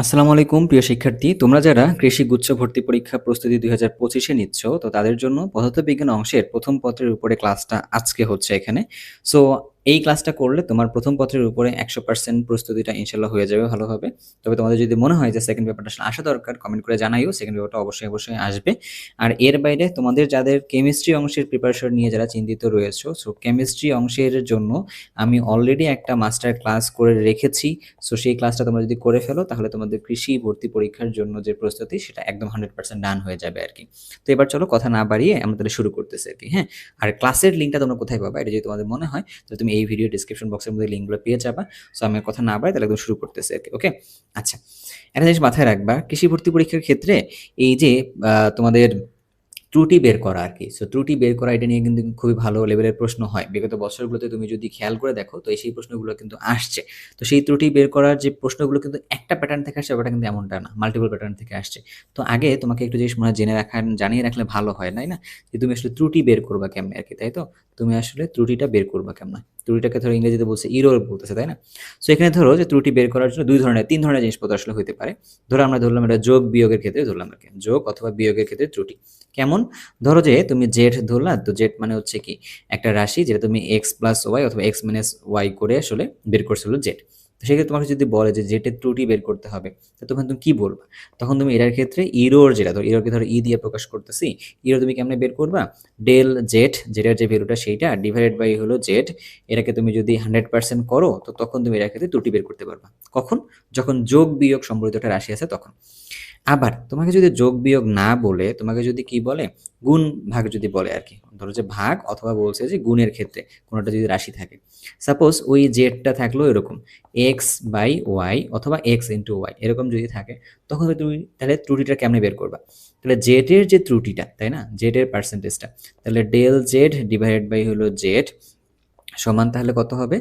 আসসালামু আলাইকুম প্রিয় শিক্ষার্থী। তোমরা যারা কৃষি গুচ্ছ ভর্তি পরীক্ষা প্রস্তুতি ২০২৫ এ নিচ্ছ, তো তাদের জন্য পদার্থবিজ্ঞান অংশের প্রথম পত্রের উপরে ক্লাসটা আজকে হচ্ছে এখানে। সো এই ক্লাসটা করলে তোমার প্রথম পত্রের উপরে ১০০% প্রস্তুতিটা ইনশাআল্লাহ হয়ে যাবে ভালোভাবে। তবে তোমাদের যদি মনে হয় যে সেকেন্ড পেপারটা আসলে আসা দরকার, কমেন্ট করে জানাইও। সেকেন্ড পেপারটা অবশ্যই আসবে। আর এর বাইরে তোমাদের যাদের কেমিস্ট্রি অংশের প্রিপারেশন নিয়ে যারা চিন্তিত রয়েছো, সো কেমিস্ট্রি অংশের জন্য আমি অলরেডি একটা মাস্টার ক্লাস করে রেখেছি। সো সেই ক্লাসটা তোমরা যদি করে ফেলো তাহলে তোমাদের কৃষি ভর্তি পরীক্ষার জন্য যে প্রস্তুতি সেটা একদম 100% ডান হয়ে যাবে আর কি। তো এবার চলো কথা না বাড়িয়ে আমরা তাহলে শুরু করতেছি আর কি। হ্যাঁ, আর ক্লাসের লিঙ্কটা তোমরা কোথায় পাবা এটা যদি তোমাদের মনে হয় তাহলে তুমি এই ভিডিও ডিসক্রিপশন বক্সের মধ্যে লিঙ্কগুলো পেয়ে যাবা। সো আমি কথা না বাড়াই তাহলে একদম শুরু করতেছি আর কি। ওকে, আচ্ছা, একটা জিনিস মাথায় রাখবা, কৃষি ভর্তি পরীক্ষার ক্ষেত্রে এই যে তোমাদের ত্রুটি বের করা আরকি। সো ত্রুটি বের করা এটা নিয়ে কিন্তু খুবই ভালো লেভেলের প্রশ্ন হয়। বিগত বছরগুলোতে তুমি যদি খেয়াল করে দেখো তো সেই প্রশ্নগুলো কিন্তু আসছে। তো সেই ত্রুটি বের করার যে প্রশ্নগুলো কিন্তু একটা প্যাটার্ন থেকে আসছে ব্যাপারটা কিন্তু এমনটা না। মাল্টিপল প্যাটার্ন থেকে আসছে। তো আগে তোমাকে একটু জিনিস মনে হয় জানিয়ে রাখলে ভালো হয়, তাই না? যে তুমি আসলে ত্রুটি বের করবা কেমনে আরকি, তাই তো? তুমি আসলে ত্রুটিটা বের করবা কেমনে? ত্রুটিটাকে ধরো ইংরেজিতে বলছে এরর বলতেছে, তাই না? সো এখানে ধরো যে ত্রুটি বের করার জন্য ৩ ধরনের জিনিসপত্র আসলে হইতে পারে। ধরো আমরা ধরলাম এটা যোগ বিয়োগের ক্ষেত্রে ধরলাম আরকি। যোগ অথবা বিয়োগের ক্ষেত্রে ত্রুটি। কেমন? ধরো যে তুমি জেড ধরলা, তো জেড মানে হচ্ছে কি একটা রাশি যেটা তুমি এক্স প্লাস ওয়াই অথবা এক্স মাইনাস ওয়াই করে আসলে বের করছে হলো জেড। তো সেক্ষেত্রে তোমাকে যদি বলে যে জেটের ত্রুটি বের করতে হবে, তো তখন তুমি কি বলবা? তখন তুমি এটার ক্ষেত্রে ইরোর যেটা ধরো, ইরোরকে ধরো ই দিয়ে প্রকাশ করতেছি, ইরো তুমি কেমনে বের করবা? ডেল জেড, যেটার যে ভ্যালুটা সেইটা ডিভাইডেড বাই হলো জেড, এটাকে তুমি যদি 100% করো তো তখন তুমি এটার ক্ষেত্রে ত্রুটি বের করতে পারবা। কখন? যখন যোগ বিয়োগ সম্পর্কিত একটা রাশি আছে তখন। আবার তোমাকে যদি যোগ বিয়োগ না বলে তোমাকে যদি কি বলে, গুণ ভাগ যদি বলে আর কি, ধরো যে ভাগ অথবা বলছে যে গুণের ক্ষেত্রে কোনোটা যদি রাশি থাকে, সাপোজ ওই জেডটা থাকলো এরকম এক্স বাই ওয়াই অথবা এক্স ইন্টু ওয়াই এরকম যদি থাকে, তখন তুমি তাহলে ত্রুটিটা কেমনে বের করবা? তাহলে জেড এর যে ত্রুটিটা, তাই না, জেড এর পার্সেন্টেজটা, তাহলে ডেল জেড ডিভাইডেড বাই হলো জেড সমান তাহলে কত হবে?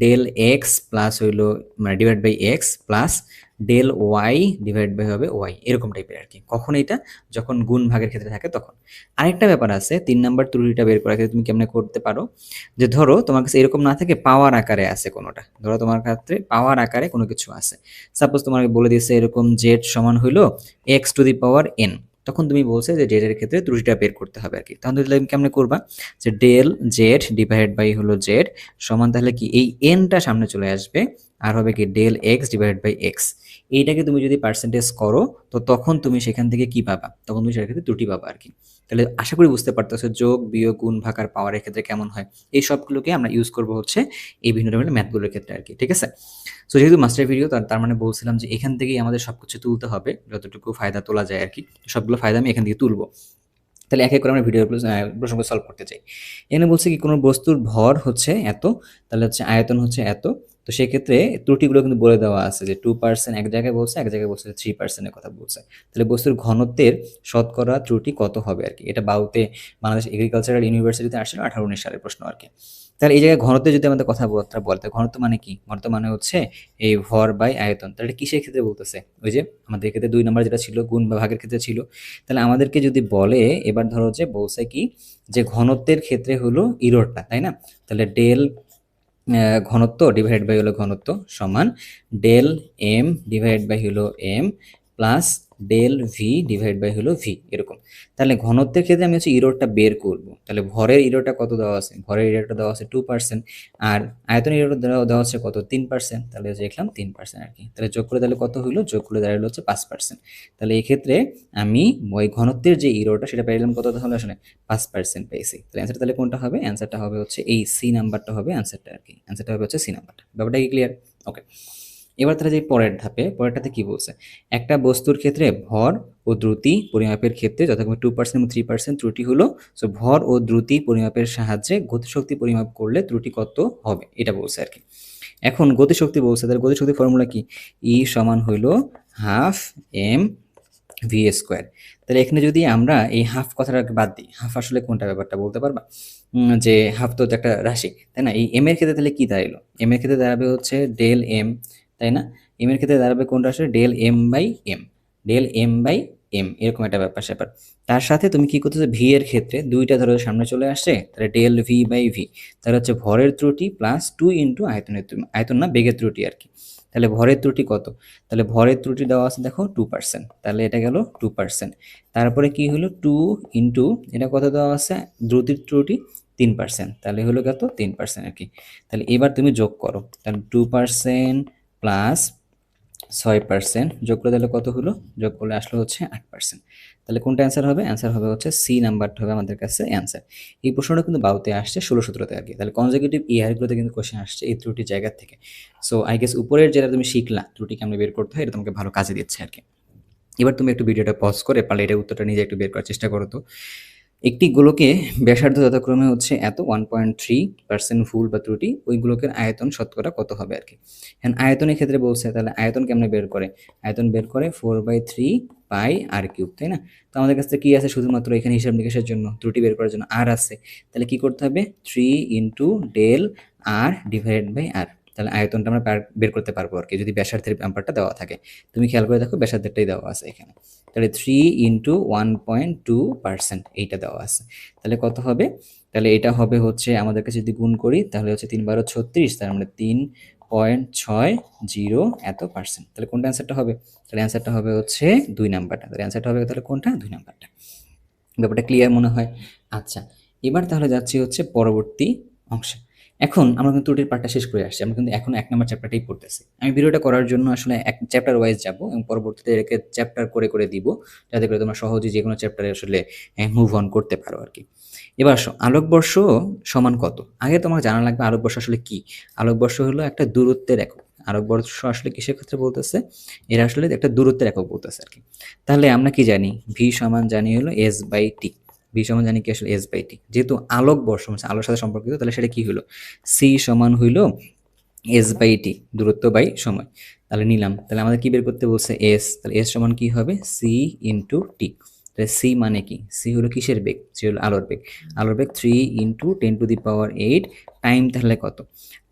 ডেল এক্স প্লাস হইলো মানে divide by X plus del Y divide by হবে ওয়াই, এরকম টাইপের আর কি। কখন এটা? যখন গুণ ভাগের ক্ষেত্রে থাকে তখন। আরেকটা ব্যাপার আছে, ৩ নাম্বার ত্রুটিটা বের করার ক্ষেত্রে তুমি কেমনে করতে পারো? যে ধরো তোমার কাছে এরকম না থাকে, পাওয়ার আকারে আছে কোনোটা, ধরো তোমার ক্ষেত্রে পাওয়ার আকারে কোনো কিছু আছে। সাপোজ তোমাকে বলে দিয়েছে এরকম জেড সমান হইলো x two the power N, তখন তুমি বলছে যে জেড এর ক্ষেত্রে ত্রুটিটা বের করতে হবে আর কি। তখন তুমি কেমনে করবা? যে ডেল জেড ডিভাইড বাই হলো জেড সমান তাহলে কি এই এনটা সামনে চলে আসবে আর হবে কি del X divide by X. এইটাকে তুমি যদি পার্সেন্টেজ করো তো তখন তুমি সেখান থেকে কি পাবা? তখন তুমি সেটার ক্ষেত্রে ত্রুটি পাবা আর কি। তাহলে আশা করি বুঝতে পারতেছো যোগ বিয়োগ গুণ ভাগ আর পাওয়ারের ক্ষেত্রে কেমন হয়। এই সবগুলোকে আমরা ইউজ করবো হচ্ছে এই বিভিন্ন ধরনের ম্যাথগুলোর ক্ষেত্রে আর কি। ঠিক আছে? সো যেহেতু মাস্টার ভিডিও, তার মানে বলছিলাম যে এখান থেকেই আমাদের সবকিছু তুলতে হবে, যতটুকু ফায়দা তোলা যায় আর কি। সবগুলো ফায়দা আমি এখান থেকে তুলবো। তাহলে এক এক করে আমরা ভিডিও প্রসঙ্গ সলভ করতে চাই। এখানে বলছে কি কোনো বস্তুর ভর হচ্ছে এত, তাহলে হচ্ছে আয়তন হচ্ছে এত। তো সেক্ষেত্রে ত্রুটিগুলো কিন্তু বলে দেওয়া আছে যে 2% এক জায়গায় বলছে, এক জায়গায় বলছে 3% কথা বলছে। তাহলে বস্তুর ঘনত্বের শতকরা ত্রুটি কত হবে আর কি। এটা বাউতে বাংলাদেশ এগ্রিকালচারাল ইউনিভার্সিটিতে আসছিল 18-19 সালের প্রশ্ন আর কি। তাহলে এই জায়গায় ঘনত্বের যদি আমাদের কথাবার্তা বলে, ঘনত্ব মানে কি? ঘনত্ব মানে হচ্ছে এই ভর বাই আয়তন। তাহলে এটা কিসের ক্ষেত্রে বলতেছে? ওই যে আমাদের ক্ষেত্রে 2 নম্বর যেটা ছিল গুণ বা ভাগের ক্ষেত্রে ছিল। তাহলে আমাদেরকে যদি বলে এবার ধরো যে বলছে কি যে ঘনত্বের ক্ষেত্রে হলো ইরোরটা, তাই না? তাহলে ডেল ঘনত্ব ডিভাইড বাই হলো ঘনত্ব সমান ডেল এম ডিভাইড বাই হলো M plus del V divide by হলো ভি, এরকম। তাহলে ঘনত্বের ক্ষেত্রে আমি হচ্ছে ইরোরটা বের করব। তাহলে ভরের ইরোরটা কত দেওয়া আছে? ভরের ইরোরটা দেওয়া আছে 2%, আর আয়তনের ইরোরটা দেওয়া আছে কত? 3%। তাহলে লিখলাম 3% আর কি। তাহলে যোগ করে তাহলে কত হইলো? যোগ করে দাঁড়ালো হচ্ছে 5%। তাহলে এই ক্ষেত্রে আমি ওই ঘনত্বের যে ইরোটা সেটা পেলাম কত? তাহলে আসলে 5% পেয়েছি। তাহলে অ্যান্সার তাহলে কোনটা হবে? অ্যান্সারটা হবে হচ্ছে এই সি নাম্বারটা হবে অ্যান্সারটা আর কি। অ্যান্সারটা হবে হচ্ছে সি নাম্বারটা। ব্যাপারটা কি ক্লিয়ার? ওকে, এবার তাহলে যে পরেরটাতে কি বলছে? একটা বস্তুর ক্ষেত্রে ভর ও দ্রুতি পরিমাপের ক্ষেত্রে যথাক্রমে 2% এবং 3% ত্রুটি হলো। সো ভর ও দ্রুতি পরিমাপের সাহায্যে গতিশক্তি পরিমাপ করলে ত্রুটি কত হবে এটা বলছে আর কি। এখন গতিশক্তি বলছে, তাহলে গতিশক্তির ফর্মুলা কি? ই সমান হইল হাফ এম ভি স্কোয়ার। তাহলে এখানে যদি আমরা এই হাফ কথাটাকে বাদ দিই, হাফ আসলে কোনটা ব্যাপারটা বলতে পারবা? যে হাফ তো একটা রাশি, তাই না? এই এম এর ক্ষেত্রে তাহলে কি দাঁড়াইলো? এম এর ক্ষেত্রে দাঁড়াবে হচ্ছে ডেল এম, তাই না? এম এর ক্ষেত্রে দাঁড়াবে কোনটা আসলে? Del M by M, del M by M, এরকম একটা ব্যাপার স্যাপার। তার সাথে তুমি কি করতেছো? ভি এর ক্ষেত্রে দুইটা ধরো সামনে চলে আসছে, তাহলে ডেল ভি বাই ভি, তাহলে হচ্ছে ভরের ত্রুটি প্লাস 2 ইন্টু আয়তনের আয়তন না বেগের ত্রুটি আর কি। তাহলে ভরের ত্রুটি কত? তাহলে ভরের ত্রুটি দেওয়া আছে দেখো 2%, তাহলে এটা গেল 2%। তারপরে কি হলো 2 ইন্টু এটা কত দেওয়া আছে, দ্রুতির ত্রুটি 3%, তাহলে হলো কত 3% আর কি। তাহলে এবার তুমি যোগ করো, তাহলে 2% প্লাস 6% যোগ করে দিলে কত হলো, যোগ করলে আসলে হচ্ছে 8%। তাহলে কোনটা অ্যান্সার হবে? অ্যান্সার হবে হচ্ছে সি নাম্বারটা হবে আমাদের কাছে অ্যান্সার। এই প্রশ্নটা কিন্তু বাউতে আসছে 16-17তে আর কি। তাহলে কনজিকিউটিভ ইয়ারগুলোতে কিন্তু কোশ্চেন আসছে এই ত্রুটির জায়গা থেকে। সো আই গেস উপরের যেটা তুমি শিখলা ত্রুটি কেমনে বের করতে হয়, এটা তোমাকে ভালো কাজে দিচ্ছে আর কি। এবার তুমি একটু ভিডিওটা পজ করে পারলে এটা উত্তরটা নিজে একটু বের করার চেষ্টা করো তো। একটি গোলকে ব্যাসার্ধ যথাক্রমে হচ্ছে এত 1.3% ভুল বা ত্রুটি, ওই গোলকের আয়তন শতকরা কত হবে আর কি। এখন আয়তনের ক্ষেত্রে বলছে, তাহলে আয়তন কেমনে বের করে? আয়তন বের করে 4/3 পাই আর কিউব, তাই না? তো আমাদের কাছে কি আছে, শুধুমাত্র এখানে হিসাব নিকাশের জন্য ত্রুটি বের করার জন্য আর আছে। তাহলে কি করতে হবে, 3 into del R divided by R. তাহলে আয়তনটা আমরা বের করতে পারবো আর কি, যদি ব্যাসার্ধের ব্যাপারটা দেওয়া থাকে। তুমি খেয়াল করে দেখো ব্যাসার্ধেরটাই দেওয়া আছে এখানে। তাহলে 3 ইন্টু 1.2% এইটা দেওয়া আছে। তাহলে কত হবে? তাহলে এটা হবে হচ্ছে আমাদের কাছে যদি গুণ করি তাহলে হচ্ছে 3×12 = 36, তার মানে 3.60 এত পার্সেন্ট। তাহলে কোনটা অ্যান্সারটা হবে? তাহলে অ্যান্সারটা হবে হচ্ছে 2 নাম্বারটা। তাহলে অ্যান্সারটা হবে তাহলে কোনটা? 2 নাম্বারটা। ব্যাপারটা ক্লিয়ার মনে হয়? আচ্ছা, এবার তাহলে যাচ্ছি হচ্ছে পরবর্তী অংশে। এখন আমরা কিন্তু ত্রুটির পার্টটা শেষ করে আসছি, আমরা কিন্তু এখন 1 নাম্বার চ্যাপ্টারটাই পড়তেছি। আমি ভিডিওটা করার জন্য আসলে এক চ্যাপ্টার ওয়াইজ যাব এবং পরবর্তীতে এটাকে চ্যাপ্টার করে দিব, যাতে করে তোমরা সহজেই যেকোনো চ্যাপ্টারে আসলে মুভ অন করতে পারো আর কি। এবার আসো, আলোকবর্ষ সমান কত? আগে তোমার জানা লাগবে আলোকবর্ষ আসলে কি। আলোকবর্ষ হলো একটা দূরত্বের একক। আলোকবর্ষ আসলে কিসের ক্ষেত্রে বলতেছে? এরা আসলে একটা দূরত্বের একক বলতেছে আর কি। তাহলে আমরা কি জানি, ভি সমান জানি হলো s/t। ভি সমান জানি কি আসলে s/t। যেহেতু আলোক বর্ষ হচ্ছে আলোর সাথে সম্পর্কিত, তাহলে সেটা কি হলো, সি সমান হইল s/t, দূরত্ব বাই সময়। তাহলে নিলাম, তাহলে আমাদের কি বের করতে বলছে, এস। তাহলে এস সমান কি হবে, সি ইন্টু টি। তাহলে সি মানে কি, সি হলো কিসের বেগ, সি হলো আলোর বেগ। আলোর বেগ 3 ইন্টু 10⁸। টাইম তাহলে কত?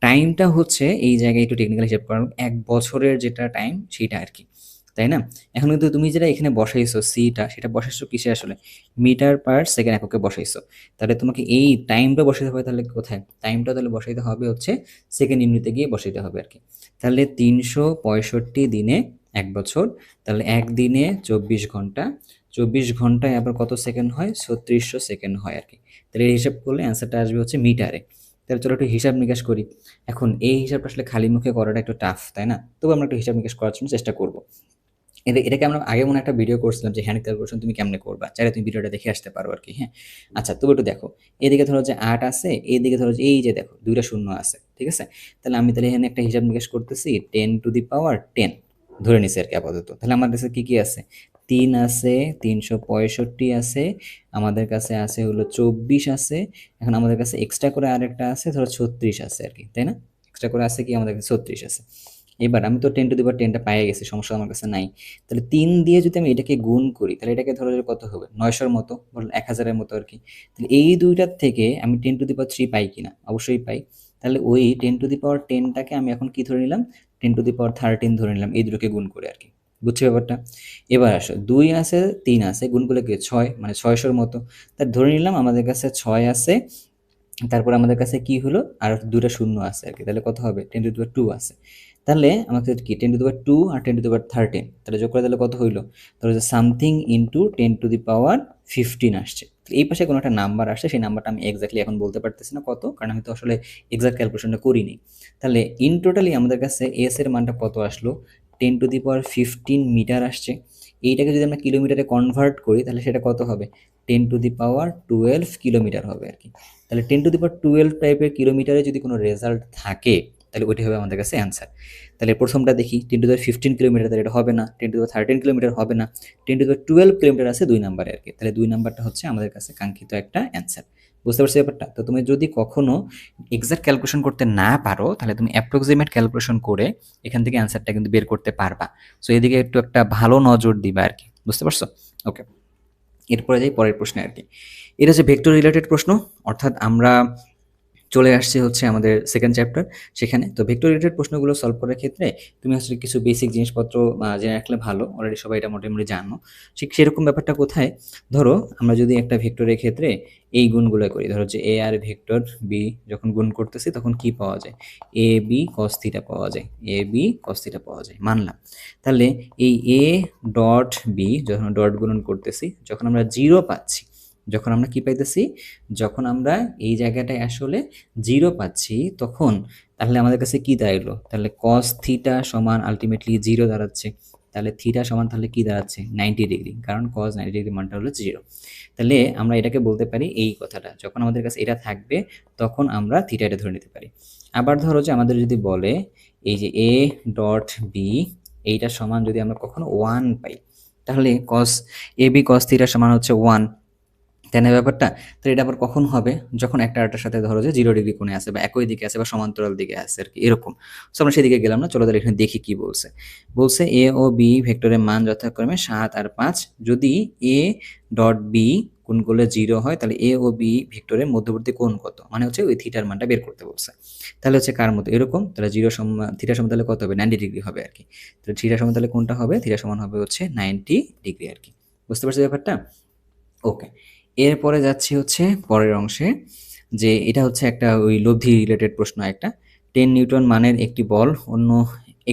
টাইমটা হচ্ছে এই জায়গায় একটু টেকনিক্যাল হিসাব করার, 1 বছরের যেটা টাইম সেটা আর কি, তাই না? এখন কিন্তু তুমি যেটা এখানে বসাইছো সিটা, সেটা বসাইছো কিসে আসলে, মিটার পার সেকেন্ড এককে বসাইছো। তাহলে তোমাকে এই টাইমটা বসাইতে হবে, তাহলে কোথায় টাইমটা তাহলে বসাইতে হবে হচ্ছে সেকেন্ড ইউনিটে গিয়ে বসাইতে হবে আর কি। তাহলে 365 দিনে 1 বছর, তাহলে একদিনে 24 ঘন্টা, 24 ঘন্টায় আবার কত সেকেন্ড হয়, 3600 সেকেন্ড হয় আর কি। তাহলে এই হিসাব করলে অ্যান্সারটা আসবে হচ্ছে মিটারে। তাহলে চলো একটু হিসাব নিকাশ করি। এখন এই হিসাবটা আসলে খালি মুখে করাটা একটু টাফ, তাই না? তবু আমরা একটু হিসাব নিকাশ করার জন্য চেষ্টা করবো। এটাকে আমরা আগে মনে একটা ভিডিও করছিলাম যে হ্যান্ড ক্যালকুলেশন তুমি কেমনে করবা, চাইলে তুমি ভিডিওটা দেখে আসতে পারো আর কি। হ্যাঁ, আচ্ছা তবু একটু দেখো, এদিকে ধরো যে 8 আছে, এইদিকে ধরো যে এই যে দেখো 2টা শূন্য আছে, ঠিক আছে? তাহলে আমি তাহলে এখানে একটা হিসাব নিকাশ করতেছি, 10⁻10 ধরে নিছি আর কি আপাতত। তাহলে আমার কাছে কি কি আছে, 3 আছে, 365 আছে, আমাদের কাছে আছে হলো 24 আছে। এখন আমাদের কাছে এক্সট্রা করে আরেকটা আছে ধরো 36 আছে আর কি, তাই না? এক্সট্রা করে আছে কি, আমাদের কাছে 36 আছে। এবার আমি তো 10⁻10টা পাইয়ে গেছি, সমস্যা আমার কাছে নাই। তাহলে 3 দিয়ে যদি আমি এটাকে গুণ করি, তাহলে এটাকে ধরো যে কত হবে, 900-র মতো, বলুন 1000-এর মতো আর কি। তাহলে এই দুইটার থেকে আমি 10⁻3 পাই কিনা, অবশ্যই পাই। তাহলে ওই 10⁻10টাকে আমি এখন কি ধরে নিলাম, 10⁻13 ধরে নিলাম, এই দুটোকে গুণ করে আর কি। বুঝছি ব্যাপারটা? এবার আসো, 2 আছে, 3 আছে, গুণ করলে কি 6, মানে 600-র মতো। তা ধরে নিলাম আমাদের কাছে 6 আছে, তারপর আমাদের কাছে কি হলো, আর 2টা শূন্য আছে আর কি। তাহলে কত হবে, 10⁻2 আছে। তাহলে আমাকে কি 10⁻2 আর 10⁻13, তাহলে যোগ করে তাহলে কত হইলো, তাহলে যে সামথিং ইন্টু 10⁻15 আসছে। এই পাশে কোনো একটা নাম্বার আসছে, সেই নাম্বারটা আমি এক্স্যাক্টলি এখন বলতে পারতেছি না কত, কারণ আমি তো আসলে এক্সাক্ট ক্যালকুলেশনটা করিনি। তাহলে ইন টোটালি আমাদের কাছে এস এর মানটা কত আসলো, 10⁻15 মিটার আসছে। এইটাকে যদি আমরা কিলোমিটারে কনভার্ট করি তাহলে সেটা কত হবে, 10⁻12 কিলোমিটার হবে আর কি। তাহলে 10⁻12 টাইপের কিলোমিটারে যদি কোনো রেজাল্ট থাকে, তাহলে ওইটা হবে আমাদের কাছে অ্যান্সার। তাহলে প্রথমটা দেখি, 10⁻15 কিলোমিটার, তাহলে এটা হবে না। 10⁻13 কিলোমিটার হবে না। 10⁻12 কিলোমিটার আছে 2 নাম্বারে আর কি। তাহলে 2 নাম্বারটা হচ্ছে আমাদের কাছে কাঙ্ক্ষিত একটা অ্যান্সার। বুঝতে পারছি ব্যাপারটা? তো তুমি যদি কখনো এক্সাক্ট ক্যালকুলেশন করতে না পারো, তাহলে তুমি অ্যাপ্রক্সিমেট ক্যালকুলেশন করে এখান থেকে অ্যান্সারটা কিন্তু বের করতে পারবা। সো এদিকে একটু একটা ভালো নজর দিবা আর কি। বুঝতে পারছো? ওকে, এরপরে যাই পরের প্রশ্নে আর কি। এটা হচ্ছে ভেক্টর রিলেটেড প্রশ্ন, অর্থাৎ আমরা চলে আসছে হচ্ছে আমাদের সেকেন্ড চ্যাপ্টার সেখানে। তো ভেক্টর রিলেটেড প্রশ্নগুলো সলভ করার ক্ষেত্রে তুমি আসলে কিছু বেসিক জিনিসপত্র জেনে রাখলে ভালো। অলরেডি সবাই এটা মোটামুটি জানো। ঠিক সেরকম ব্যাপারটা কোথায়? ধরো আমরা যদি একটা ভেক্টরের ক্ষেত্রে এই গুণগুলো করি, ধরো যে এ আর ভেক্টর বি যখন গুণ করতেছি তখন কি পাওয়া যায়? এ বি কস থিটা পাওয়া যায়, এ বি কস থিটা পাওয়া যায়, মানলাম। তাহলে এই এ ডট বি যখন ডট গুণন করতেছি, যখন আমরা জিরো পাচ্ছি, যখন আমরা কি পাইতেছি, যখন আমরা এই জায়গাটায় আসলে জিরো পাচ্ছি, তখন তাহলে আমাদের কাছে কি দাঁড়াইলো? তাহলে কস থিটা সমান আলটিমেটলি জিরো দাঁড়াচ্ছে। তাহলে থিটা সমান তাহলে কি দাঁড়াচ্ছে? 90 ডিগ্রি, কারণ কস 90 ডিগ্রি মানটা হলো জিরো। তাহলে আমরা এটাকে বলতে পারি এই কথাটা, যখন আমাদের কাছে এটা থাকবে তখন আমরা থিটা এটা ধরে নিতে পারি। আবার ধরো যে আমাদের যদি বলে এই যে এ ডট বি এইটা সমান যদি আমরা কখনো 1 পাই, তাহলে কস এ বি কস থিটা সমান হচ্ছে 1, তাই না ব্যাপারটা? তো এটা আবার কখন হবে? যখন একটা আরেকটার সাথে ধরো যে 0 ডিগ্রি কোণে আছে বা একই দিকে আছে বা সমান্তরাল দিকে আছে আরকি, এরকম। সো আমরা সেদিকে গেলাম না। চলো তাহলে এখানে দেখি কি বলছে। বলছে এ ও বি ভেক্টরের মান যথাক্রমে 7 আর 5 যদি এ ডট বি গুণ করলে 0 হয়, তাহলে এ ও বি ভেক্টরের মধ্যবর্তী কোণ কত? মানে হচ্ছে ওই থিটার মানটা বের করতে বলছে। তাহলে হচ্ছে কার মতো? এরকম। তাহলে 0 সমান থিটা সমান তাহলে কত হবে? 90 ডিগ্রি হবে আরকি। তাহলে থিটা সমান তাহলে কোনটা হবে? থিটা সমান হবে হচ্ছে 90 ডিগ্রি আরকি। বুঝতে পারছো ব্যাপারটা? ওকে। এরপরে যাচ্ছি হচ্ছে পরের অংশে, যে এটা হচ্ছে একটা ওই লব্ধি রিলেটেড প্রশ্ন একটা। 10 নিউটন মানের একটি বল অন্য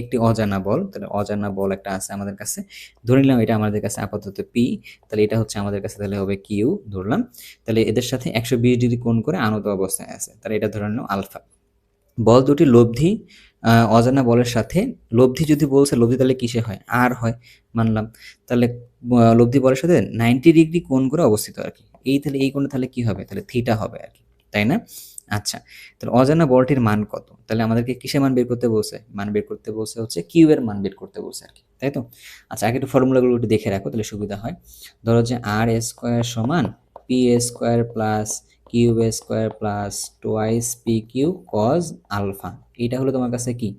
একটি অজানা বল, তাহলে অজানা বল একটা আছে আমাদের কাছে, ধরে নিলাম এটা আমাদের কাছে আপাতত পি, তাহলে এটা হচ্ছে আমাদের কাছে তাহলে হবে কিউ ধরলাম। তাহলে এদের সাথে 120 ডিগ্রি কোণ করে আনত অবস্থায় আছে, তাহলে এটা ধরে নিলাম আলফা। বল দুটি লব্ধি অজানা বলের সাথে, লব্ধি যদি বলছে লব্ধি তাহলে কিসে হয়? আর হয়, মানলাম। তাহলে লব্ধি বলের সাথে 90 ডিগ্রি কোণ করে অবস্থিত আর কি। এই তাহলে এই কোণে তাহলে কি হবে? তাহলে থিটা হবে আর কি, তাই না? আচ্ছা, তাহলে অজানা বলটির মান কত? তাহলে আমাদেরকে কিসের মান বের করতে বলছে? মান বের করতে বলছে হচ্ছে কিউ এর মান বের করতে বলছে আর কি, তাই তো? আচ্ছা, আগে একটু ফর্মুলাগুলো একটু দেখে রাখো তাহলে সুবিধা হয়। ধরো যে আর স্কোয়ার সমান P square plus Q square plus twice P Q cos alpha. এটা হলো তোমার কাছে কি?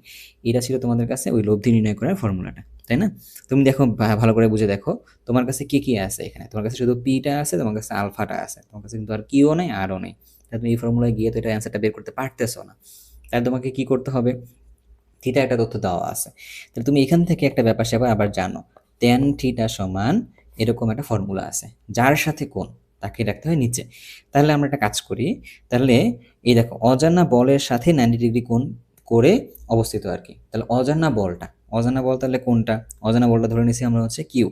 এটা ছিল তোমাদের কাছে ওই লব্ধি নির্ণয় করার ফর্মুলাটা, তাই না? তুমি দেখো ভালো করে বুঝে দেখো, তোমার কাছে কি কি আছে এখানে? তোমার কাছে শুধু পিটা আছে, তোমার কাছে আলফাটা আছে, তোমার কাছে কিন্তু আর কিউ নেই আরও নেই। তাহলে তুমি এই ফর্মুলায় গিয়ে তো এটা অ্যান্সারটা বের করতে পারতেছো না। তাহলে তোমাকে কি করতে হবে? থিটা একটা তথ্য দেওয়া আছে, তাহলে তুমি এখান থেকে একটা ব্যাপার স্যাপার আবার জানো, ট্যান থিটা সমান এরকম একটা ফর্মুলা আছে, যার সাথে কোণ তাকে রাখতে হয় নিচে। তাহলে আমরা একটা কাজ করি, তাহলে এই দেখো অজানা বলের সাথে 90 ডিগ্রি কোণ করে অবস্থিত আর কি। তাহলে অজানা বলটা, অজানা বল তাহলে কোনটা? অজানা বলটা ধরে নিছি আমরা হচ্ছে কিউ,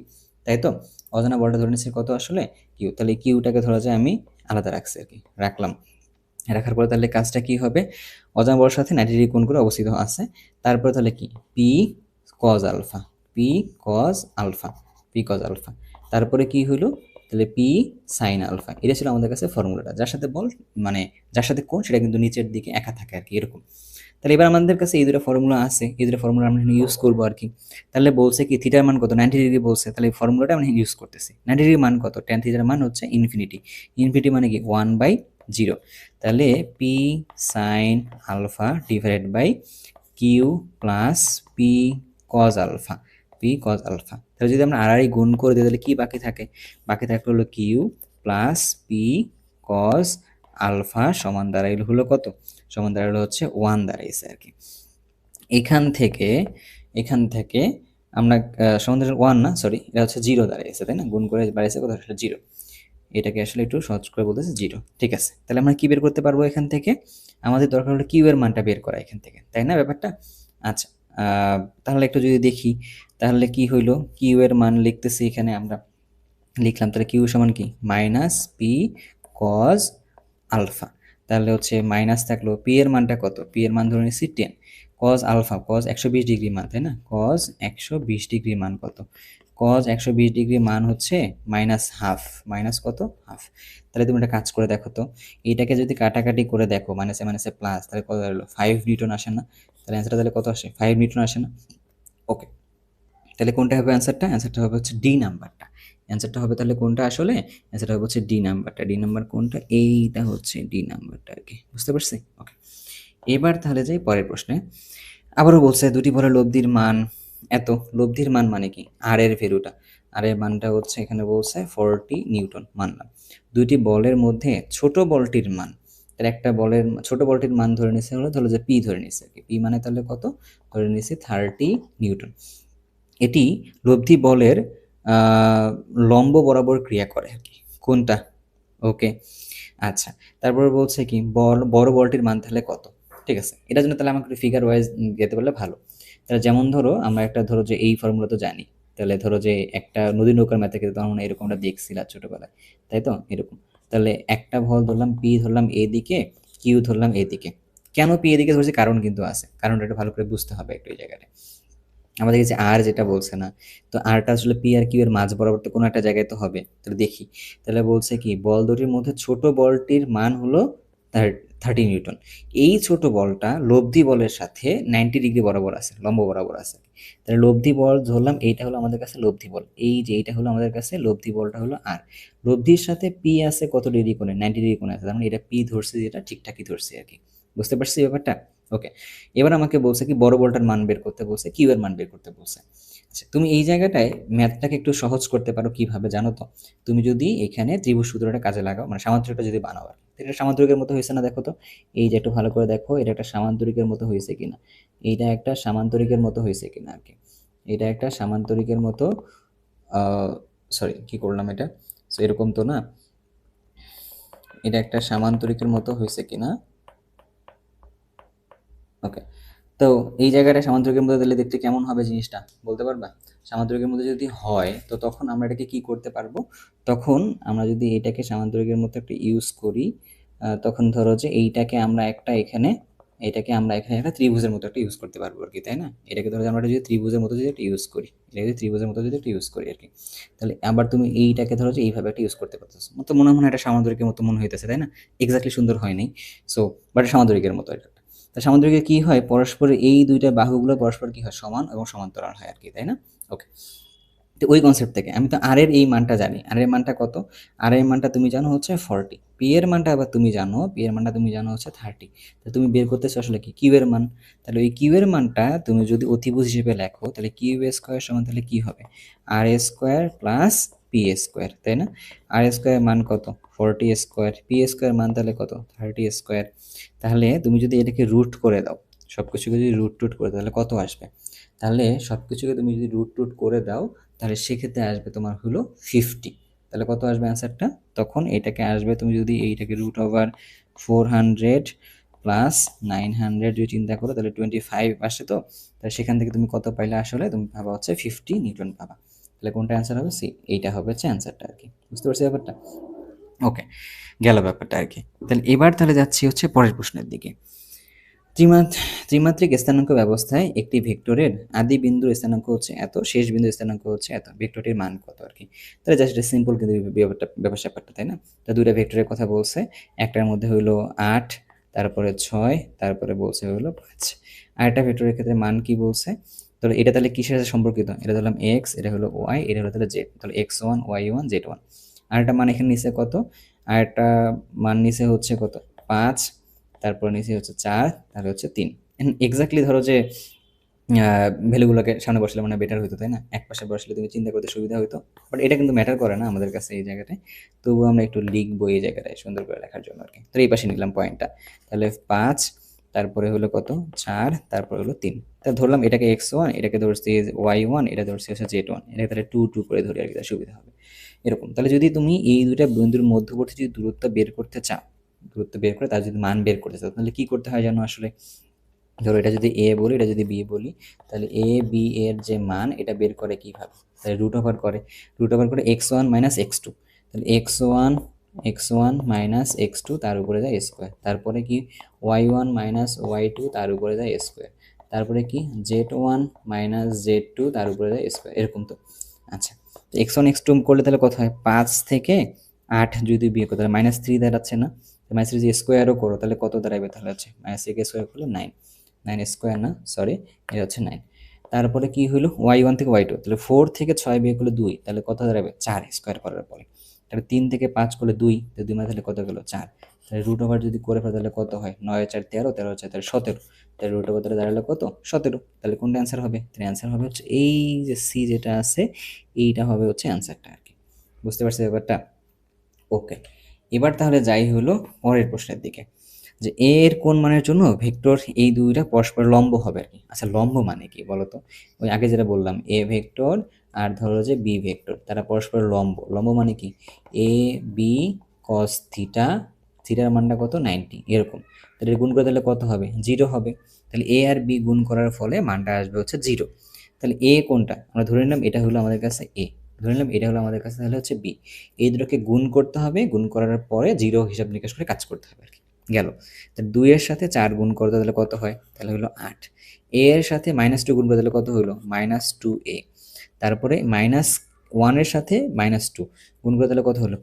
তাই তো? অজানা বলটা ধরে নিছি কত আসলে? কিউ। তাহলে কিউটাকে ধরা যায় আমি আলাদা রাখছি আর কি, রাখলাম। রাখার পরে তাহলে কাজটা কি হবে? অজানা বলের সাথে 90 ডিগ্রি কোণ করে অবস্থিত আছে। তারপরে তাহলে কি? P cos alpha, P cos alpha, P cos alpha. তারপরে কি হইলো? তাহলে পি সাইন আলফা। এটা ছিল আমাদের কাছে ফর্মুলাটা, যার সাথে বল মানে যার সাথে কোণ সেটা কিন্তু নিচের দিকে একা থাকে আর কি, এরকম। তাহলে এবার আমাদের কাছে এই দুটো ফর্মুলা আছে, এই দুটো ফর্মুলা আমরা ইউজ করবো আর কি। তাহলে বলছে কি থিটার মান কত? 90 ডিগ্রি বলছে, তাহলে এই ফর্মুলাটা আমরা ইউজ করতেছি। 90 ডিগ্রি মান কত? ট্যান থিটার মান হচ্ছে ইনফিনিটি। ইনফিনিটি মানে কি? 1/0। তাহলে P sine alpha divided by Q plus P cos alpha, P cos alpha. তাহলে যদি আমরা আর গুণ করে দিই তাহলে কি বাকি থাকে? বাকি থাকলো হলো Q plus P cos alpha সমান দাঁড়াইলো হলো কত? সমান দাঁড়াইলো হচ্ছে 1 দাঁড়াইছে আর কি। এখান থেকে আমরা সমান দাঁড়ালো 1 না, সরি, এটা হচ্ছে 0 দাঁড়াইছে, তাই না? গুণ করে বাড়াইছে কত? 0। এটাকে আসলে একটু সহজ করে বলতেছে 0। ঠিক আছে, তাহলে আমরা কি বের করতে পারবো এখান থেকে? আমাদের দরকার হলো কিউ এর মানটা বের করা এখান থেকে, তাই না ব্যাপারটা? আচ্ছা, তাহলে একটু যদি দেখি তাহলে কি হইলো, কিউ এর মান লিখতেছি এখানে আমরা, লিখলাম। তাহলে কিউ সমান কি? Minus P cos alpha. তাহলে হচ্ছে মাইনাস থাকলো, পি এর মানটা কত? পি এর মান ধরে নিচ্ছি 10, কজ আলফা, কজ 120 ডিগ্রি মান, তাই না? কজ 120 ডিগ্রি মান কত? কজ 120 ডিগ্রি মান হচ্ছে মাইনাস হাফ, মাইনাস কত? হাফ। তাহলে তুমি একটা কাজ করে দেখো তো, এইটাকে যদি কাটাকাটি করে দেখো, মাইনাসে মাইনাসে প্লাস, তাহলে কত হলো? 5 নিউটন আসে না? তাহলে অ্যান্সারটা তাহলে কত আসে? 5 নিউটন আসে না? ওকে, তাহলে কোনটা হবে অ্যান্সারটা? অ্যান্সারটা হবে হচ্ছে ডি নাম্বারটা। অ্যান্সারটা হবে তাহলে কোনটা আসলে? অ্যান্সারটা হবে হচ্ছে ডি নাম্বারটা। ডি নাম্বার কোনটা? এইটা হচ্ছে ডি নাম্বারটা আর কি। বুঝতে পারছি? ওকে। এবার তাহলে যাই পরের প্রশ্নে। আবারও বলছে দুটি বলের লব্ধির মান এত। লব্ধির মান মানে কি? আর এর ভ্যালুটা, আর এর মানটা হচ্ছে এখানে বলছে 40 নিউটন মানলাম। দুটি বলের মধ্যে ছোট বলটির মান, তাহলে একটা বলের ছোট বলটির মান ধরে নিছে হলো ধরো যে পি ধরে নিছে, পি মানে তাহলে কত ধরে নিছি 30 নিউটন। এটি লব্ধি বলের লম্ব বরাবর ক্রিয়া করে আর কি। কোনটা? ওকে, আচ্ছা। তারপরে বলছে কি বড় বলটির মান তাহলে কত? ঠিক আছে, এটার জন্য তাহলে আমাকে ফিগার ওয়াইজ যেতে পারলে ভালো। তাহলে যেমন ধরো আমরা একটা ধরো যে এই ফর্মুলা তো জানি, তাহলে ধরো যে একটা নদী নৌকার ম্যাথে কিন্তু তখন এরকম আমরা দেখছিলাম ছোটবেলায়, তাই তো এরকম। তাহলে একটা বল ধরলাম পি ধরলাম এদিকে, কিউ ধরলাম এদিকে। কেন পি এদিকে ধরছি কারণ কিন্তু আছে, কারণটা একটু ভালো করে বুঝতে হবে একটু এই জায়গাটা। আমাদের কাছে আর যেটা বলছে না, তো আরটা আসলে পি আর কিউ এর মাঝ বরাবর তো কোনো একটা জায়গায় তো হবে, তাহলে দেখি। তাহলে বলছে কি বল দুটির মধ্যে ছোট বলটির মান হলো 30 নিউটন। এই ছোট বলটা লব্ধি বলের সাথে 90 ডিগ্রি বরাবর আছে, লম্ব বরাবর আছে। তাহলে লব্ধি বল ধরলাম এইটা হলো আমাদের কাছে লব্ধি বল, এই যে এইটা হলো আমাদের কাছে লব্ধি বলটা হলো আর। লব্ধির সাথে পি আছে কত ডিগ্রি কোণে, 90 ডিগ্রি কোণে আছে, তার মানে এটা পি ধরছে, যেটা ঠিকঠাকই ধরছে আর কি। বুঝতে পারছি ব্যাপারটা? ওকে, এবার আমাকে বলছে কি বড় বলটার মান বের করতে বলছে, কিউ এর মান বের করতে বলছে। আচ্ছা, তুমি এই জায়গাটায় ম্যাথটাকে একটু সহজ করতে পারো কিভাবে জানো তো? তুমি যদি এখানে ত্রিভুজ সূত্রটা কাজে লাগাও, মানে সামান্তরিকটা যদি বানাও আর কি। এটা সামান্তরিকের মতো হয়েছে না, দেখো তো। এই যে একটু ভালো করে দেখো, এটা একটা সামান্তরিকের মতো হয়েছে কিনা, এইটা একটা সামান্তরিকের মতো হয়েছে কিনা আর কি। এটা একটা সামান্তরিকের মতো, সরি কি করলাম এটা, সো এরকম তো না, এটা একটা সামান্তরিকের মতো হয়েছে কিনা। ওকে, তো এই জায়গাটা সামান্তরিকের মধ্যে দিলে দেখতে কেমন হবে জিনিসটা বলতে পারবা? সামান্তরিকের মধ্যে যদি হয় তো তখন আমরা এটাকে কি করতে পারবো, তখন আমরা যদি এটাকে সামান্তরিকের মতো একটা ইউজ করি, তখন ধরো যে এইটাকে আমরা একটা এখানে, এটাকে আমরা এখানে একটা ত্রিভুজের মতো একটা ইউজ করতে পারবো আর কি, তাই না? এটাকে ধরো যে আমরা যদি ত্রিভুজের মতো যদি একটা ইউজ করি, এটা যদি ত্রিভুজের মতো যদি একটা ইউজ করি আর কি, তাহলে আবার তুমি এইটাকে ধরো যে এইভাবে একটা ইউজ করতে পারতেছো, তো মনে হয় এটা সামান্তরিকের মতো মনে হইতেছে, তাই না? এক্স্যাক্টলি সুন্দর হয়নি, সো বাট সামান্তরিকের মতো এটা। তা সামুদ্রিকে কি হয়, পরস্পরের এই দুইটা বাহুগুলো পরস্পর কি হয়, সমান এবং সমান্তরাল হয় আর কি, তাই না? ওকে, তো ওই কনসেপ্ট থেকে আমি তো আর এর এই মানটা জানি, আর এর মানটা কত, আর এর মানটা তুমি জানো হচ্ছে 40, পি এর মানটা আবার তুমি জানো, পি এর মানটা তুমি জানো হচ্ছে 30। তো তুমি বের করতেছো আসলে কি কিউ এর মান। তাহলে ওই কিউ এর মানটা তুমি যদি অতিভুজ হিসেবে লেখো, তাহলে কিউ স্কোয়ার সমান তাহলে কি হবে, আর স্কোয়ার প্লাস পি স্কোয়ার, তাই না? আর স্কোয়ার মান কত 40 স্কোয়ার, পি স্কোয়ার মান তাহলে কত 30 স্কোয়ার। তাহলে তুমি যদি এটাকে রুট করে দাও, সব কিছুকে যদি রুট টুট করে দাও তাহলে কত আসবে, তাহলে সব কিছুকে তুমি যদি রুট টুট করে দাও তাহলে সেক্ষেত্রে আসবে তোমার হলো 50। তাহলে কত আসবে অ্যান্সারটা, তখন এটাকে আসবে, তুমি যদি এইটাকে √400 প্লাস 900 যদি চিন্তা করো তাহলে 25 আসে, তো তাহলে সেখান থেকে তুমি কত পাইলে, আসলে তুমি ভাবা হচ্ছে 50 নিউটন পাবা। তাহলে কোনটা অ্যান্সার হবে, সি, এইটা হবে হচ্ছে অ্যান্সারটা আর কি। বুঝতে পারছি ব্যাপারটা? ওকে, গেল ব্যাপারটা আর কি। তাহলে এবার তাহলে যাচ্ছি হচ্ছে পরের প্রশ্নের দিকে। ত্রিমাত্রিক স্থানাঙ্ক ব্যবস্থায় একটি ভেক্টরের আদি বিন্দুর স্থানাঙ্ক হচ্ছে এত, শেষ বিন্দুর স্থানাঙ্ক হচ্ছে এত, ভেক্টরটির মান কত আর কি। তাহলে জাস্ট এটা সিম্পল কিন্তু ব্যাপার স্যাপারটা, তাই না? তো দুইটা ভেক্টরের কথা বলছে, একটার মধ্যে হইলো 8, তারপরে 6, তারপরে বলছে হইলো 5। আর একটা ভেক্টরের ক্ষেত্রে মান কি বলছে, তাহলে এটা তাহলে কিসের সাথে সম্পর্কিত, এটা ধরলাম এক্স, এটা হলো ওয়াই, এটা হলো তাহলে জেড, তাহলে x1 y1 z1। আর একটা মান এখানে নিচে কত, আর একটা মান নিচে হচ্ছে কত 5, তারপর নিচে হচ্ছে 4, তাহলে হচ্ছে 3। এক্স্যাক্টলি ধরো যে ভ্যালুগুলোকে সামনে বসলে মানে বেটার হইতো, তাই না? এক পাশে বসলে তুমি চিন্তা করতে সুবিধা হইতো, বাট এটা কিন্তু ম্যাটার করে না আমাদের কাছে এই জায়গাটায়। তবুও আমরা একটু লিখবো এই জায়গাটায় সুন্দর করে লেখার জন্য আর কি। তো এই পাশে নিলাম পয়েন্টটা, তাহলে 5, তারপরে হলো কত 4, তারপরে হলো 3। তাহলে ধরলাম এটাকে x1, এটাকে ধরছি y1, এটা ধরছি হচ্ছে z1, এটা তাহলে 2 2 করে ধরি আর কি, সুবিধা হবে এরকম। তাহলে যদি তুমি এই দুইটা বিন্দুর মধ্যবর্তী যদি দূরত্ব বের করতে চাও, দূরত্ব বের করে তার যদি মান বের করতে চাও, তাহলে কি করতে হয় জানো আসলে? ধরো এটা যদি এ বলি, এটা যদি বি বলি, তাহলে এ বি এর যে মান এটা বের করে কিভাবে, তাহলে রুট ওভার করে x1 মাইনাস x2। তাহলে x1 মাইনাস x2 তার উপরে যায় স্কোয়ার, তারপরে কি y1 মাইনাস y2 তার উপরে যায় স্কোয়ার, তারপরে কি z1 মাইনাস z2 তার উপরে যায় স্কোয়ার, এরকম তো। আচ্ছা, তো x1 x2 করলে তাহলে কত হয়, 5 থেকে 8 যদি বিয়ে করো তাহলে -3 দাঁড়াচ্ছে না? -3 যদি স্কোয়ারও করো তাহলে কত দাঁড়াবে, তাহলে হচ্ছে -3 স্কোয়ার করলে 9, 9 স্কোয়ার না, সরি, এটা হচ্ছে 9। তারপরে কি হলো y1 থেকে y2, তাহলে 4 থেকে 6 বিয়োগ করলে 2, তাহলে কত দাঁড়াবে 4 স্কোয়ার করার পরে। তাহলে 3 থেকে 5 করলে 2, তো 2 মানে তাহলে কত গেল 4। তাহলে রুট ওভার যদি করে ফেলো তাহলে কত হয়, 9 4 13, 13 4 তাহলে 17, তাহলে রুট ওভার তাহলে দাঁড়ালো কত 17। তাহলে কোনটা অ্যান্সার হবে, তাহলে অ্যান্সার হবে হচ্ছে এই যে সি যেটা আছে, এইটা হবে হচ্ছে অ্যান্সারটা আর কি। বুঝতে পারছি ব্যাপারটা? ওকে, এবার তাহলে যাই হলো পরের প্রশ্নের দিকে। যে এ এর কোন মানের জন্য ভেক্টর এই দুইটা পরস্পর লম্ব হবে আর কি। আচ্ছা, লম্ব মানে কি বলো তো? ওই আগে যেটা বললাম, এ ভেক্টর আর ধরো যে বি ভেক্টর, তারা পরস্পর লম্ব। লম্ব মানে কি? এ বি কস থিটা, থিটার মানটা কত? 90, এরকম। তাহলে গুণ করে দিলে কত হবে? 0 হবে। তাহলে এ আর বি গুণ করার ফলে মানটা আসবে হচ্ছে 0। তাহলে এ কোনটা? আমরা ধরে নিলাম এটা হলো আমাদের কাছে এ, ধরে নিলাম এটা হলো আমাদের কাছে তাহলে হচ্ছে বি। এই দুটোকে গুণ করতে হবে, গুণ করার পরে 0 হিসাব নিকাশ করে কাজ করতে হবে আর কি। গেল। তাহলে 2 এর সাথে 4 গুণ করতে তাহলে কত হয়? তাহলে হলো 8। এ এর সাথে -2 গুণ করতে তাহলে কত হলো? -2a। তারপরে -1 এর সাথে -2 গুণ করতে তাহলে কত হলো?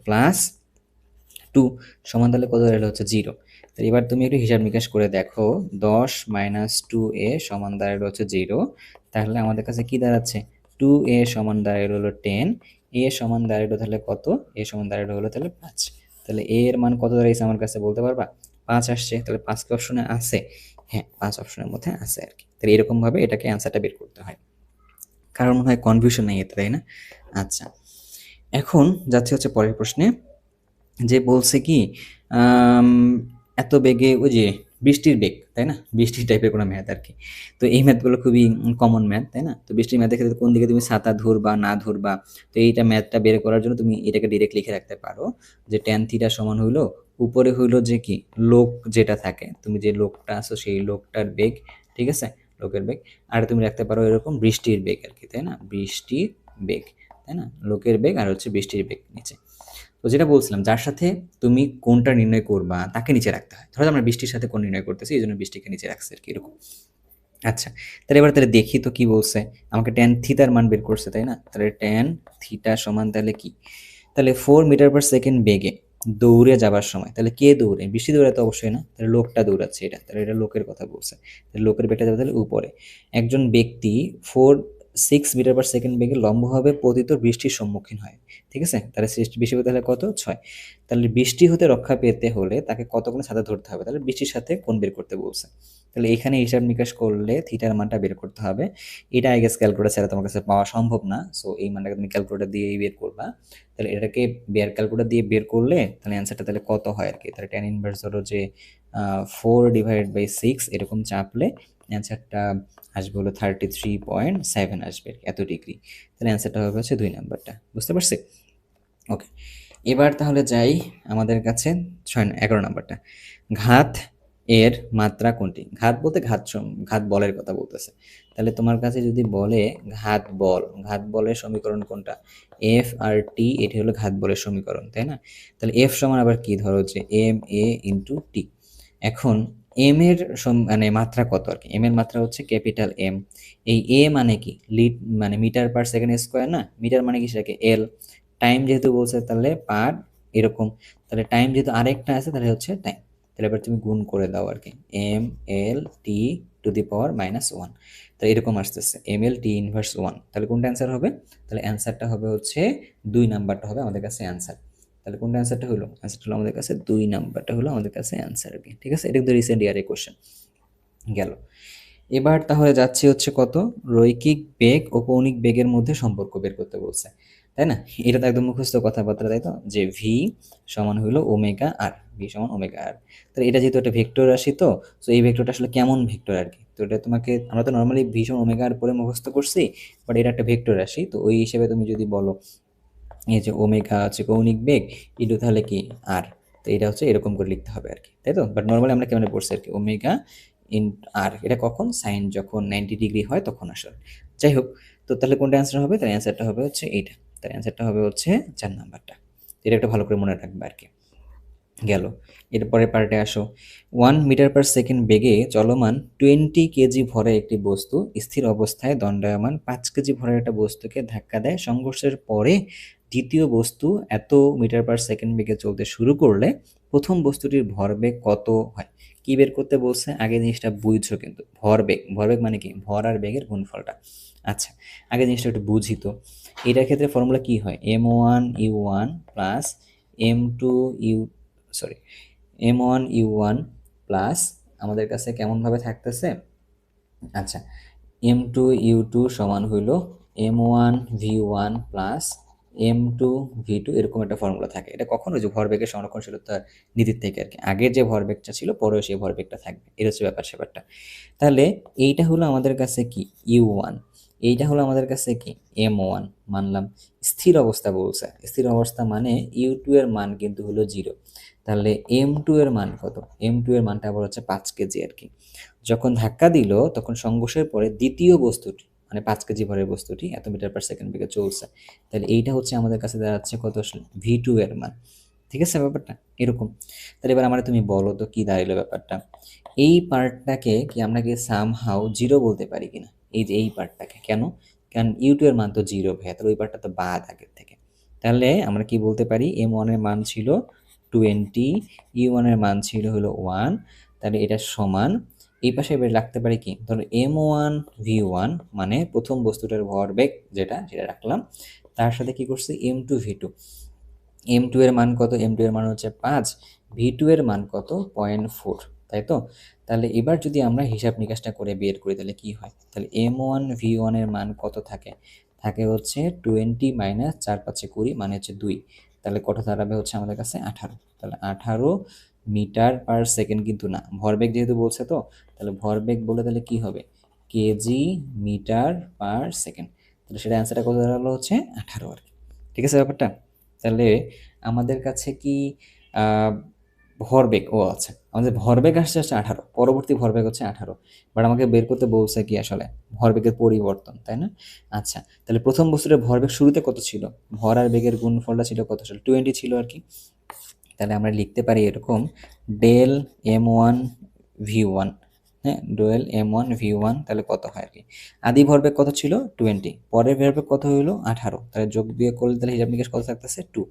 +2 সমান তাহলে কত দাঁড়ালো? হচ্ছে 0। তাহলে এবার তুমি একটু হিসাব নিকাশ করে দেখো, 10 -2a সমান দাঁড়ালো হচ্ছে 0। তাহলে আমাদের কাছে কি দাঁড়াচ্ছে? 2a সমান দাঁড়ালো হলো 10, a সমান দাঁড়ালো তাহলে কত? a সমান দাঁড়ালো হলো তাহলে 5। তাহলে a এর মান কত দাঁড়িয়েছে আমার কাছে বলতে পারবা? 5 আসছে। তাহলে 5 কি অপশনে আছে? হ্যাঁ, 5 অপশনের মধ্যে আছে আর কি। তাহলে এরকম ভাবে এটাকে অ্যান্সারটা বের করতে হয়। কারণ মনে হয় কনফিউশন নেই এতে, তাই না? আচ্ছা, এখন যাচ্ছে হচ্ছে পরের প্রশ্নে। যে বলছে কি, আম, এত বেগে ওই যে বৃষ্টির বেগ, তাই না? বৃষ্টির টাইপের কোনো ম্যাথ আর কি। তো এই ম্যাথগুলো খুবই কমন ম্যাথ, তাই না? তো বৃষ্টির ম্যাথের ক্ষেত্রে কোন দিকে তুমি ছাতা ধরবা না ধরবা, তো এইটা ম্যাথটা বের করার জন্য তুমি এটাকে ডিরেক্ট লিখে রাখতে পারো যে ট্যান থিটা সমান হইলো, উপরে হইলো যে কি লোক যেটা থাকে, তুমি যে লোকটা আছো সেই লোকটার বেগ, ঠিক আছে, লোকের বেগ। আর তুমি রাখতে পারো এরকম বৃষ্টির বেগ আর কি, তাই না? বৃষ্টির বেগ, তাই না? লোকের বেগ আর হচ্ছে বৃষ্টির বেগ নিচে। তো যেটা বলছিলাম, যার সাথে তুমি কোনটা নির্ণয় করবা তাকে নিচে রাখতে হয়। ধরো আমরা বৃষ্টির সাথে কোন নির্ণয় করতেছি, এই জন্য বৃষ্টিকে নিচে রাখছি আর কি, এরকম। আচ্ছা, তাহলে এবার তাহলে দেখি তো কি বলছে। আমাকে ট্যান থিতার মান বের করছে, তাই না? তাহলে ট্যান থিটা সমান তাহলে কি? তাহলে 4 মিটার/সেকেন্ড বেগে দৌড়ে যাবার সময়, তাহলে কে দৌড়ে? বৃষ্টি দৌড়ায় তো অবশ্যই না, তাহলে লোকটা দৌড়াচ্ছে এটা, তাহলে এটা লোকের কথা বলছে। তাহলে লোকের বেগটা যাবে তাহলে উপরে। একজন ব্যক্তি 6 মিটার/সেকেন্ড বেগে লম্বভাবে পতিত বৃষ্টির সম্মুখীন হয়, ঠিক আছে? তাহলে সৃষ্টি বৃষ্টি হতে তাহলে কত? 6। তাহলে বৃষ্টি হতে রক্ষা পেতে হলে তাকে কতক্ষণ ছাতা ধরতে হবে? তাহলে বৃষ্টির সাথে কোণ বের করতে বলছে। তাহলে এখানে হিসাব নিকাশ করলে থিটার মানটা বের করতে হবে। এটা আই গেস ক্যালকুলেটর ছাড়া তোমার কাছে পাওয়া সম্ভব না, সো এই মানটাকে তুমি ক্যালকুলেটর দিয়েই বের করবা। তাহলে এটাকে ক্যালকুলেটর দিয়ে বের করলে তাহলে অ্যান্সারটা তাহলে কত হয় আর কি? তাহলে ট্যান ইনভার্স ধরো যে 4/6 এরকম চাপলে অ্যান্সারটা আসবে হলো 33.7 আসবে, এত ডিগ্রি। তাহলে অ্যান্সারটা হবে হচ্ছে 2 নাম্বারটা। বুঝতে পারছি? ওকে, এবার তাহলে যাই আমাদের কাছে 11 নাম্বারটা। ঘাত এর মাত্রা কোনটি? ঘাত বলতে ঘাত বলের কথা বলতেছে। তাহলে তোমার কাছে যদি বলে ঘাত বলের সমীকরণ কোনটা? এফ আর টি, এটি হলো ঘাত বলের সমীকরণ, তাই না? তাহলে এফ সমান আবার কি? ধরো যে এম এ ইন্টু টি। এখন এম এর মানে মাত্রা কত আর কি? এম এর মাত্রা হচ্ছে ক্যাপিটাল এম। এই এ মানে কি? মানে মিটার/সেকেন্ড স্কোয়ার না? মিটার মানে কি? সেটাকে এল। টাইম যেহেতু বলছে তাহলে পার, এরকম। তাহলে টাইম যেহেতু আরেকটা আছে তাহলে হচ্ছে টাইম। তাহলে এবার তুমি গুণ করে দাও আর কি, M L T two the পাওয়ার -1। তাহলে এরকম আসতেছে এম এল টি ইনভার্স 1। তাহলে কোনটা অ্যান্সার হবে? তাহলে অ্যান্সারটা হবে হচ্ছে 2 নাম্বারটা হবে আমাদের কাছে অ্যান্সার। তাহলে কোনটা অ্যান্সারটা হলো? অ্যান্সারটা হলো আমাদের কাছে 2 নাম্বারটা হলো আমাদের কাছে অ্যান্সার আর কি, ঠিক আছে? এটা কিন্তু রিসেন্ট ইয়ারের কোশ্চেন গেল। এবার তাহলে যাচ্ছি হচ্ছে কত, রৈখিক বেগ ও কৌণিক বেগের মধ্যে সম্পর্ক বের করতে বলছে, তাই না? এটা তো একদম মুখস্থ কথাবার্তা, তাই তো? যে ভি সমান হইলো ওমেগা আর, ভি সমান ওমেগা আর। তাহলে এটা যেহেতু একটা ভেক্টর রাশি, তো তো এই ভেক্টরটা আসলে কেমন ভেক্টর আর কি? তো এটা তোমাকে, আমরা তো নর্মালি ভি সমান ওমেগা আর পরে মুখস্থ করছি, বাট এটা একটা ভেক্টর রাশি, তো ওই হিসেবে তুমি যদি বলো এই যে ওমেগা হচ্ছে কৌণিক বেগ ইন্টু তাহলে কি আর, তো এটা হচ্ছে এরকম করে লিখতে হবে আর কি, তাই তো? বাট নর্মালি আমরা কেমন পড়ছি আর কি, ওমেগা ইন আর, এটা কখন? সাইন যখন 90 ডিগ্রি হয় তখন আসলে। যাই হোক, তো তাহলে কোনটা অ্যান্সার হবে? তাহলে অ্যান্সারটা হবে হচ্ছে এইটা। তাহলে অ্যান্সারটা হবে হচ্ছে 4 নাম্বারটা। এটা একটা ভালো করে মনে রাখবে আর কি। গেল। এরপরের পার্টে আসো। 1 মিটার/সেকেন্ড বেগে চলমান 20 কেজি ভরের একটি বস্তু স্থির অবস্থায় দণ্ডায়মান 5 কেজি ভরের একটা বস্তুকে ধাক্কা দেয়। সংঘর্ষের পরে দ্বিতীয় বস্তু এত মিটার/সেকেন্ড বেগে চলতে শুরু করলে প্রথম বস্তুটির ভরবেগ কত হয়? কি বের করতে বলছে? আগে জিনিসটা বুঝছো কিন্তু, ভরবেগ। ভরবেগ মানে কি? ভর আর বেগের গুণফলটা। আচ্ছা, আগে জিনিসটা একটু বুঝি তো। এটার ক্ষেত্রে ফর্মুলা কি হয়? m1u1 plus m2u, sorry, m1u1 plus আমাদের কাছে কেমনভাবে থাকতেছে? আচ্ছা, m2u2 সমান হইল m1v1 প্লাস m2v2 এরকম একটা ফর্মুলা থাকে। এটা কখনো যে ভরবেগের সংরক্ষণশীলতার নীতির থেকে আর কি, আগের যে ভরবেগটা ছিল পরেও সেই ভরবেগটা থাকবে, এটা হচ্ছে ব্যাপারটা। তাহলে এইটা হলো আমাদের কাছে কি u1, এইটা হলো আমাদের কাছে কি m1 মানলাম। স্থির অবস্থা বলছে, স্থির অবস্থা মানে u2 এর মান কিন্তু হলো 0। তাহলে m2 এর মান কত? m2 এর মানটা আবার হচ্ছে 5 কেজি আর কি। যখন ধাক্কা দিল তখন সংঘর্ষের পরে দ্বিতীয় বস্তুটি মানে 5 কেজি ভরের বস্তুটি এত মিটার পার সেকেন্ড বেগে চলছে। তাহলে এইটা হচ্ছে আমাদের কাছে দাঁড়াচ্ছে কত আসলে v2 এর মান। ঠিক আছে ব্যাপারটা এরকম। তাহলে এবার আমরা তুমি বলো তো কি দাঁড়াইলো ব্যাপারটা। এই পার্টটাকে কি আমরা কি সামহাউ জিরো বলতে পারি কিনা? এই যে এই পার্টটাকে কেন? কারণ ইউ2 এর মান তো জিরো ভাইয়া, তাহলে ওই পার্টটা তো বাদ আগের থেকে। তাহলে আমরা কি বলতে পারি m1 এর মান ছিল 20, u1 এর মান ছিল হলো 1। তাহলে এটা সমান এই পাশে এবার রাখতে পারি কি, ধরো m1 v1 মানে প্রথম বস্তুটার ভরবেগ যেটা সেটা রাখলাম, তার সাথে কি করছি m2 v2। m2 এর মান কত? m2 এর মান হচ্ছে 5, v2 এর মান কত 0.4, তাই তো? তাহলে এবার যদি আমরা হিসাব নিকাশটা করে বের করি তাহলে কি হয়? তাহলে m1 v1 এর মান কত থাকে? থাকে হচ্ছে 20 মাইনাস 4 5 20 মানে হচ্ছে 2। তাহলে কত দাঁড়াবে হচ্ছে আমাদের কাছে 18। তাহলে 18 মিটার পার সেকেন্ড কিন্তু না, ভরবেগ যেহেতু বলছে তো, তাহলে ভরবেগ বলে তাহলে কি হবে কেজি মিটার পার সেকেন্ড। তাহলে সেটা অ্যান্সারটা কত দাঁড়ালো হচ্ছে 18 আর কি। ঠিক আছে ব্যাপারটা? তাহলে আমাদের কাছে কি আহ, ভরবেগ, ও আচ্ছা আমাদের ভরবেগ আসছে হচ্ছে 18, পরবর্তী ভরবেগ হচ্ছে 18, বাট আমাকে বের করতে বলছে কি আসলে ভরবেগের পরিবর্তন, তাই না? আচ্ছা তাহলে প্রথম বস্তুটার ভরবেগ শুরুতে কত ছিল? ভর আর বেগের গুণফলটা ছিল কত ছিল? 20 ছিল আর কি। তাহলে আমরা লিখতে পারি এরকম ডেল m1 v1, হ্যাঁ ডেল m1 v1, তাহলে কত হয় আর কি। আদি ভরবেগ কত ছিল 20, পরের ভরবেগ কত হইলো 18, তাহলে যোগ বিয়োগ করলে তাহলে হিসাব নিকাশ কত থাকতেছে 2।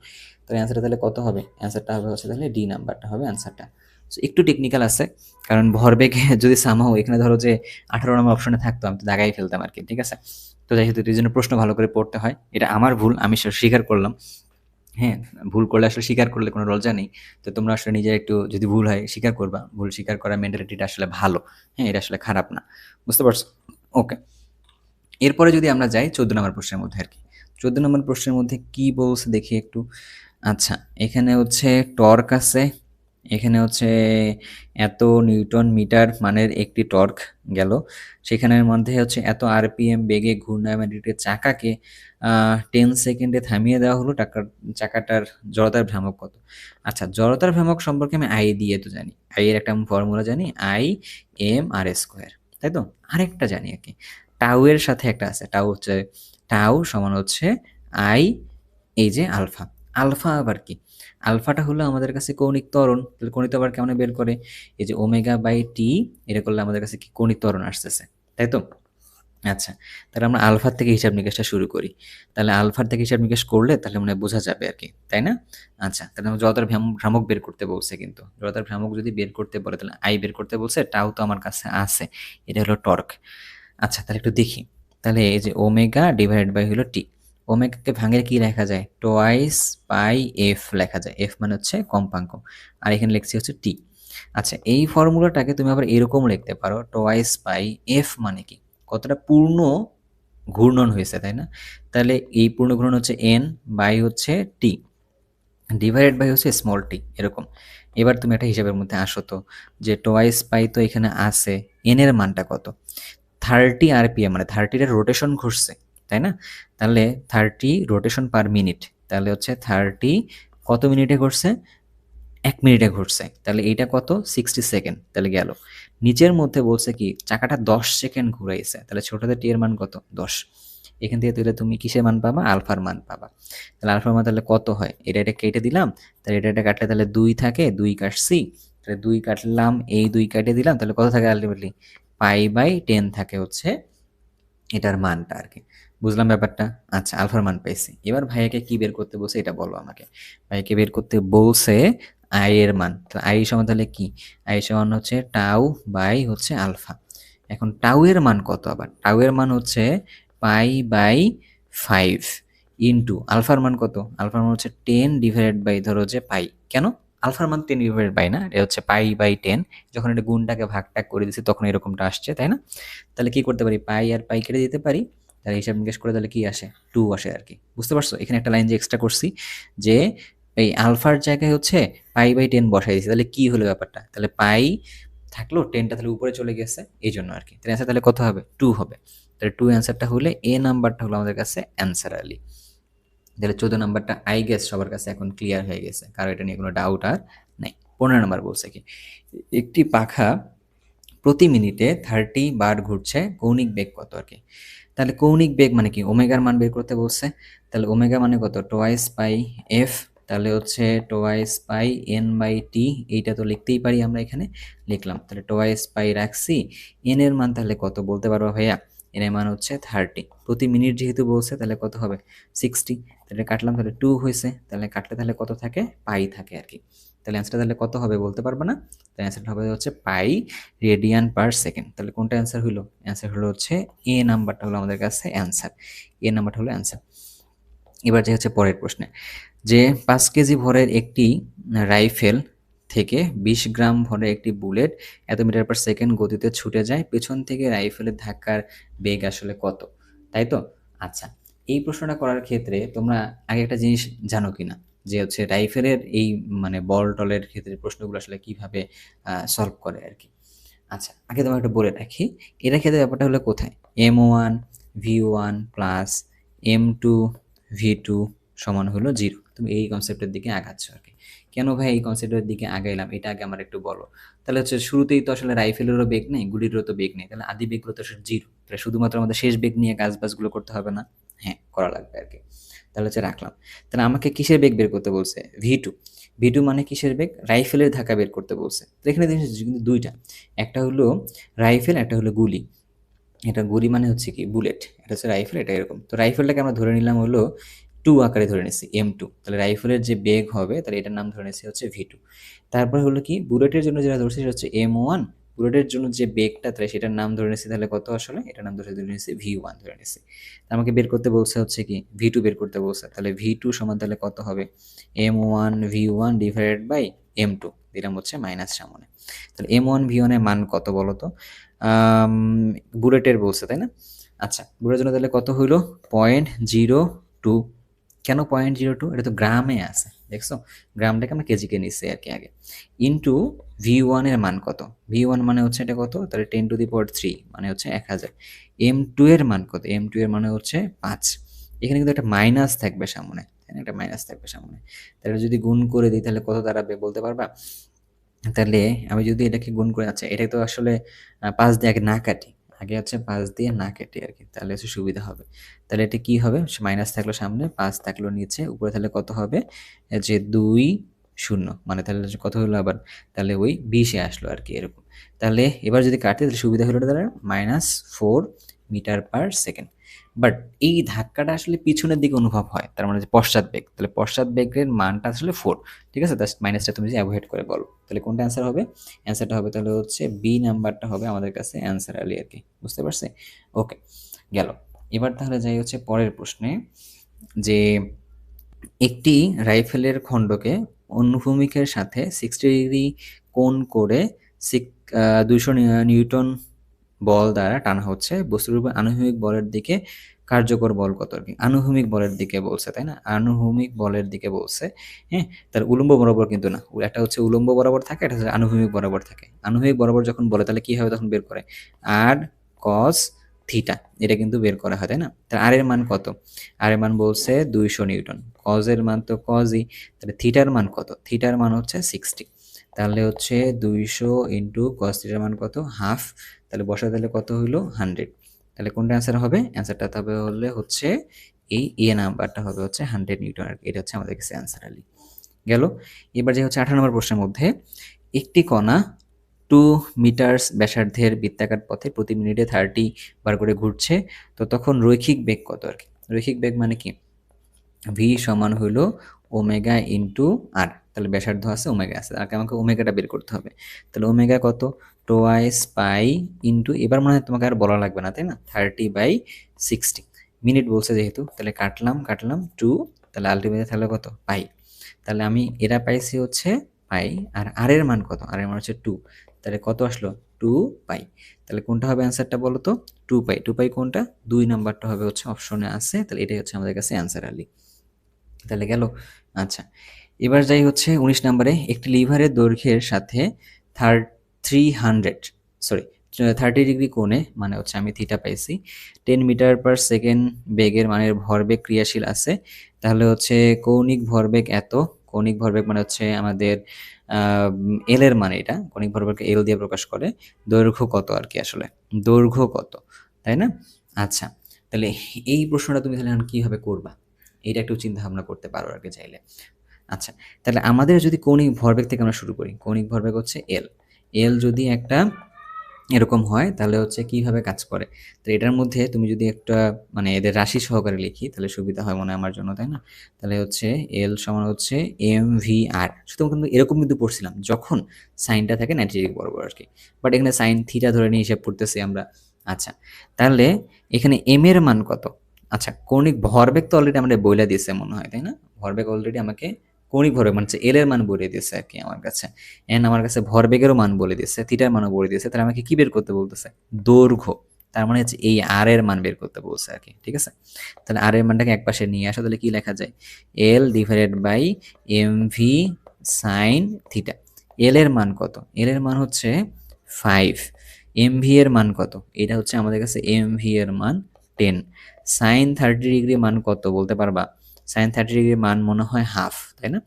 তাহলে অ্যান্সারটা তাহলে কত হবে? অ্যান্সারটা হবে হচ্ছে তাহলে ডি নাম্বারটা হবে অ্যান্সারটা। সো একটু টেকনিক্যাল আছে, কারণ ভরবেগ যদি সামহাও এখানে ধরো যে 18 নম্বর অপশনে থাকতো আমি তো দাগাই ফেলতাম আর কি। ঠিক আছে, তো যাই হোক এই জন্য প্রশ্ন ভালো করে পড়তে হয়, এটা আমার ভুল আমি স্বীকার করলাম। হ্যাঁ, ভুল করলে আসলে স্বীকার করলে কোনো লজ্জা নেই। তো তোমরা আসলে নিজে একটু যদি ভুল হয় স্বীকার করবা। ভুল স্বীকার করার মেন্টালিটিটা আসলে ভালো। হ্যাঁ, এটা আসলে খারাপ না। বুঝতে পারছো? ওকে। এরপরে যদি আমরা যাই 14 নম্বর প্রশ্নের মধ্যে আরকি। 14 নম্বর প্রশ্নের মধ্যে কি বলছে দেখি একটু। আচ্ছা, এখানে হচ্ছে টর্ক আছে। এখানে হচ্ছে এত নিউটন মিটার মানের একটি টর্ক গেল। সেখানের মধ্যে হচ্ছে এত আরপিএম বেগে ঘূর্ণায়মান একটি চাকাকে 10 সেকেন্ডে থামিয়ে দেওয়া হলো। চাকাটার জড়তার ভ্রামক কত? আচ্ছা, জড়তার ভ্রামক সম্পর্কে আমি আই দিয়ে তো জানি। আই এর একটা ফর্মুলা জানি, আই এম আর স্কোয়ার। তাই তো? আরেকটা জানি আর কি। টাউ এর সাথে একটা আছে। টাউ হচ্ছে টাউ সমান হচ্ছে আই এই যে আলফা। আলফা আবার কি? আলফাটা হলো আমাদের কাছে কৌণিক ত্বরণ। তাহলে কৌণিক ত্বরণ কেমনে বের করে? এই যে ওমেগা বাই টি, এটা করলে আমাদের কাছে কি কৌণিক ত্বরণ আসতেছে, তাই তো? আচ্ছা, তাহলে আমরা আলফার থেকে হিসাব নিকাশটা শুরু করি। তাহলে আলফার থেকে হিসাব নিকাশ করলে তাহলে মনে হয় বোঝা যাবে আর কি, তাই না? আচ্ছা, তাহলে আমরা জড়তার ভ্রামক বের করতে বলছে, কিন্তু জড়তার ভ্রামক যদি বের করতে বলে তাহলে আই বের করতে বলছে, টাও তো আমার কাছে আছে, এটা হলো টর্ক। আচ্ছা তাহলে একটু দেখি। তাহলে এই যে ওমেগা ডিভাইডেড বাই হলো টি, ওমেগাকে ভাঙে কি লেখা যায়? টোয়াইস পাই এফ লেখা যায়। এফ মানে হচ্ছে কম্পাঙ্ক, আর এখানে লিখছি হচ্ছে টি। আচ্ছা, এই ফর্মুলাটাকে তুমি আবার এরকম লিখতে পারো, টোয়াইস পাই এফ মানে কি কতটা পূর্ণ ঘূর্ণন হয়েছে, তাই না? তাহলে এই পূর্ণ ঘূর্ণন হচ্ছে এন বাই হচ্ছে টি ডিভাইডেড বাই হচ্ছে স্মল টি, এরকম। এবার তুমি একটা হিসাবের মধ্যে আসো তো, যে টোয়াইস পাই তো এখানে আছে, এন এর মানটা কত? 30 আরপিএম মানে 30টা রোটেশন ঘুরছে, তাই না? তাহলে 30 রোটেশন পার মিনিট, তাহলে হচ্ছে 30 কত মিনিটে ঘুরছে? 1 মিনিটে ঘুরছে। তাহলে এইটা কত? 60 সেকেন্ড। তাহলে গেল। নিচের মধ্যে বলছে কি চাকাটা 10 সেকেন্ড ঘুরাইছে, তাহলে ছোটতে টি এর মান কত? 10। এখান থেকে তুলে তুমি কিসের মান পাবা? আলফার মান পাবা। তাহলে আলফার মান তাহলে কত হয়? এটা কেটে দিলাম, তাহলে এটা কাটলে তাহলে 2 থাকে, 2 কাটছি, তাহলে 2 কাটলাম, এই 2 কাটে দিলাম, তাহলে কত থাকে আলটিমেটলি? পাই বাই 10 থাকে হচ্ছে এটার মানটা আর কি। বুঝলাম ব্যাপারটা? আচ্ছা, আলফার মান পাইছি। এবার ভাইয়াকে কি বের করতে বলছে এটা বলো আমাকে। ভাইয়াকে বের করতে বলছে আই এর মান। তো আই সমান তাহলে কি? আই সমান হচ্ছে টাউ বাই হচ্ছে আলফা। এখন টাউ এর মান কত আবার? টাউ এর মান হচ্ছে পাই বাই 5 ইন্টু আলফার মান কত? আলফার মান হচ্ছে 10 ডিভাইডেড বাই ধরো যে পাই। কেন? আলফার মান 10 ডিভাইডেড বাই না, এটা হচ্ছে পাই বাই 10। যখন এটা গুণটাকে ভাগ টাগ করে দিচ্ছি তখন এরকমটা আসছে, তাই না? তাহলে কি করতে পারি? পাই আর পাই কেটে দিতে পারি, তাহলে হিসাব নিকাশ করে তাহলে কি আসে, 2 আসে আর কি। বুঝতে পারছো? এখানে একটা লাইন যে এক্সট্রা করছি, যে এই আলফার জায়গায় হচ্ছে পাই/10 বসাই দিয়েছি, তাহলে কি হলো ব্যাপারটা, তাহলে পাই থাকলো, 10টা তাহলে উপরে চলে গেছে, এই জন্য আর কি। তাহলে অ্যান্সার তাহলে কত হবে, 2 হবে। তাহলে 2 অ্যান্সারটা হলে এ নাম্বারটা হলো আমাদের কাছে অ্যান্সার আলি। তাহলে 14 নাম্বারটা আই গেস সবার কাছে এখন ক্লিয়ার হয়ে গেছে, কারণ এটা নিয়ে কোনো ডাউট আর নাই। 15 নাম্বার বলছে কি, একটি পাখা প্রতি মিনিটে 30 বার ঘুরছে, কৌণিক বেগ কত আর কি। তাহলে কৌণিক বেগ মানে কি, ওমেগার মান বের করতে বলছে। তাহলে ওমেগা মানে কত, টোয়াইস পাই এফ, তাহলে হচ্ছে টোয়াইস পাই n/t, এইটা তো লিখতেই পারি আমরা, এখানে লিখলাম। তাহলে টোয়াইস পাই রাখছি, এন এর মান তাহলে কত বলতে পারবো ভাইয়া, এন এর মান হচ্ছে 30, প্রতি মিনিট যেহেতু বলছে তাহলে কত হবে 60। তাহলে কাটলাম, তাহলে 2 হয়েছে, তাহলে কাটলে তাহলে কত থাকে, পাই থাকে আর কি। তাহলে অ্যান্সারটা তাহলে কত হবে বলতে পারবো না, তাহলে অ্যান্সারটা হবে হচ্ছে পাই রেডিয়ান পার সেকেন্ড। তাহলে কোনটা অ্যান্সার হলো, অ্যান্সার হলো হচ্ছে এ নাম্বারটা হলো আমাদের কাছে অ্যান্সার, এ নাম্বারটা হলো অ্যান্সার। এবার যে হচ্ছে পরের প্রশ্নে, যে 5 কেজি ভরের একটি রাইফেল থেকে 20 গ্রাম ভরের একটি বুলেট এত মিটার পার সেকেন্ড গতিতে ছুটে যায়, পেছন থেকে রাইফেলের ধাক্কার বেগ আসলে কত, তাই তো? আচ্ছা, এই প্রশ্নটা করার ক্ষেত্রে তোমরা আগে একটা জিনিস জানো কিনা, যে হচ্ছে রাইফেলের এই মানে বল টলের ক্ষেত্রে প্রশ্নগুলো আসলে কিভাবে সলভ করে আর কি। আচ্ছা, আগে তোমাকে একটা বলে রাখি, এটা ক্ষেত্রে ব্যাপারটা হলো কোথায়, m1 v1 plus m2 v2 সমান হলো 0, তুমি এই কনসেপ্টের দিকে আগাচ্ছ আর কি। কেন ভাই এই কনসেপ্টের দিকে আগাইলাম, এটা আগে আমার একটু বলো। তাহলে হচ্ছে শুরুতেই তো আসলে রাইফেলেরও বেগ নেই, গুলিরও তো বেগ নেই, তাহলে আদি বেগগুলো তো আসলে 0, তাহলে শুধুমাত্র আমাদের শেষ বেগ নিয়ে কাজবাজগুলো করতে হবে না, হ্যাঁ করা লাগবে আর কি। তাহলে হচ্ছে রাখলাম। তাহলে আমাকে কিসের বেগ বের করতে বলছে, v2, v2 মানে কিসের বেগ, রাইফেলের ধাক্কা বের করতে বলছে। তো এখানে জিনিস কিন্তু দুইটা, একটা হলো রাইফেল, একটা হলো গুলি। এটা গুলি মানে হচ্ছে কি বুলেট, এটা হচ্ছে রাইফেল, এটা এরকম। তো রাইফেলটাকে আমরা ধরে নিলাম হলো 2 আকারে ধরে নিচ্ছি, m2, তাহলে রাইফেলের যে বেগ হবে তাহলে এটার নাম ধরে নিচ্ছি হচ্ছে v2। তারপরে হলো কি বুলেটের জন্য যেটা ধরছি সেটা হচ্ছে m1, বুলেটের জন্য যে বেগটা তাহলে সেটার নাম ধরে নিচ্ছি তাহলে কত আসলে, এটার নাম ধরে নিচ্ছি v1 ধরে নিচ্ছি। আমাকে বের করতে বলছে হচ্ছে কি v2 বের করতে বলছে, তাহলে v2 সমান তাহলে কত হবে, m1 v1 divided by m2, দিলাম হচ্ছে মাইনাস সামনে। তাহলে m1 v1 এর মান কত বলো তো, আম, বুলেটের বলছে তাই না। আচ্ছা, বুলেটের জন্য তাহলে কত হইলো, 0.02। কেন 0.02, এটা তো গ্রামে আছে দেখছো, গ্রামটাকে আমরা কেজিকে নিচ্ছি আর কি আগে। ইন্টু v1 এর মান কত, v1 মানে হচ্ছে এটা কত, তাহলে 10⁻³ মানে হচ্ছে 1000। m2 এর মান কত, m2 এর মানে হচ্ছে 5। এখানে কিন্তু একটা মাইনাস থাকবে সামনে, তাই না? একটা মাইনাস থাকবে সামনে, তাহলে যদি গুণ করে দিই তাহলে কত দাঁড়াবে বলতে পারবা? তাহলে আমি যদি এটাকে গুণ করে, আচ্ছা এটা তো আসলে 5 দিয়ে আগে না কাটি, আগে হচ্ছে 5 দিয়ে না কাটি আর কি, তাহলে হচ্ছে সুবিধা হবে। তাহলে এটা কি হবে, মাইনাস থাকলো সামনে, 5 থাকলো নিচে, উপরে তাহলে কত হবে, যে 2 0, মানে তাহলে হচ্ছে কত হলো আবার, তাহলে ওই 20-এ আসলো আর কি এরকম। তাহলে এবার যদি কাটে তাহলে সুবিধা হলো তাহলে -4 মিটার পার সেকেন্ড। বাট এই ধাক্কাটা আসলে পিছনের দিকে অনুভব হয়, তার মানে যে পশ্চাৎ বেগ, তাহলে পশ্চাৎ বেগের মানটা আসলে 4, ঠিক আছে? জাস্ট মাইনাসটা তুমি যে অ্যাভয়েড করে বলো, তাহলে কোনটা অ্যান্সার হবে, অ্যান্সারটা হবে তাহলে হচ্ছে বি নাম্বারটা হবে আমাদের কাছে অ্যান্সার আলি আর কি। বুঝতে পারছি? ওকে, গেল। এবার তাহলে যাই হচ্ছে পরের প্রশ্নে, যে একটি রাইফেলের খণ্ডকে অনুভূমিকের সাথে 60 ডিগ্রি কোণ করে 200 নিউটন বল দ্বারা টানা হচ্ছে, বস্তুর উপর আনুভূমিক বলের দিকে কার্যকর বল কত আর কি। আনুভূমিক বলের দিকে বলছে তাই না, আনুভূমিক বলের দিকে বলছে, হ্যাঁ। তার উলম্ব বরাবর কিন্তু না, একটা হচ্ছে উলম্ব বরাবর থাকে, একটা হচ্ছে আনুভূমিক বরাবর থাকে। আনুভূমিক বরাবর যখন বলে তাহলে কি হবে, তখন বের করে আর কস থিটা, এটা কিন্তু বের করা হয় তাই না। তার আর এর মান কত, আর এর মান বলছে 200 নিউটন, কজ এর মান তো কজই, তাহলে থিটার মান কত, থিটার মান হচ্ছে 60, তাহলে হচ্ছে 200 ইন্টু কস থিটার মান কত, হাফ, তাহলে বসা দিলে কত হইলো 100। তাহলে কোনটা অ্যান্সার হবে, অ্যান্সারটা তবে হলে হচ্ছে এই এ নাম্বারটা হবে হচ্ছে 100 নিউটন আর কি। এটা হচ্ছে আমাদের কাছে অ্যান্সার আলি গেল। এবার যে হচ্ছে 18 নম্বর প্রশ্নের মধ্যে, একটি কণা 2 মিটার্স ব্যাসার্ধের বৃত্তাকার পথে প্রতি মিনিটে 30 বার করে ঘুরছে, তো তখন রৈখিক বেগ কত আর কি। রৈখিক বেগ মানে কি, ভি সমান হইল ওমেগা ইন্টু আর, তাহলে ব্যাসার্ধ আছে ওমেগা আছে, আর আমাকে ওমেগাটা বের করতে হবে। তাহলে ওমেগা কত, টোয়াইস পাই ইন্টু, এবার মনে হয় তোমাকে আর বলা লাগবে না তাই না, 30/60, মিনিট বলছে যেহেতু, তাহলে কাটলাম কাটলাম 2, তাহলে আলটিমেটলি তাহলে কত পাই। তাহলে আমি এরা পাইছি হচ্ছে পাই, আর আর এর মান কত, আর এর মান হচ্ছে 2, তাহলে কত আসলো টু পাই। তাহলে কোনটা হবে অ্যান্সারটা বলো তো? টু পাই। টু পাই কোনটা? ২ নাম্বারটা হবে হচ্ছে অপশনে আছে। তাহলে এটাই হচ্ছে আমাদের কাছে অ্যান্সার আলী। তাহলে গেল? আচ্ছা। এবার যাই হচ্ছে ১৯ নাম্বারে, একটি লিভারের দৈর্ঘ্যের সাথে 30 ডিগ্রি কোণে, মানে হচ্ছে আমি থিটা পাইছি, 10 মিটার পার সেকেন্ড বেগের মানের ভরবেগ ক্রিয়াশীল আছে। তাহলে হচ্ছে কৌণিক ভরবেগ এত, কৌণিক ভরবেগ মানে হচ্ছে আমাদের এল এর মানে, এটা কৌণিক ভরবেগকে এল দিয়ে প্রকাশ করে। দৈর্ঘ্য কত আর কি, আসলে দৈর্ঘ্য কত, তাই না? আচ্ছা, তাহলে এই প্রশ্নটা তুমি তাহলে এখন কিভাবে করবা, এটা একটু চিন্তা ভাবনা করতে পারো আর কি চাইলে। আচ্ছা, তাহলে আমাদের যদি কৌণিক ভরবেগ থেকে আমরা শুরু করি, কৌণিক ভরবেগ হচ্ছে এল। এল যদি একটা এরকম হয় তাহলে হচ্ছে কিভাবে কাজ করে, তো এটার মধ্যে তুমি যদি একটা মানে এদের রাশি সহকারে লিখি তাহলে সুবিধা হয় মনে হয় আমার জন্য, তাই না? তাহলে হচ্ছে এল সমান হচ্ছে এম ভি আর, শুধু কিন্তু এরকম কিন্তু পড়ছিলাম যখন সাইনটা থাকে 90 ডিগ্রি বরাবর আর কি, বাট এখানে সাইন থিটা ধরে নিয়ে হিসাব করতেছি আমরা। আচ্ছা, তাহলে এখানে এম এর মান কত? আচ্ছা, কৌণিক ভরবেগ তো অলরেডি আমাদের বইলা দিয়েছে মনে হয়, তাই না? ভরবেগ অলরেডি আমাকে কৌণিক ভরবেগ মানে এল এর মান বলে দিয়েছে আর কি আমার কাছে। এন আমার কাছে ভরবেগেরও মান বলে দিয়েছে, থিটার মানও বলে দিয়েছে, তাহলে আমাকে কি বের করতে বলতেছে? দৈর্ঘ্য। তার মানে হচ্ছে এই আর এর মান বের করতে বলছে আর কি, ঠিক আছে? তাহলে আর এর মানটাকে একপাশে নিয়ে আসা, তাহলে কি লেখা যায়? L divided by M V sine theta. L এর মান কত? এল এর মান হচ্ছে 5। এম ভি এর মান কত? এটা হচ্ছে আমাদের কাছে এম ভি এর মান 10। সাইন 30 ডিগ্রি মান কত বলতে পারবা? সাইন 30 ডিগ্রি মান মনে হয় হাফ, তাই না?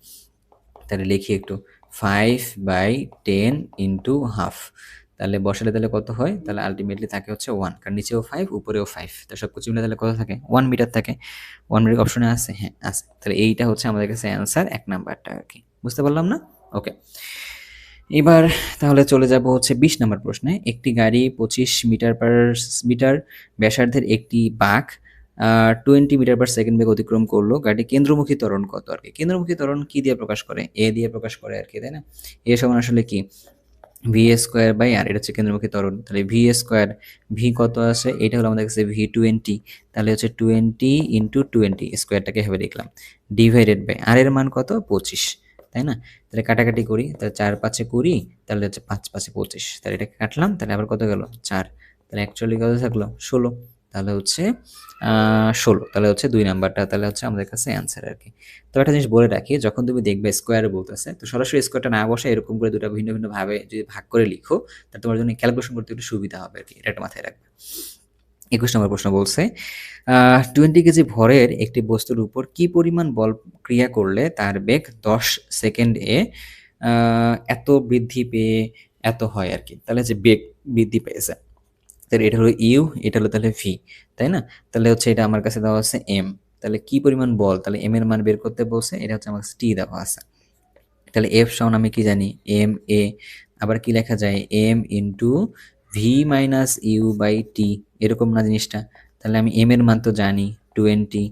তাহলে লিখি একটু, 5/10 ইন্টু হাফ। তাহলে বসালে তাহলে কত হয়? তাহলে আলটিমেটলি থাকে হচ্ছে 1, কারণ নিচেও 5 উপরেও 5, তো সব কিছু মিলে তাহলে কত থাকে? 1 মিটার থাকে। 1 মিটার অপশনে আছে, হ্যাঁ আছে। তাহলে এইটা হচ্ছে আমাদের কাছে অ্যান্সার 1 নাম্বারটা আর কি, বুঝতে পারলাম না? ওকে, এবার তাহলে চলে যাব হচ্ছে 20 নাম্বার প্রশ্নে। একটি গাড়ি 25 মিটার পার মিটার ব্যাসার্ধের একটি বাঁক 20 মিটার পার সেকেন্ড বেগে অতিক্রম করলো। গাড়ির কেন্দ্রমুখী ত্বরণ কত আর কি? কেন্দ্রমুখী ত্বরণ কি দিয়ে প্রকাশ করে? এ দিয়ে প্রকাশ করে আর কি, তাই না? এ সমান আসলে কি? ভি স্কোয়ার বাই আর, এটা হচ্ছে কেন্দ্রমুখী ত্বরণ। তাহলে ভি স্কোয়ার, ভি কত আছে? এটা হলো আমাদের কাছে ভি 20, তাহলে হচ্ছে 20 ইন্টু 20 স্কোয়ারটাকে এভাবে লিখলাম, ডিভাইডেড বাই আর এর মান কত? 25, তাই না? তাহলে কাটাকাটি করি, তাহলে 4 5 20, তাহলে হচ্ছে 5 5 25, তাহলে এটাকে কাটলাম, তাহলে আবার কত গেল? 4, তাহলে অ্যাকচুয়ালি কত থাকলো? 16। তাহলে হচ্ছে 16, তাহলে হচ্ছে 2 নাম্বারটা তাহলে হচ্ছে আমাদের কাছে অ্যান্সার আর কি। তো একটা জিনিস বলে রাখি, যখন তুমি দেখবে স্কোয়ারে বলতেছে, তো সরাসরি স্কোয়ারটা না বসে এরকম করে দুটো ভিন্ন ভিন্ন ভাবে যদি ভাগ করে লিখো, তাহলে তোমার জন্য ক্যালকুলেশন করতে একটু সুবিধা হবে আর কি, এটা একটা মাথায় রাখবে। 21 নম্বর প্রশ্ন বলছে, 20 কেজি ভরের একটি বস্তুর উপর কি পরিমাণ বল ক্রিয়া করলে তার বেগ 10 সেকেন্ডে এত বৃদ্ধি পেয়ে এত হয় আর কি। তাহলে যে বেগ বৃদ্ধি পেয়েছে, তাহলে এটা হলো ইউ, এটা হলো তাহলে ভি, তাই না? তাহলে হচ্ছে এটা আমার কাছে দেওয়া আছে এম, তাহলে কি পরিমাণ বল, তাহলে এম এর মান বের করতে বলছে, এটা হচ্ছে আমার কাছে টি দেওয়া আছে। তাহলে এফ সমান আমি কি জানি? এম এ, আবার কি লেখা যায়? M into V minus U by T, এরকম না জিনিসটা? তাহলে আমি এম এর মান তো জানি 20,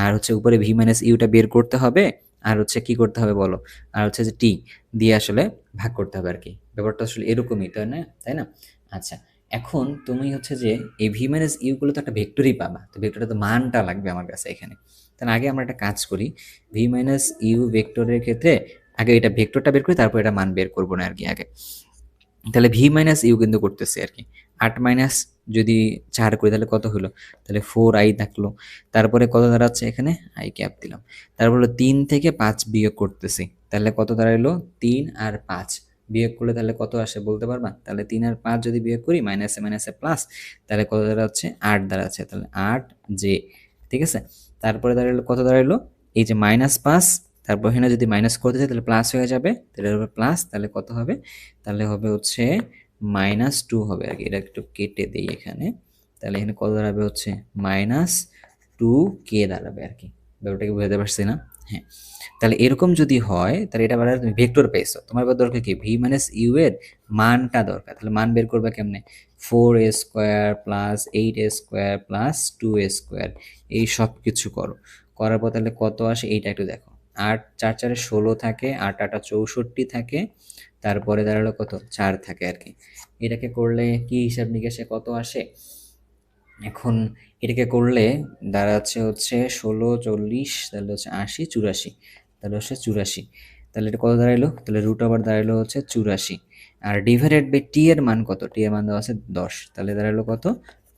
আর হচ্ছে উপরে ভি মাইনাস ইউটা বের করতে হবে, আর হচ্ছে কি করতে হবে বলো? আর হচ্ছে যে টি দিয়ে আসলে ভাগ করতে হবে আর কি, ব্যাপারটা আসলে এরকমই, তাই না? তাই না? আচ্ছা, এখন তুমি হচ্ছে যে এই ভি মাইনাস ইউগুলো তো একটা ভেক্টরই পাবা, তো ভেক্টরটা তো মানটা লাগবে আমার কাছে এখানে। তাহলে আগে আমরা একটা কাজ করি, ভি মাইনাস ইউ ভেক্টরের ক্ষেত্রে আগে এটা ভেক্টরটা বের করি, তারপর এটা মান বের করবো না আর কি আগে। তাহলে ভি মাইনাস ইউ কিন্তু করতেছি আর কি। 8 মাইনাস যদি 4 করি তাহলে কত হলো? তাহলে 4i থাকলো। তারপরে কত দাঁড়াচ্ছে এখানে? আই ক্যাপ দিলাম। তারপর হলো 3 থেকে 5 বিয়োগ করতেছি, তাহলে কত দাঁড়াইলো? 3 আর 5 বিয়োগ করলে তাহলে কত আসে বলতে পারবা? তাহলে 3 আর 5 যদি বিয়োগ করি, মাইনাসে মাইনাসে প্লাস, তাহলে কত দাঁড়াচ্ছে? 8 দাঁড়াচ্ছে, তাহলে 8 জে, ঠিক আছে? তারপরে দাঁড়ালো কত দাঁড়াইলো? এই যে -5, তারপর এখানে যদি মাইনাস করতে চাই তাহলে প্লাস হয়ে যাবে, তাহলে হবে প্লাস, তাহলে কত হবে? তাহলে হবে হচ্ছে -2 হবে আর কি। এটা একটু কেটে দেই এখানে, তাহলে এখানে কত দাঁড়াবে? হচ্ছে -2k দাঁড়াবে আর কি। ব্যাপারটাকে বুঝতে পারছি না? হ্যাঁ, তাহলে এরকম যদি হয় তাহলে এটা আবার তুমি ভেক্টর পেয়েছো, তোমার এবার দরকার কি? ভি মাইনাস ইউ এর মানটা দরকার। তাহলে মান বের করবে কেমনে? 4a square plus 8a square plus 2a square, এই সব কিছু করো, করার পর তাহলে কত আসে এইটা একটু দেখো। 8 4 4 16 থাকে, 8 8 64 থাকে, তারপরে দাঁড়ালো কত? 4 থাকে আর কি। এটাকে করলে কি হিসাব নিকাশে কত আসে? এখন এটাকে করলে দাঁড়াচ্ছে হচ্ছে 16 40, তাহলে হচ্ছে 80 84, তাহলে হচ্ছে 84। তাহলে এটা কত দাঁড়াইলো? তাহলে রুট ওভার দাঁড়াইলো হচ্ছে 84, আর ডিভাইডেড বাই টি এর মান কত? টি এর মান দেওয়া আছে 10, তাহলে দাঁড়ালো কত?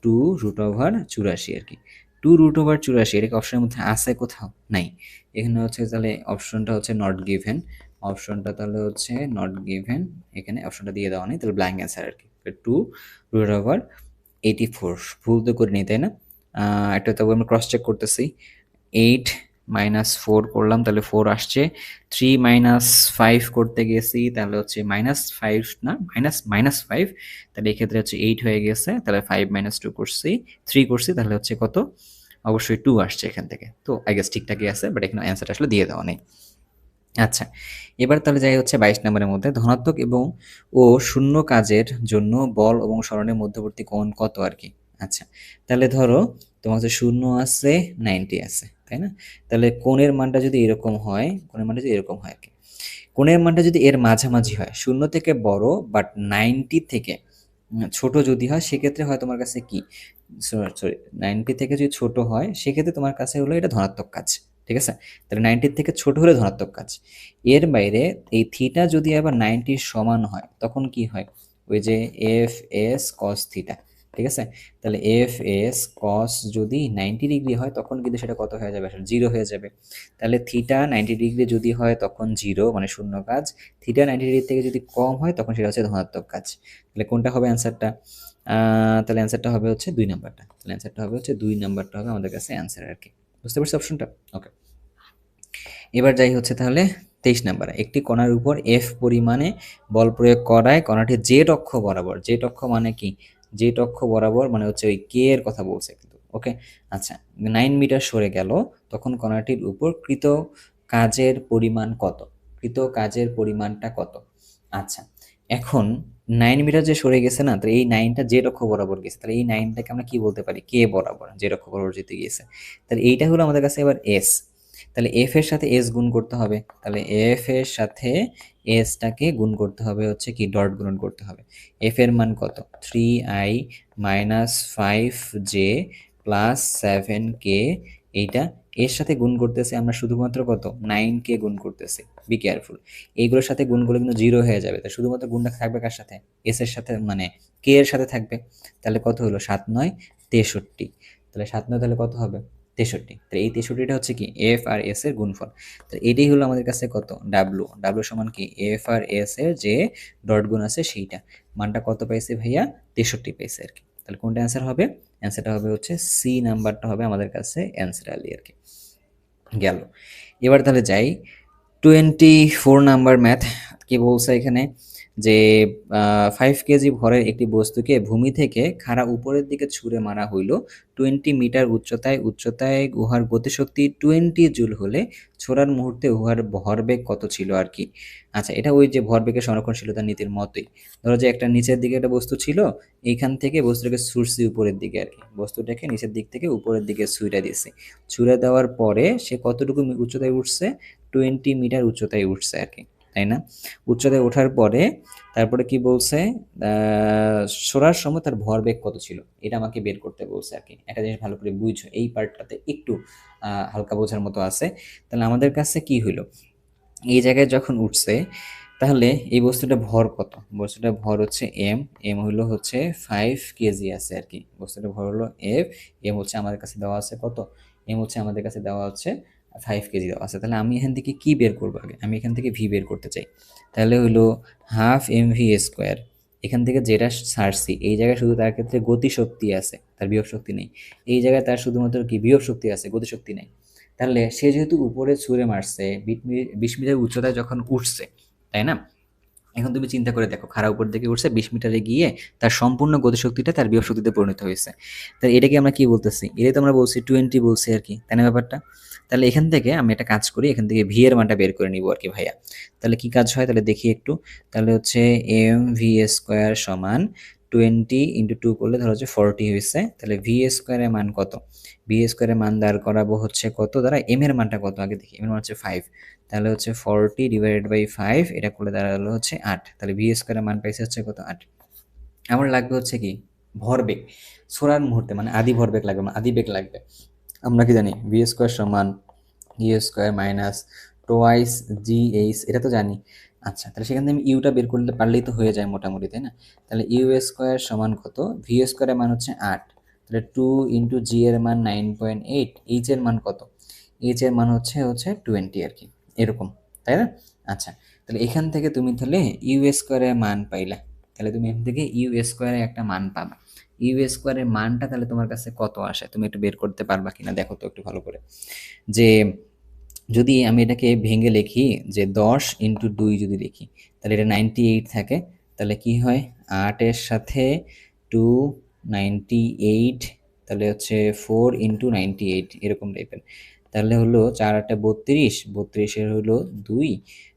2√84 আর কি। 2√84, এটা কি অপশনের মধ্যে আছে কোথাও? নাই। এখানে হচ্ছে তাহলে অপশনটা হচ্ছে নট গিভেন, অপশনটা তাহলে হচ্ছে নট গিভেন, এখানে অপশনটা দিয়ে দেওয়া নেই, তাহলে ব্ল্যাঙ্ক অ্যান্সার আর কি। 2√84, ভুল তো করিনি তাই না? একটা তবু আমরা ক্রস চেক করতেছি। 8 - 4 করলাম, তাহলে 4 আসছে। 3 - 5 করতে গেছি, তাহলে হচ্ছে -5 না, -5, তাহলে এক্ষেত্রে হচ্ছে 8 হয়ে গেছে, তাহলে 5 - 2 করছি, 3 করছি, তাহলে হচ্ছে কত? অবশ্যই 2 আসছে এখান থেকে। তো আই গেস ঠিকঠাকই আছে, বাট এখানে অ্যান্সারটা আসলে দিয়ে দেওয়া নেই। আচ্ছা, এবার তাহলে যাই হচ্ছে 22 নম্বরের মধ্যে, ধনাত্মক ও শূন্য কাজের জন্য বল এবং সরণের মধ্যবর্তী কোণ কত আর কি। আচ্ছা, তাহলে ধরো তোমার কাছে 0 আছে, 90 আছে, তাই না? তাহলে কোণের মানটা যদি এরকম হয়, কোণের মানটা যদি এরকম হয় আর কি, কোণের মানটা যদি এর মাঝামাঝি হয়, 0 থেকে বড় বাট 90 থেকে ছোট যদি হয়, সেক্ষেত্রে হয় তোমার কাছে কি, সরি, 90 থেকে যদি ছোট হয় সেক্ষেত্রে তোমার কাছে হলো এটা ধনাত্মক কাজ, ঠিক আছে? তাহলে 90 থেকে ছোট হলে ধনাত্মক কাজ। এর বাইরে এই থিটা যদি আবার 90 সমান হয় তখন কি হয়? ওই যে এফ এস কস থিটা, ঠিক আছে? তাহলে এফ এস কস যদি 90 ডিগ্রি হয় তখন কিন্তু সেটা কত হয়ে যাবে? জিরো হয়ে যাবে। তাহলে থিটা 90 ডিগ্রি যদি হয় তখন জিরো, মানে শূন্য কাজ। থিটা 90 ডিগ্রি থেকে যদি কম হয় তখন সেটা হচ্ছে ধনাত্মক কাজ। তাহলে কোনটা হবে অ্যান্সারটা? তাহলে অ্যান্সারটা হবে হচ্ছে 2 নাম্বারটা। তাহলে অ্যান্সারটা হবে হচ্ছে 2 নাম্বারটা হবে আমাদের কাছে অ্যান্সার আর কি। বুঝতে পারছি অপশনটা? ওকে। এবার যাই হচ্ছে তাহলে 23 নাম্বারে, একটি কণার উপর এফ পরিমাণে বল প্রয়োগ করায় কণাটি জেড অক্ষ বরাবর, জেড অক্ষ মানে কি? জেড অক্ষ বরাবর মানে হচ্ছে ওই কে এর কথা বলছে কিন্তু, ওকে। আচ্ছা, 9 মিটার সরে গেল, তখন কণাটির উপর কৃত কাজের পরিমাণ কত? কৃত কাজের পরিমাণটা কত? আচ্ছা, এখন 9 মিটার যে সরে গেছে না, তো এই 9টা জেড অক্ষ বরাবর গেছে, তাহলে এই 9টাকে আমরা কি বলতে পারি? কে বরাবর, জেড অক্ষ বরাবর যেতে গিয়েছে। তাহলে এইটা হলো আমাদের কাছে এবার এস। তাহলে এফ এর সাথে এস গুণ করতে হবে, তাহলে এফ এর সাথে এসটাকে গুণ করতে হবে হচ্ছে কি, ডট গুণন করতে হবে। এফ এর মান কত? 3i - 5j প্লাস 7k, এইটা এর সাথে গুণ করতেছি আমরা শুধুমাত্র কত? 9k গুণ করতেছি। বি কেয়ারফুল, এইগুলোর সাথে গুণ করলে কিন্তু জিরো হয়ে যাবে, তাই শুধুমাত্র গুণটা থাকবে কার সাথে? এস এর সাথে, মানে কে এর সাথে থাকবে। তাহলে কত হলো? 7 - 9 = 63, তাহলে 7 - 9 তাহলে কত হবে? 63। তাহলে এই 63টা হচ্ছে কি এফ আর এস এর গুণফল। তো এটাই হলো আমাদের কাছে কত? ডাব্লু। ডাব্লু সমান কি? এফ আর এস এর যে ডট গুণ আছে সেইটা। মানটা কত পাইছে ভাইয়া? 63 পাইছে আর কি। তাহলে কোনটা অ্যান্সার হবে? অ্যান্সারটা হবে হচ্ছে সি নাম্বারটা হবে আমাদের কাছে অ্যান্সার আলি আর কি। গেল। এবার তাহলে যাই 24 নাম্বার ম্যাথ। কি বলছে এখানে? যে 5 কেজি ভরের একটি বস্তুকে ভূমি থেকে খাড়া উপরের দিকে ছুঁড়ে মারা হইল 20 মিটার উচ্চতায় উহার গতিশক্তি 20 জুল হলে ছোড়ার মুহূর্তে উহার ভরবেগ কত ছিল আর কি। আচ্ছা, এটা ওই যে ভরবেগের সংরক্ষণশীলতার নীতির মতোই। ধরো যে একটা নিচের দিকে একটা বস্তু ছিল, এইখান থেকে বস্তুটাকে ছুঁড়ছি উপরের দিকে আর কি, বস্তুটাকে নিচের দিক থেকে উপরের দিকে ছুঁড়ে দিছি। ছুঁড়ে দেওয়ার পরে সে কতটুকু উচ্চতায় উঠছে? 20 মিটার উচ্চতায় উঠছে আর কি, তাই না? উচ্চতায় ওঠার পরে তারপরে কি বলছে? সরার সময় তার ভরবেগ কত ছিল, এটা আমাকে বের করতে বলছে আর কি। একটা জিনিস ভালো করে বুঝো, এই পার্টটাতে একটু হালকা বোঝার মতো আছে। তাহলে আমাদের কাছে কি হইলো? এই জায়গায় যখন উঠছে, তাহলে এই বস্তুটা ভর কত? বস্তুটা ভর হচ্ছে এম, এম হলো হচ্ছে 5 কেজি আছে আর কি। বস্তুটা ভর হলো এফ, এম হচ্ছে আমাদের কাছে দেওয়া আছে কত? এম হচ্ছে আমাদের কাছে দেওয়া হচ্ছে 5 কেজি দেওয়া আছে। তাহলে আমি এখান থেকে কি বের করবো আগে? আমি এখান থেকে ভি বের করতে চাই। তাহলে হলো হাফ এম ভি স্কোয়ার, এখান থেকে যেটা ছাড়ছি এই জায়গায় শুধু তার ক্ষেত্রে গতিশক্তি আছে, তার বিয়োগ শক্তি নেই। এই জায়গায় তার শুধুমাত্র কি বিয়োগ শক্তি আছে, গতিশক্তি নেই। তাহলে সে যেহেতু উপরে ছুঁড়ে মারছে, 20 মিটার উচ্চতায় যখন উঠছে, তাই না? এখন তুমি চিন্তা করে দেখো, খাড়া উপর দিকে উঠছে, 20 মিটারে গিয়ে তার সম্পূর্ণ গতিশক্তিটা তার বিভব শক্তিতে পরিণত হয়েছে। তাহলে এটাকে আমরা কি বলতেছি? এটাই তো আমরা বলছি 20 বলছি আর কি, তাই না ব্যাপারটা? তাহলে এখান থেকে আমি একটা কাজ করি, এখান থেকে ভি এর মানটা বের করে নিব আর কি ভাইয়া। তাহলে কি কাজ হয় তাহলে দেখি একটু। তাহলে হচ্ছে এম ভি স্কোয়ার সমান 20 × 2 করলে ধরো হচ্ছে 40 হয়েছে। তাহলে ভি স্কোয়ারের মান কত? ভি স্কোয়ারের মান দাঁড় করাবো হচ্ছে কত দ্বারা? এম এর মানটা কত আগে দেখি। এম এর মান হচ্ছে 5, তাহলে হচ্ছে 40/5, এটা করলে দাঁড়ালো হচ্ছে 8। তাহলে ভি স্কোয়ারের মান পাইছে হচ্ছে কত? 8। আমার লাগবে হচ্ছে কি ভরবেগ, ছোড়ার মুহূর্তে, মানে আদি ভরবেগ লাগবে, মানে আদি বেগ লাগবে। আমরা কি জানি? ভি স্কোয়ার সমান ই স্কোয়ার মাইনাস টোয়াইস GH, এটা তো জানি। আচ্ছা, তাহলে সেখান থেকে আমি ইউটা বের করতে পারলেই তো হয়ে যায় মোটামুটি, তাই না? তাহলে ইউ স্কোয়ার সমান কত? ভি স্কোয়ারের মান হচ্ছে 8, তাহলে 2 ইন্টু জি এর মান 9.8, এইচ এর মান কত? এইচ এর মান হচ্ছে 20 আর কি, এরকম, তাই না? আচ্ছা, তাহলে এখান থেকে তুমি তাহলে ইউ স্কোয়ারের মান পাইলা, তাহলে তুমি এখান থেকে ইউ স্কোয়ারের একটা মান পাবা। ইউ স্কোয়ারের মানটা তাহলে তোমার কাছে কত আসে তুমি একটু বের করতে পারবা কিনা দেখো তো একটু ভালো করে। যে যদি আমি এটাকে ভেঙে লিখি, যে 10 ইন্টু 2 যদি লিখি, তাহলে এটা 98 থাকে। তাহলে কি হয়, 8-এর সাথে 2, 98, তাহলে হচ্ছে 4 ইন্টু 98, এরকম টাইপের। তাহলে হলো 4 8 32, 32-এর হলো 2,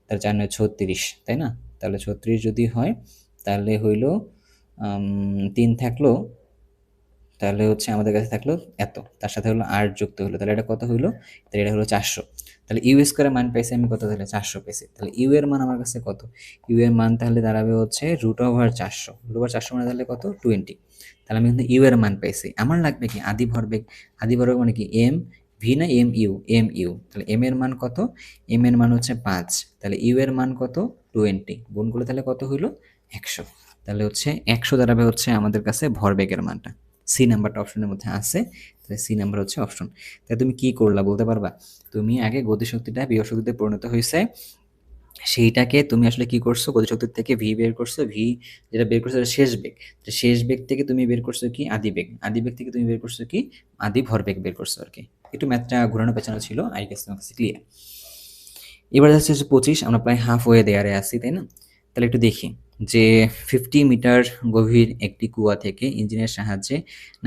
তাহলে 4 9 36, তাই না? তাহলে 36 যদি হয় তাহলে হইল 3 থাকলো, তাহলে হচ্ছে আমাদের কাছে থাকলো এত, তার সাথে হলো 8 যুক্ত হলো, তাহলে এটা কত হইলো? তাহলে এটা হলো 400। তাহলে ইউ স্কোয়ারের মান পাইছি আমি কত? তাহলে 400 পেয়েছি। তাহলে ইউ এর মান আমার কাছে কত? ইউ এর মান তাহলে দাঁড়াবে হচ্ছে √400, √400 মানে তাহলে কত? 20। তাহলে আমি কিন্তু ইউ এর মান পাইছি। আমার লাগবে কি আদি ভরবেগ। আদি ভরবেগ মানে কি এম ভি না এম ইউ? M U. তাহলে এম এর মান কত? এম এর মান হচ্ছে 5, তাহলে ইউ এর মান কত? 20, গুণ করলে তাহলে কত হইলো? 100। তাহলে হচ্ছে 100 দাঁড়াবে হচ্ছে আমাদের কাছে ভরবেগের মানটা। সি নাম্বারটা অপশনের মধ্যে আছে, তাহলে সি নাম্বার হচ্ছে অপশন। তাহলে তুমি কি করলা বলতে পারবা? তুমি আগে গতিশক্তিটা বিভব শক্তিতে পরিণত হয়েছে, সেইটাকে তুমি আসলে কি করছো, গতিশক্তির থেকে ভি বের করছো, ভি যেটা বের করছো সেটা শেষ বেগ, তো শেষ বেগ থেকে তুমি বের করছো কি আদি বেগ, আদি বেগ থেকে তুমি বের করছো কি আদি ভরবেগ বের করছো আর কি। একটু ম্যাথটা ঘোরানো পেছানো ছিল, আই গেস তোমার কাছে ক্লিয়ার। এবার যাচ্ছে 25, আমরা প্রায় হাফ ওয়ে দেয়ারে আসি, তাই না? তাহলে একটু দেখি যে 50 মিটার গভীর একটি কুয়া থেকে ইঞ্জিনের সাহায্যে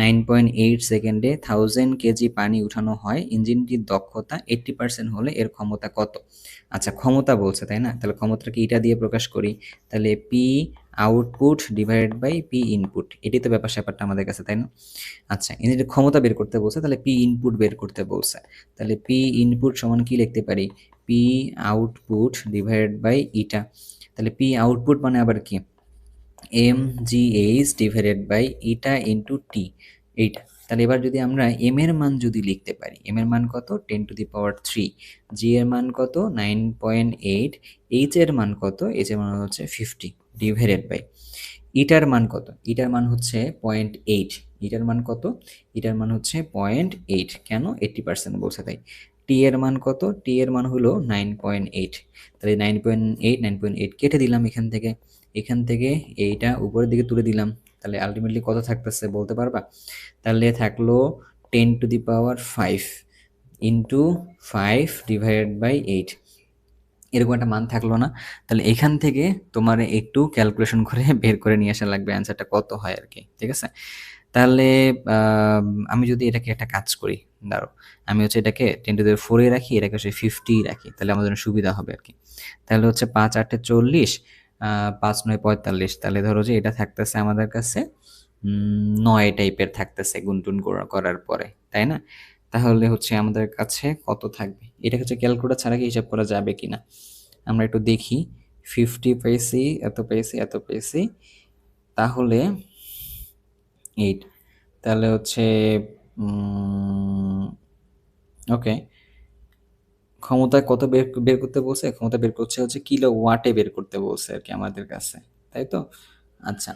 9.8 সেকেন্ডে 1000 কেজি পানি উঠানো হয়, ইঞ্জিনটির দক্ষতা 80% হলে এর ক্ষমতা কত? আচ্ছা, ক্ষমতা বলছে, তাই না? তাহলে ক্ষমতাকে এটা দিয়ে প্রকাশ করি, তাহলে P output divided by P input, এটি তো ব্যাপার স্যাপারটা আমাদের কাছে, তাই না? আচ্ছা, ইঞ্জিনের ক্ষমতা বের করতে বলছে, তাহলে পি ইনপুট বের করতে বলছে। তাহলে পি ইনপুট সমান কি লিখতে পারি? P output divided by eta. তাহলে পি আউটপুট মানে আবার কি? M G H divided by eta into T, এইটা। তাহলে এবার যদি আমরা এম এর মান যদি লিখতে পারি, এম এর মান কত? 10⁻3, জি এর মান কত? 9.8, এইচ এর মান কত? এইচ এর মান হচ্ছে 50 ডিভাইডেড বাই ইটার মান কত? ইটার মান হচ্ছে 0.8। ইটার মান কত? ইটার মান হচ্ছে 0.8, কেন? 80% বলছে তাই। টি এর মান কত? টি এর মান হলো 9.8, তাহলে 9.8 9.8 কেটে দিলাম এখান থেকে, এখান থেকে এইটা উপরের দিকে তুলে দিলাম, তাহলে আলটিমেটলি কত থাকতেছে বলতে পারবা? তাহলে থাকলো 10⁵ ইন্টু 5 ডিভাইডেড বাই 8, এরকম একটা মান থাকলো না? তাহলে এখান থেকে তোমার একটু ক্যালকুলেশন করে বের করে নিয়ে আসা লাগবে অ্যান্সারটা কত হয় আর কি, ঠিক আছে? তাহলে আমি যদি এটাকে একটা কাজ করি, দাঁড়াও, আমি হচ্ছে এটাকে 10⁴ রাখি, এটাকে হচ্ছে 50 রাখি, তাহলে আমাদের জন্য সুবিধা হবে আর কি। তাহলে হচ্ছে 5 8 40, 5 9 45, তাহলে ধরো যে এটা থাকতেছে আমাদের কাছে 9 টাইপের থাকতেছে গুনটুন করার পরে, তাই না? তাহলে হচ্ছে আমাদের কাছে কত থাকবে? এটা হচ্ছে ক্যালকুলেটর ছাড়া কি হিসাব করা যাবে কিনা আমরা একটু দেখি। 50 পেয়েছি, এত পেয়েছি, এত পেয়েছি, তাহলে 8, তাহলে হচ্ছে ওকে, ক্ষমতা কত বের বের করতে বলছে? ক্ষমতা বের করছে হচ্ছে কিলো ওয়াটে বের করতে বলছে আর কি আমাদের কাছে, তাই তো? আচ্ছা,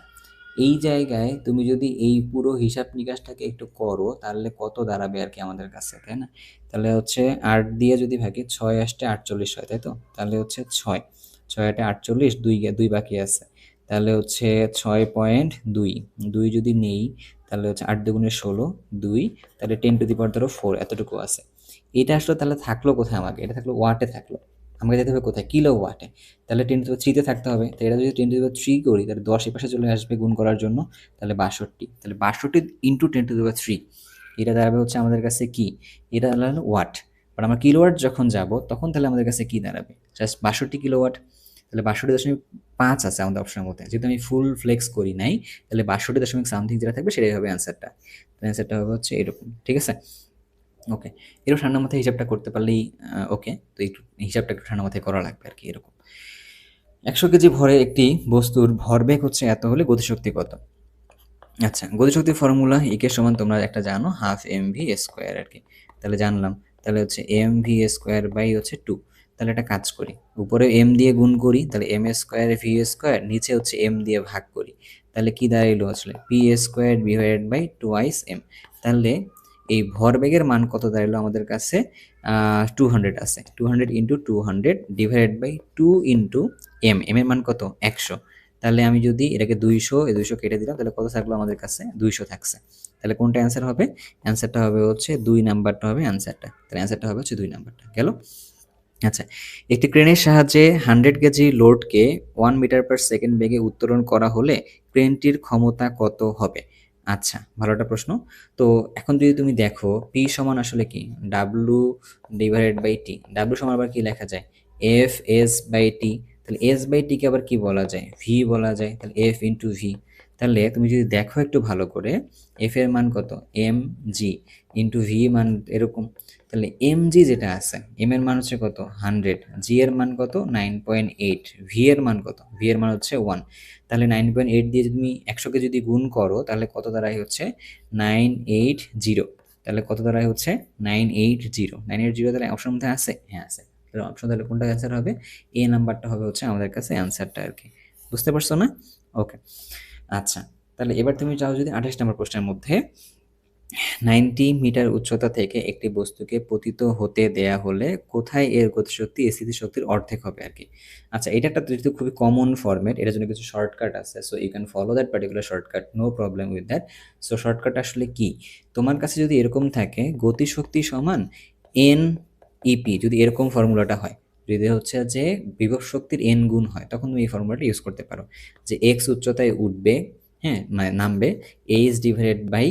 এই জায়গায় তুমি যদি এই পুরো হিসাব নিকাশটাকে একটু করো তাহলে কত দাঁড়াবে আর কি আমাদের কাছে, তাই না? তাহলে হচ্ছে 8 দিয়ে যদি ভাগি, 6 আসতে 48 হয়, তাই তো? তাহলে হচ্ছে 6, 6 8 48, 2 বাকি আছে, তাহলে হচ্ছে 6.2, 2 যদি নেই তাহলে হচ্ছে 8 দুগুণে 16, 2, তাহলে 10⁴ এতটুকু আছে। এটা আসলে তাহলে থাকলো কোথায় আমাকে? এটা থাকলো ওয়াটে থাকলো, আমাকে যেতে হবে কোথায়? কিলো ওয়াটে। তাহলে 10⁻3 থাকতে হবে, তো এটা যদি 10⁻3 করি তাহলে 10 এপাশে চলে আসবে গুণ করার জন্য, তাহলে 62, তাহলে 62 ইন্টু 10⁻3, এটা দাঁড়াবে হচ্ছে আমাদের কাছে কি? এটা দাঁড়ালো ওয়াট। বাট আমরা কিলোওয়াট যখন যাব তখন তাহলে আমাদের কাছে কি দাঁড়াবে? Just 62 kilowatt. তাহলে 62.5 আছে আমাদের অপশনের মধ্যে, যেহেতু আমি ফুল ফ্লেক্স করি নাই, তাহলে 62 দশমিক সামথিং যেটা থাকবে সেটাই হবে অ্যান্সারটা। অ্যান্সারটা হবে হচ্ছে এরকম, ঠিক আছে? ওকে, এরকম ঠান্ডা মাথায় হিসাবটা করতে পারলেই ওকে, তো একটু হিসাবটা একটু ঠান্ডা মাথায় করা লাগবে আর কি, এরকম। 100 কেজি ভরে একটি বস্তুর ভরবেগ হচ্ছে এত হলে গতিশক্তি কত? আচ্ছা, গতিশক্তির ফর্মুলা ইকে সমান তোমরা একটা জানো, হাফ এম ভি স্কোয়ার আর কি, তাহলে জানলাম। তাহলে হচ্ছে এম ভি স্কোয়ার বাই হচ্ছে 2, তাহলে একটা কাজ করি, উপরে এম দিয়ে গুণ করি, তাহলে এম স্কোয়ার ভি স্কোয়ার, নিচে হচ্ছে এম দিয়ে ভাগ করি, তাহলে কি দাঁড়াইলো আসলে P square divided by twice M. তাহলে এই ভরবেগের মান কত দাঁড়াইলো আমাদের কাছে, 200 আছে, 200 into 200 divided by 2 into M, M এর মান কত 100। তাহলে আমি যদি এটাকে 200 এই 200 কেটে দিলাম, তাহলে কত থাকলো আমাদের কাছে 200 থাকছে। তাহলে কোনটা অ্যান্সার হবে, অ্যান্সারটা হবে হচ্ছে 2 নাম্বারটা হবে অ্যান্সারটা, তাহলে অ্যান্সারটা হবে হচ্ছে 2 নাম্বারটা গেল। আচ্ছা, একটি ক্রেনের সাহায্যে 100 কেজি লোডকে 1 মিটার পার সেকেন্ড বেগে উত্তোলন করা হলে ক্রেনটির ক্ষমতা কত হবে? আচ্ছা, ভালো একটা প্রশ্ন। তো এখন যদি তুমি দেখো পি সমান আসলে কি, W divided by T, W সমান আবার কি লেখা যায়, এফ এস বাই টি, তাহলে এস বাই টিকে আবার কি বলা যায়, ভি বলা যায়, তাহলে এফ ইন্টু ভি। তাহলে তুমি যদি দেখো একটু ভালো করে, এফ এর মান কত এম জি, ইন্টু ভি মান এরকম, তাহলে এম জি যেটা আছে, এম এর মান হচ্ছে কত 100, জি এর মান কত 9.8, ভি এর মান কত, ভি এর মান হচ্ছে 1। তাহলে 9.8 দিয়ে তুমি 100কে যদি গুণ করো তাহলে কত দাঁড়ায় হচ্ছে 980, তাহলে কত দাঁড়ায় হচ্ছে 980, 980 তাহলে অপশন মধ্যে আছে, হ্যাঁ আছে। তাহলে অপশন তাহলে কোনটা অ্যান্সার হবে, এ নাম্বারটা হবে হচ্ছে আমাদের কাছে অ্যান্সারটা আর কি। বুঝতে পারছো না? ওকে, আচ্ছা। তাহলে এবার তুমি চাও যদি 28 নম্বর প্রশ্নের মধ্যে 90 মিটার উচ্চতা থেকে একটি বস্তুকে পতিত হতে দেয়া হলে কোথায় এর গতিশক্তি স্থিতিশক্তির অর্ধেক হবে আর কি। আচ্ছা, এটা একটা যেহেতু খুবই কমন ফরম্যাট, এটার জন্য কিছু শর্টকাট আছে, so you can follow that particular shortcut, no problem with that. So shortcut আসলে কি, তোমার কাছে যদি এরকম থাকে গতিশক্তি সমান এন ইপি, যদি এরকম ফর্মুলাটা হয়, যদি হচ্ছে যে বিভব শক্তির এন গুণ হয়, তখন তুমি এই ফর্মুলাটা ইউজ করতে পারো যে এক্স উচ্চতায় উঠবে, হ্যাঁ মানে নামবে, H divided by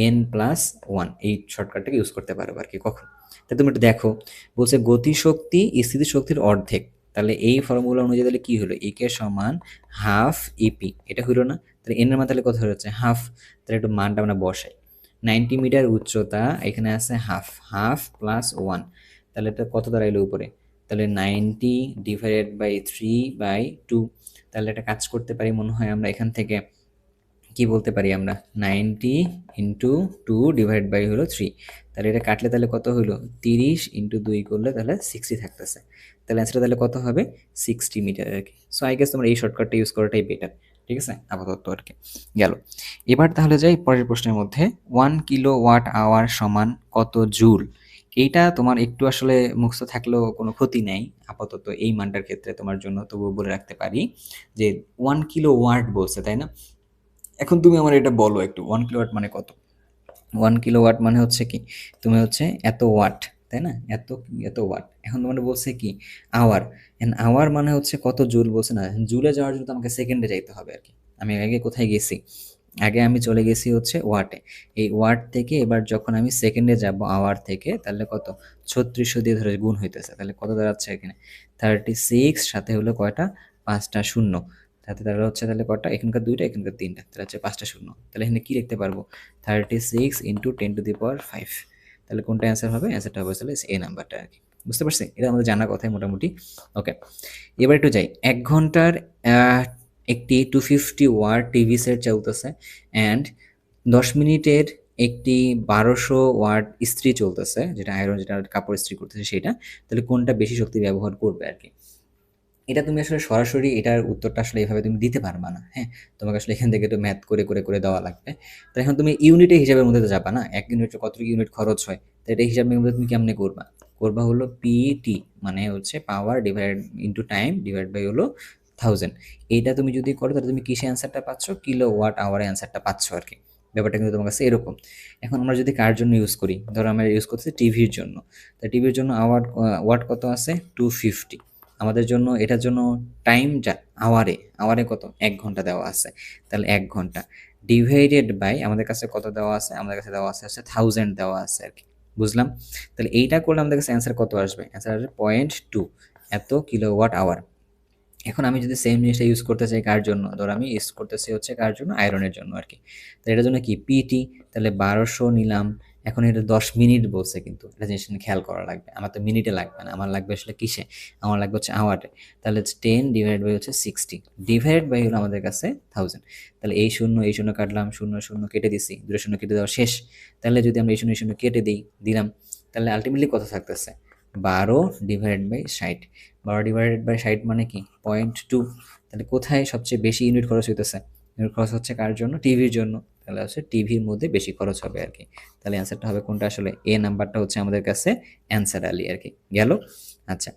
N plus one, এই শর্টকাটটাকে ইউজ করতে পারবো আর কি। কখন, তা তুমি একটু দেখো, বলছে গতিশক্তি স্থিতিশক্তির অর্ধেক, তাহলে এই ফর্মুলা অনুযায়ী তাহলে কি হলো, ই কে সমান হাফ ইপি, এটা হলো না, তাহলে এন এর মান তাহলে কত হচ্ছে হাফ, তাহলে একটু মানটা আমরা বসাই, 90 মিটার উচ্চতা, এখানে আছে হাফ, হাফ প্লাস ওয়ান, তাহলে এটা কত দাঁড়াইলো উপরে, তাহলে 90 ডিভাইডেড বাই 3/2। তাহলে একটা কাজ করতে পারি মনে হয় আমরা এখান থেকে, কি বলতে পারি আমরা, 90 ইন্টু 2 ডিভাইড বাই হলো 3, তাহলে এটা কাটলে তাহলে কত হলো 30 ইন্টু 2 করলে তাহলে 60 থাকতেছে, তাহলে অ্যান্সারটা তাহলে কত হবে 60 মিটার আর কি। সো আই গেস তোমরা এই শর্টকাটটা ইউজ করাটাই বেটার, ঠিক আছে আপাতত আর কি। গেল, এবার তাহলে যাই পরের প্রশ্নের মধ্যে, 1 কিলোওয়াট আওয়ার সমান কত জুল? এইটা তোমার একটু আসলে মুখস্থ থাকলেও কোনো ক্ষতি নেই আপাতত এই মানটার ক্ষেত্রে তোমার জন্য, তবুও বলে রাখতে পারি যে 1 কিলোওয়াট বলছে, তাই না? এখন তুমি আমার এটা বলো একটু, 1 কিলোওয়াট মানে কত? 1 কিলোওয়াট মানে হচ্ছে কি, তুমি হচ্ছে এত ওয়াট, তাই না, এত এত ওয়াট। এখন তোমার বলছে কি আওয়ার, এন্ড আওয়ার মানে হচ্ছে কত জুল বলছে না, জুলে যাওয়ার জন্য তো আমাকে সেকেন্ডে যাইতে হবে আর কি। আমি আগে কোথায় গেছি, আগে আমি চলে গেছি হচ্ছে ওয়াটে, এই ওয়াট থেকে এবার যখন আমি সেকেন্ডে যাব আওয়ার থেকে, তাহলে কত 3600 দিয়ে ধরে গুণ হইতেছে, তাহলে কত দাঁড়াচ্ছে এখানে 36, সাথে হলো কয়টা 5টা শূন্য, তাতে তাহলে হচ্ছে তাহলে কটা, এখানকার 2টা এখানকার 3টা, তাহলে হচ্ছে 5টা শূন্য, তাহলে এখানে কি লিখতে পারবো 36 ইন্টু 10⁵, তাহলে কোনটা অ্যান্সার হবে, অ্যান্সারটা হবে তাহলে এই নাম্বারটা আর কি। বুঝতে পারছি, এটা আমাদের জানা কথাই মোটামুটি। ওকে, এবার একটু যাই, 1 ঘন্টার একটি 250 ওয়াট টিভি সেট চলতেছে অ্যান্ড 10 মিনিটের একটি 1200 ওয়াট ইস্ত্রি চলতেছে, যেটা আয়রন, যেটা কাপড় ইস্ত্রি করতেছে সেটা, তাহলে কোনটা বেশি শক্তি ব্যবহার করবে আর কি। এটা তুমি আসলে সরাসরি এটার উত্তরটা আসলে এভাবে তুমি দিতে পারবা না, হ্যাঁ, তোমাকে আসলে এখান থেকে একটু ম্যাথ করে করে করে দেওয়া লাগবে। তো এখন তুমি ইউনিটে হিসাবের মধ্যে তো যাবা না, 1 ইউনিটে কতটুকু ইউনিট খরচ হয়, তো এটা হিসাবের মধ্যে তুমি কেমনে করবা, করবা হলো পিটি, মানে হচ্ছে power divide into time divide by হলো 1000। এইটা তুমি যদি করো তাহলে তুমি কিসে অ্যান্সারটা পাচ্ছ, কিলোওয়াট আওয়ারে অ্যান্সারটা পাচ্ছ আর কি। ব্যাপারটা কিন্তু তোমার কাছে এরকম। এখন আমরা যদি কার জন্য ইউজ করি, ধরো আমরা ইউজ করতেছি টিভির জন্য, তা টিভির জন্য আওয়ার ওয়াট কত আছে 250, আমাদের জন্য এটার জন্য টাইম যা আওয়ারে, আওয়ারে কত 1 ঘন্টা দেওয়া আছে, তাহলে 1 ঘন্টা ডিভাইডেড বাই আমাদের কাছে কত দেওয়া আছে, আমাদের কাছে দেওয়া আছে হচ্ছে 1000 দেওয়া আছে আর কি। বুঝলাম, তাহলে এইটা করলে আমাদের কাছে অ্যান্সার কত আসবে, অ্যান্সার আসবে 0.2 এত কিলোওয়াট আওয়ার। এখন আমি যদি সেম জিনিসটা ইউজ করতে চাই কার জন্য, ধর আমি ইউজ করতেছি হচ্ছে কার জন্য, আয়রনের জন্য আর কি। তাহলে এটার জন্য কি পিটি, তাহলে 1200 নিলাম। এখন এটা 10 মিনিট বলছে, কিন্তু এটা জিনিস খেয়াল করা লাগবে, আমার তো মিনিটে লাগবে না, আমার লাগবে আসলে কিসে, আমার লাগবে হচ্ছে আওয়ারে। তাহলে 10 ডিভাইড বাই হচ্ছে 60, ডিভাইড বাই হলো আমাদের কাছে 1000। তাহলে এই শূন্য এই শূন্য কাটলাম, শূন্য শূন্য কেটে দিছি, দুটো শূন্য কেটে দেওয়া শেষ। তাহলে যদি আমরা এই শূন্য কেটে দিই, দিলাম, তাহলে আলটিমেটলি কত থাকতেছে 12/60। 12/60 মানে কি 0.2। তাহলে কোথায় সবচেয়ে বেশি ইউনিট খরচ হইতেছে? ইউনিট খরচ হচ্ছে কার জন্য? টিভির জন্য। তাহলে হচ্ছে টিভির মধ্যে বেশি খরচ হবে আর কি। তাহলে অ্যান্সারটা হবে কোনটা আসলে? এ নাম্বারটা হচ্ছে আমাদের কাছে অ্যান্সার আলি আর কি। গেল? আচ্ছা,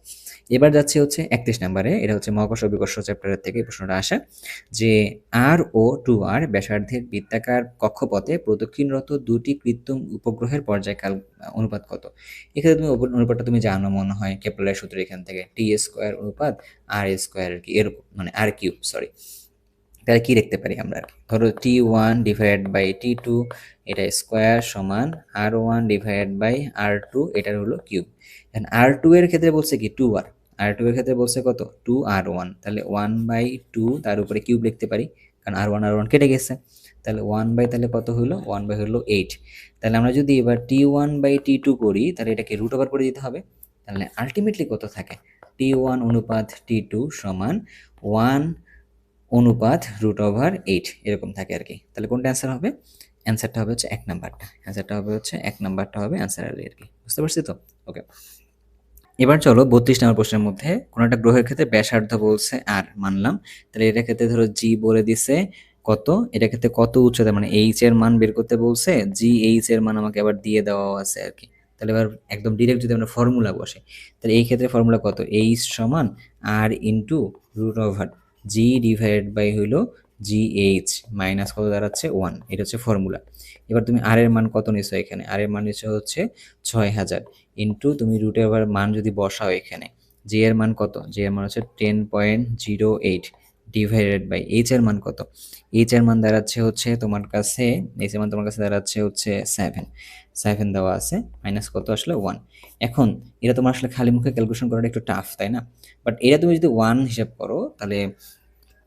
এবার যাচ্ছি হচ্ছে 31 নাম্বারে। এটা হচ্ছে মহাকর্ষ বিকর্ষ চ্যাপ্টারের থেকে প্রশ্নটা আসে যে আর ও 2R ব্যাসার্ধের বৃত্তাকার কক্ষপথে প্রদক্ষিণরত দুটি কৃত্রিম উপগ্রহের পর্যায়কাল অনুপাত কত? এক্ষেত্রে তুমি অনুপাতটা তুমি জানো মনে হয় কেপলারের সূত্র এখান থেকে T² অনুপাত R² আর কি, এরকম মানে R³ সরি। তাহলে কি লিখতে পারি আমরা আর কি? ধরো T1/T2 এটা স্কোয়ার সমান R1/R2 এটার হলো কিউব। এখন R2 এর ক্ষেত্রে বলছে কি 2R, R2 এর ক্ষেত্রে বলছে কত 2R1, তাহলে 1/2 তার উপরে কিউব লিখতে পারি কারণ R1 কেটে গেছে। তাহলে 1 বাই তাহলে কত হলো 1 বাই হলো 8। তাহলে আমরা যদি এবার T1/T2 করি তাহলে এটাকে রুট ওভার করে দিতে হবে। তাহলে আলটিমেটলি কত থাকে? T1 অনুপাত T2 সমান 1 অনুপাত √8 এরকম থাকে আর কি। তাহলে কোনটা অ্যান্সার হবে? অ্যান্সারটা হবে হচ্ছে 1 নাম্বারটা। অ্যান্সারটা হবে হচ্ছে 1 নাম্বারটা হবে অ্যান্সার আর কি। বুঝতে পারছি তো? ওকে। এবার চলো 32 নম্বর প্রশ্নের মধ্যে কোনো একটা গ্রহের ক্ষেত্রে ব্যাসার্ধ বলছে আর মানলাম। তাহলে এটার ক্ষেত্রে ধরো জি বলে দিছে কত, এটার ক্ষেত্রে কত উচ্চতা মানে এইচ এর মান বের করতে বলছে, জি এইচ এর মান আমাকে আবার দিয়ে দেওয়া আছে আর কি। তাহলে এবার একদম ডিরেক্ট যদি আমরা ফর্মুলা বসে, তাহলে এই ক্ষেত্রে ফর্মুলা কত? এইচ সমান আর ইন্টু √, জি ডিভাইডেড বাই হইল জি এইচ মাইনাস কত দাঁড়াচ্ছে 1। এটা হচ্ছে ফর্মুলা। এবার তুমি আর এর মান কত নিছো এখানে? আর এর মান নিছো হচ্ছে 6000 ইন্টু তুমি রুটে আবার মান যদি বসাও এখানে, জি এর মান কত? জি এর মান হচ্ছে 10.08 ডিভাইডেড বাই এইচ এর মান কত? এইচ এর মান দাঁড়াচ্ছে হচ্ছে তোমার কাছে, এইচ এর মান তোমার কাছে দাঁড়াচ্ছে হচ্ছে 7 দেওয়া আছে, মাইনাস কত আসলে 1। এখন এটা তোমার আসলে খালি মুখে ক্যালকুলেশন করাটা একটু টাফ, তাই না? বাট এটা তুমি যদি 1 হিসাব করো তাহলে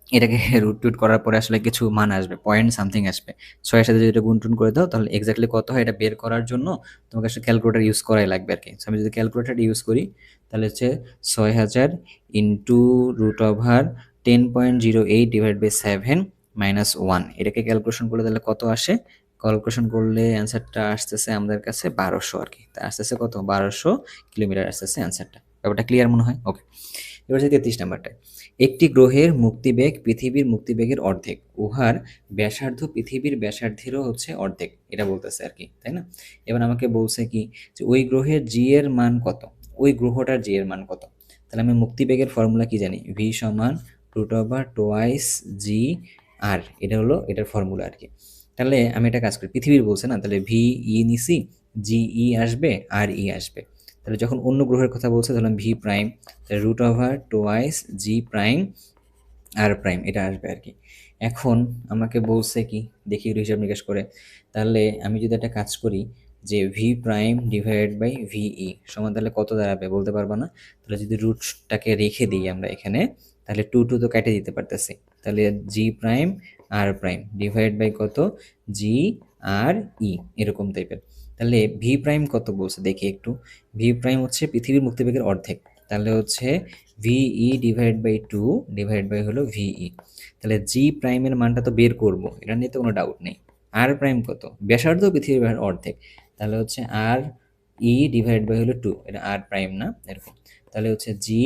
এটাকে রুট টুট করার পরে আসলে কিছু মান আসবে, পয়েন্ট সামথিং আসবে। 6 এর সাথে যদি এটা গুণ টুন করে দাও তাহলে এক্স্যাক্টলি কত হয় এটা বের করার জন্য তোমাকে আসলে ক্যালকুলেটর ইউজ করাই লাগবে আর কি। সো আমি যদি ক্যালকুলেটর ইউজ করি তাহলে হচ্ছে 6000 ইন্টু √10.08 ডিভাইড বাই 7 মাইনাস 1, এটাকে ক্যালকুলেশন করলে তাহলে কত আসে? ক্যালকুলেশন করলে অ্যান্সারটা আসতেছে আমাদের কাছে 1200 আর কি। তা আসতেছে কত? 1200 কিলোমিটার আসতেছে অ্যান্সারটা। ব্যাপারটা ক্লিয়ার মনে হয়? ওকে। এবার হচ্ছে 33 নাম্বারটায়। একটি গ্রহের মুক্তিবেগ পৃথিবীর মুক্তিবেগের অর্ধেক, উহার ব্যাসার্ধ পৃথিবীর ব্যাসার্ধেরও হচ্ছে অর্ধেক, এটা বলতেছে আর কি, তাই না? এবার আমাকে বলছে কি যে ওই গ্রহের জি এর মান কত, ওই গ্রহটার জি এর মান কত? তাহলে আমি মুক্তিবেগের ফর্মুলা কি জানি? ভি সমান √2 জি আর, এটা হলো এটার ফর্মুলা আর কি। তাহলে আমি একটা কাজ করি, পৃথিবীর বলছে না, তাহলে ভি ই নিছি, জি ই আসবে আর ই আসবে। তাহলে যখন অন্য গ্রহের কথা বলছে তাহলে ভি প্রাইম, তাহলে √2 জি প্রাইম আর প্রাইম এটা আসবে আর কি। এখন আমাকে বলছে কি দেখি একটু হিসাব নিকাশ করে, তাহলে আমি যদি একটা কাজ করি যে V prime divided by V E সমান তাহলে কত দাঁড়াবে বলতে পারবো না? তাহলে যদি রুটটাকে রেখে দিই আমরা এখানে তাহলে 2 তো কেটে দিতে পারতেছি। তাহলে G prime R prime divide by কত? জি আর ই এরকম টাইপের। তাহলে ভি প্রাইম কত বলছে দেখি একটু। ভি প্রাইম হচ্ছে পৃথিবীর মুক্তিবেগের অর্ধেক, তাহলে হচ্ছে V E divide by 2 divide by হলো ভিই। তাহলে জি প্রাইমের মানটা তো বের করব, এটা নিয়ে তো কোনো ডাউট নেই। আর প্রাইম কত? ব্যাসার্ধ পৃথিবীর অর্ধেক, তাহলে হচ্ছে আর ই ডিভাইড বাই হলো 2, এটা আর প্রাইম না এরকম। তাহলে হচ্ছে জি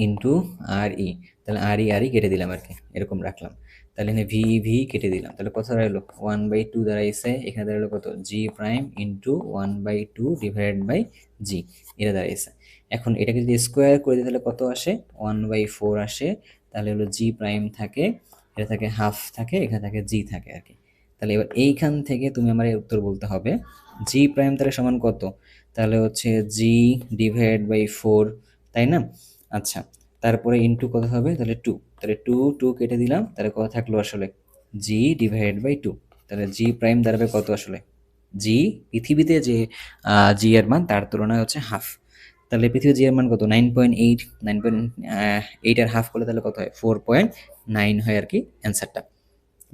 ইন্টু আর ই, তাহলে আর ই কেটে দিলাম আর কি, এরকম রাখলাম। তাহলে এখানে ভি ভি কেটে দিলাম, তাহলে কত দাঁড়ালো 1/2 দাঁড়াইছে, এখানে দাঁড়ালো কত? জি প্রাইম ইন্টু 1/2 ডিভাইড বাই জি, এটা দাঁড়াইছে। এখন এটাকে যদি স্কোয়ার করে দিই তাহলে কত আসে? 1/4 আসে। তাহলে হলো জি প্রাইম থাকে, এটা থাকে হাফ থাকে, এখানে থাকে জি থাকে আর কি। তাহলে এবার এইখান থেকে তুমি আমার এই উত্তর বলতে হবে জি প্রাইম তাহলে সমান কত? তাহলে হচ্ছে জি ডিভাইড বাই 4, তাই না? আচ্ছা, তারপরে ইন্টু কত হবে? তাহলে 2, তাহলে 2 কেটে দিলাম, তাহলে কত থাকলো আসলে? G divide by 2। তাহলে জি প্রাইম দাঁড়াবে কত আসলে? জি পৃথিবীতে যে জি এর মান তার তুলনায় হচ্ছে হাফ। তাহলে পৃথিবীর জি এর মান কত? 9.8, 9.8 আর হাফ করলে তাহলে কত হয়? 4.9 হয় আর কি অ্যান্সারটা।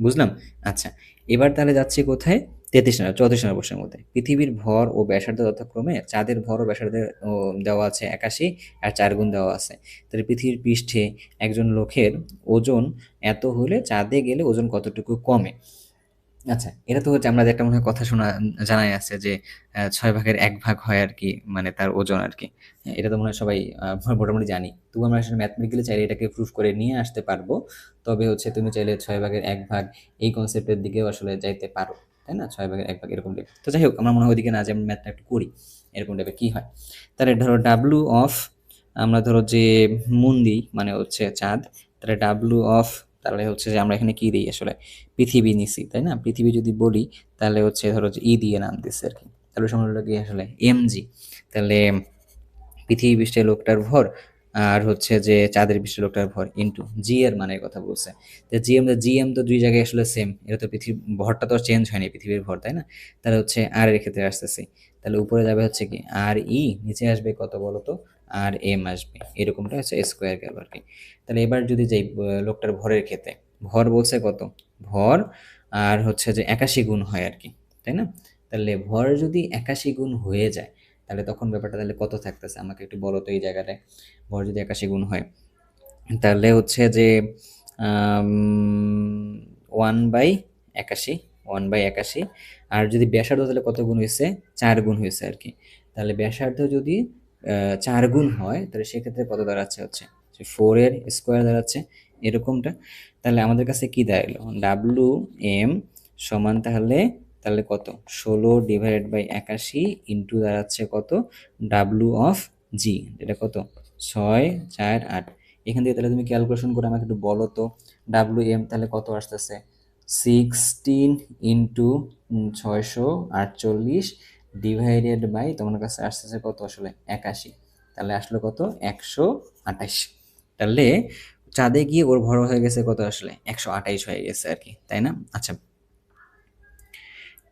বুঝলাম? আচ্ছা, এবার তাহলে যাচ্ছি কোথায়? 34 নম্বর প্রশ্নের মধ্যে। পৃথিবীর ভর ও ব্যাসার্ধ যথাক্রমে চাঁদের ভর ও ব্যাসার্ধের দেওয়া আছে 81 আর 4 গুণ দেওয়া আছে। তাহলে পৃথিবীর পৃষ্ঠে একজন লোকের ওজন এত হলে চাঁদে গেলে ওজন কতটুকু কমে? আচ্ছা, এটা তো হচ্ছে আমরা যে একটা মনে হয় কথা শোনা জানাই আছে যে ৬ ভাগের ১ ভাগ হয় আরকি মানে তার ওজন আরকি। হ্যাঁ, এটা তো মনে হয় সবাই মোটামুটি জানি। তবু আমরা আসলে ম্যাথমেটিক্যালি চাইলে এটাকে প্রুফ করে নিয়ে আসতে পারবো। তবে হচ্ছে তুমি চাইলে ৬ ভাগের ১ ভাগ এই কনসেপ্টের দিকেও আসলে যাইতে পারো। তাই না? ৬ ভাগের ১ ভাগ এরকম টাইপ। তো যাই হোক আমার মনে হয় ওইদিকে না যেয়ে আমরা ম্যাথটা একটু করি। এরকম টাইপের কি হয়? তাহলে ধরো W অফ আমরা ধরো যে মুন দিই মানে হচ্ছে চাঁদ। তাহলে W অফ তাহলে হচ্ছে যে আমরা এখানে কি দিই আসলে? পৃথিবী নিছি, তাই না? পৃথিবী যদি বলি তাহলে হচ্ছে ধরো যে দিয়ে নাম দিছে আরকি। তাহলে সময় হলো কি আসলে mg। তাহলে পৃথিবী পৃষ্ঠে লোকটার ভর আর হচ্ছে যে চাঁদের পৃষ্ঠে লোকটার ভর ইনটু জি এর মানের কথা বলছে। তো জিএম তো ২ জায়গায় আসলে সেম। এটা তো পৃথিবীর ভরটা তো আর চেঞ্জ হয়নি পৃথিবীর ভর, তাই না? তাহলে হচ্ছে আর এর ক্ষেত্রে আসতেছে। তাহলে উপরে যাবে হচ্ছে কি RE, নিচে আসবে কত বলো তো? RM আসবে। এরকমটা হচ্ছে স্কয়ার গেল আরকি। তাহলে এবার যদি যাই লোকটার ভরের ক্ষেত্রে। ভর বলছে কত? ভর আর হচ্ছে যে ৮১ গুণ হয় আরকি। তাই না? তাহলে ভর যদি ৮১ গুণ হয়ে যায় তাহলে তখন ব্যাপারটা তাহলে কত থাকতেছে আমাকে একটু বলো তো এই জায়গাটায়। ভর যদি ৮১ গুণ হয় তাহলে হচ্ছে যে আম 1/৮১, 1/৮১। আর যদি ব্যাসার্ধ তাহলে কত গুণ হইছে? ৪ গুণ হইছে আরকি। তাহলে ব্যাসার্ধ যদি ৪ গুণ হয় তাহলে সেক্ষেত্রে কত দাঁড়াচ্ছে হচ্ছে যে 4 এর স্কয়ার দাঁড়াচ্ছে এরকমটা। তাহলে আমাদের কাছে কি দাঁড়াইলো? WM সমান তাহলে কত? ১৬/৮১ ইনটু দাঁড়াচ্ছে কত? W অফ G, এটা কত? ৬, ৪, ৮। এখান থেকে তাহলে তুমি ক্যালকুলেশন করে আমাকে একটু বলো তো WM তাহলে কত আসতেছে? 16 ইনটু 648 ডিভাইডেড বাই তোমার কাছে আসতেছে কত আসলে? ৮১। তাহলে আসলো কত? ১২৮। তাহলে চাঁদে গিয়ে ওর ভর হয়ে গেছে কত আসলে? ১২৮ হয়ে গেছে আরকি, তাই না? আচ্ছা,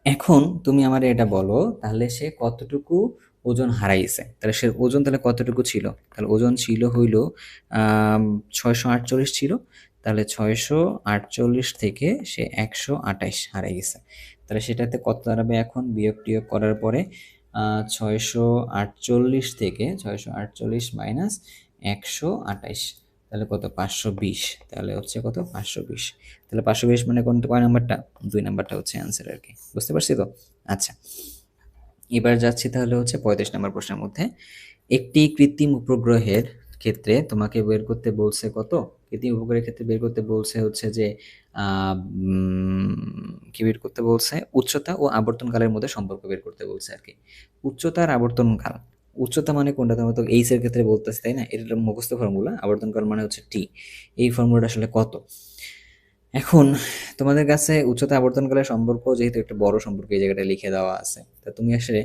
এখন তুমি আমারে এটা বলো তাহলে সে কতটুকু ওজন হারাইছে? তাহলে সে ওজন তাহলে কতটুকু ছিল? তাহলে ওজন ছিল হইল ৬৪৮ ছিল। তাহলে ৬৪৮ থেকে সে ১২৮ হারাই গেছে। তাহলে সেটাতে কত দাঁড়াবে এখন বিয়োগ-টিয়োগ করার পরে? ৬৪৮ থেকে ৬৪৮ মাইনাস ১২৮ তাহলে কত? ৫২০। তাহলে হচ্ছে কত? ৫২০। তাহলে ৫২০ মানে কয় নাম্বারটা? ২ নাম্বারটা হচ্ছে অ্যান্সার আরকি। বুঝতে পারছি তো? আচ্ছা। এবার যাচ্ছি তাহলে হচ্ছে ৩৫ নাম্বার প্রশ্নের মধ্যে। একটি কৃত্রিম উপগ্রহের ক্ষেত্রে তোমাকে বের করতে বলছে কত? কৃত্রিম উপগ্রহের ক্ষেত্রে বের করতে বলছে হচ্ছে যে আ কি বের করতে বলছে? উচ্চতা ও আবর্তনকালের মধ্যে সম্পর্ক বের করতে বলছে আরকি। উচ্চতা আর আবর্তনকাল। উচ্চতা মানে কোনটা? তোমরা তো এইচ এর ক্ষেত্রে বলতেছি, তাই না? এটা মুখস্থ ফর্মুলা। আবর্তনকাল মানে হচ্ছে টি। এই ফর্মুলাটা আসলে কত? এখন তোমাদের কাছে উচ্চতা আবর্তনকালের সম্পর্ক যেহেতু একটা বড় সম্পর্ক এই জায়গাটায় লিখে দেওয়া আছে। তা তুমি আসলে